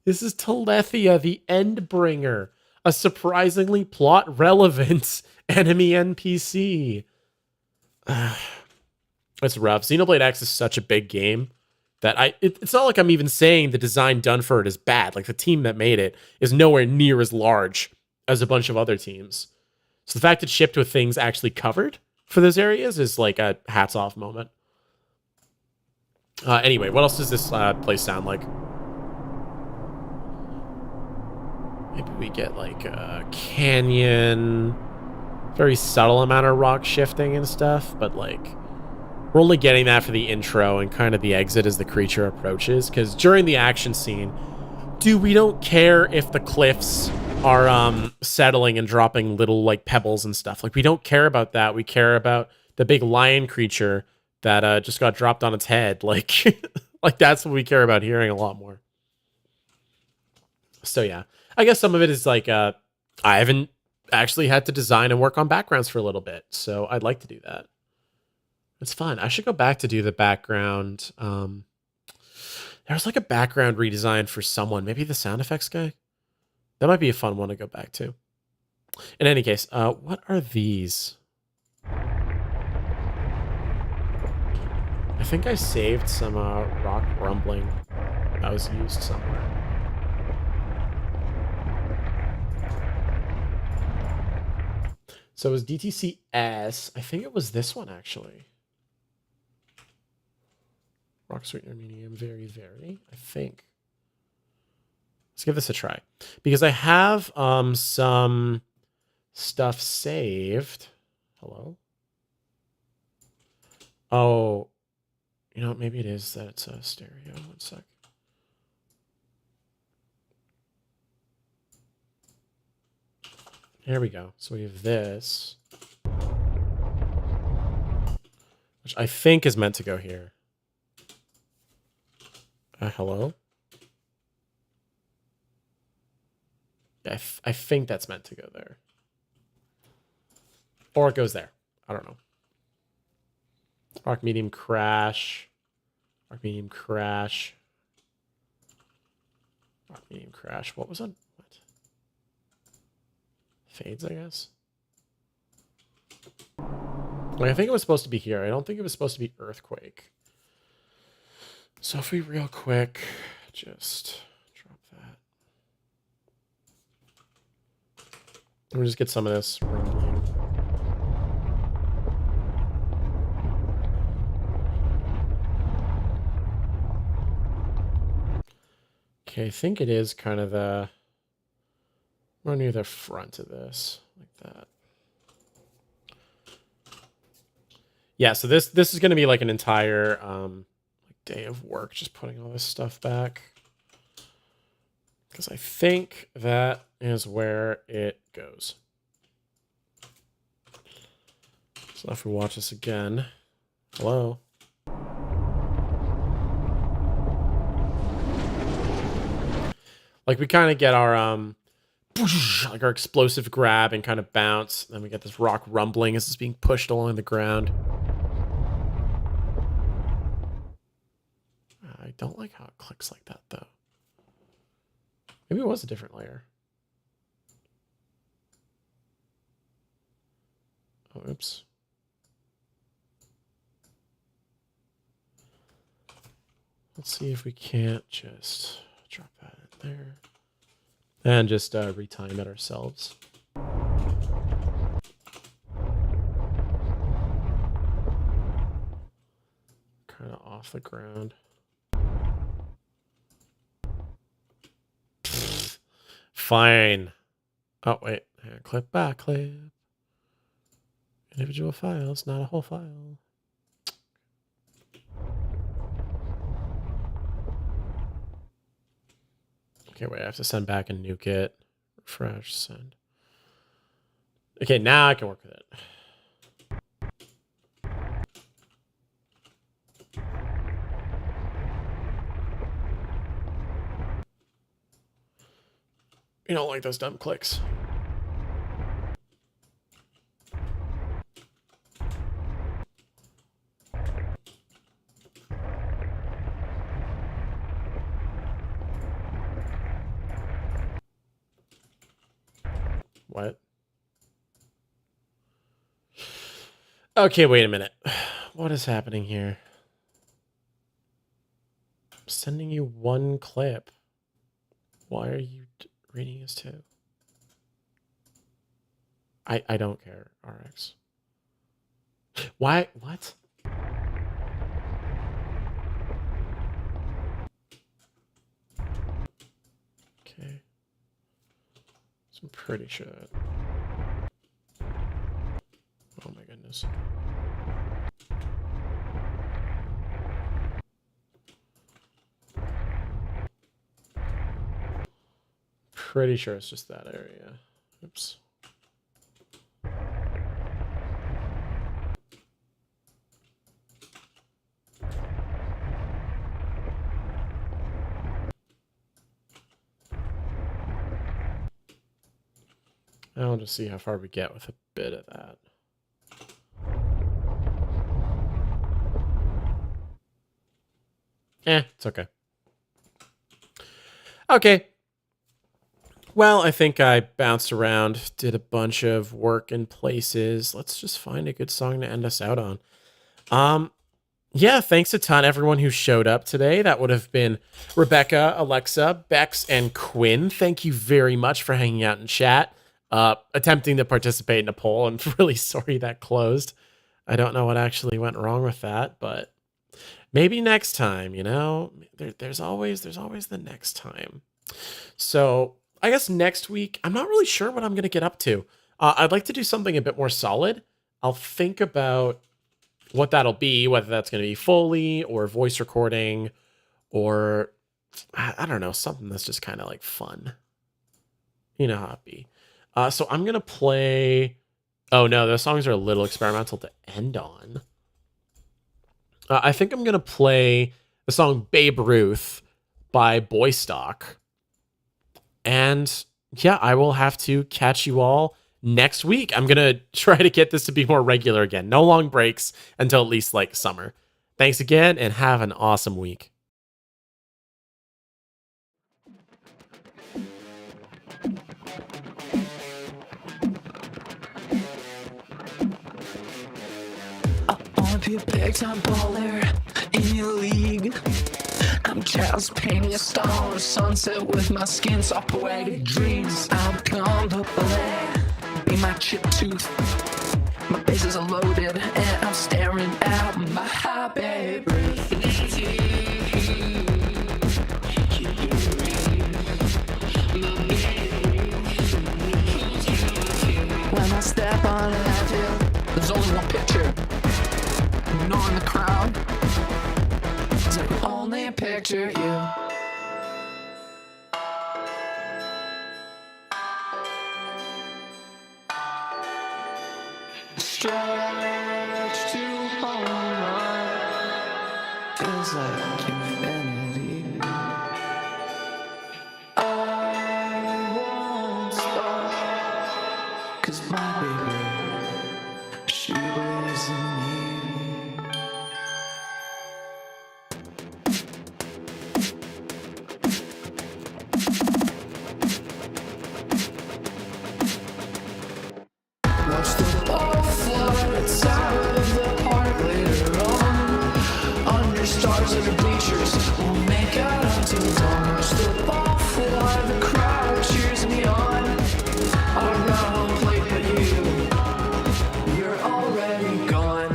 this is Telethia, the Endbringer, a surprisingly plot relevant enemy NPC. It's rough. Xenoblade X is such a big game that it's not like I'm even saying the design done for it is bad. Like the team that made it is nowhere near as large as a bunch of other teams. So the fact it shipped with things actually covered for those areas is like a hats off moment. Anyway, what else does this place sound like? Maybe we get like a canyon, very subtle amount of rock shifting and stuff, but like we're only getting that for the intro and kind of the exit as the creature approaches, because during the action scene, dude, we don't care if the cliffs are settling and dropping little like pebbles and stuff. Like we don't care about that. We care about the big lion creature that just got dropped on its head. Like like that's what we care about hearing a lot more. So yeah, I guess some of it is like I haven't actually had to design and work on backgrounds for a little bit, so I'd like to do that. It's fun. I should go back to do the background. There's like a background redesign for someone, maybe the sound effects guy. That might be a fun one to go back to. In any case, what are these? I think I saved some rock rumbling that was used somewhere. So it was DTCS. I think it was this one, actually. Rock sweetener medium, very, very, I think. Let's give this a try. Because I have some stuff saved. Hello? Oh, you know, maybe it is that it's a stereo. 1 sec. Here we go. So we have this, which I think is meant to go here. Hello? Yeah, I think that's meant to go there. Or it goes there. I don't know. Rock medium crash. Rock medium crash. Rock medium crash. What was on? What? Fades, I guess. Like, I think it was supposed to be here. I don't think it was supposed to be earthquake. So if we real quick just drop that. We'll just get some of this rumbling. Okay, I think it is kind of the more near the front of this, like that. Yeah, so this is going to be like an entire day of work, just putting all this stuff back. Because I think that is where it goes. So if we watch this again, hello. Like we kind of get our like our explosive grab and kind of bounce. Then we get this rock rumbling as it's being pushed along the ground. I don't like how it clicks like that though. Maybe it was a different layer. Oh, oops. Let's see if we can't just drop that in there. And just retime it ourselves. Kind of off the ground. Fine. Oh, wait. Clip back, clip. Individual files, not a whole file. Okay, wait, I have to send back a nuke it. Refresh, send. Okay, now I can work with it. You don't like those dumb clicks. What? Okay, wait a minute. What is happening here? I'm sending you one clip. Why are you reading this too? I don't care, RX. Why? What? Okay. So I'm pretty sure that... Oh my goodness. Pretty sure it's just that area. Oops. I'll just see how far we get with a bit of that. It's okay. Okay. Well, I think I bounced around, did a bunch of work in places. Let's just find a good song to end us out on. Yeah, thanks a ton, everyone who showed up today. That would have been Rebekka, Alexa, Becx, and Quinn. Thank you very much for hanging out in chat, attempting to participate in a poll. I'm really sorry that closed. I don't know what actually went wrong with that, but maybe next time, you know? There's always the next time. So I guess next week, I'm not really sure what I'm going to get up to. I'd like to do something a bit more solid. I'll think about what that'll be, whether that's going to be Foley or voice recording or, I don't know, something that's just kind of like fun. You know how it be. So I'm going to play... Oh no, those songs are a little experimental to end on. I think I'm going to play the song Babe Ruth by Boystock. And yeah, I will have to catch you all next week. I'm going to try to get this to be more regular again. No long breaks until at least like summer. Thanks again and have an awesome week. I wanna be a big-time baller in your league. I'm Charles painting a star or sunset with my skin soft poetic dreams. I'll become the ballet, be my chip tooth. My bases are loaded and I'm staring out my high baby. When I step on an field, there's only one picture. ignoring the crowd. 'Cause I can only picture you. Stretch to home run. Feels like infinity. I won't stop. 'Cause my baby, she believes in me. Watch the ball float outside of the park later on. Under stars and bleachers, we'll make out until dawn. Watch the ball fly, the crowd cheers me on. I'll run home plate, but you're already gone.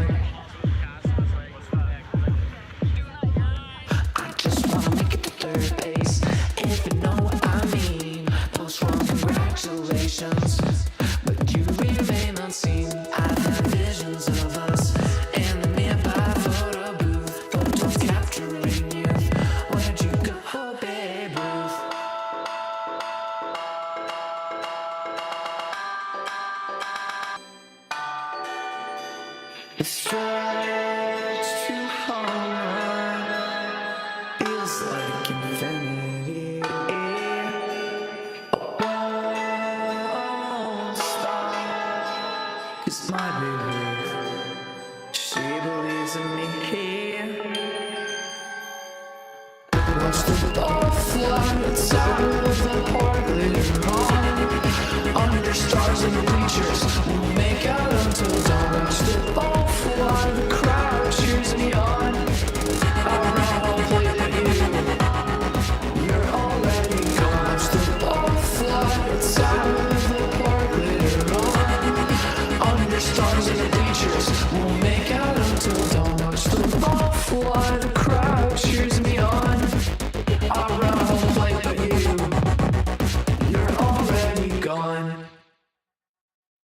I just wanna make it to third base, if you know what I mean. Post wrong, congratulations. But you remain unseen. I've had visions of us in the nearby photo booth. Photos capturing you. Where'd you go, babe Ruth? The stretch to home run feels like infinity. Won't stop. 'Cause my baby, she believes in me here. Watch the ball fly outside of the park later on. Under stars and bleachers, we'll make out until dawn. Watch the ball fly, the crowd cheers me on. I'll run home plate with you. You're already gone. Watch the ball fly outside of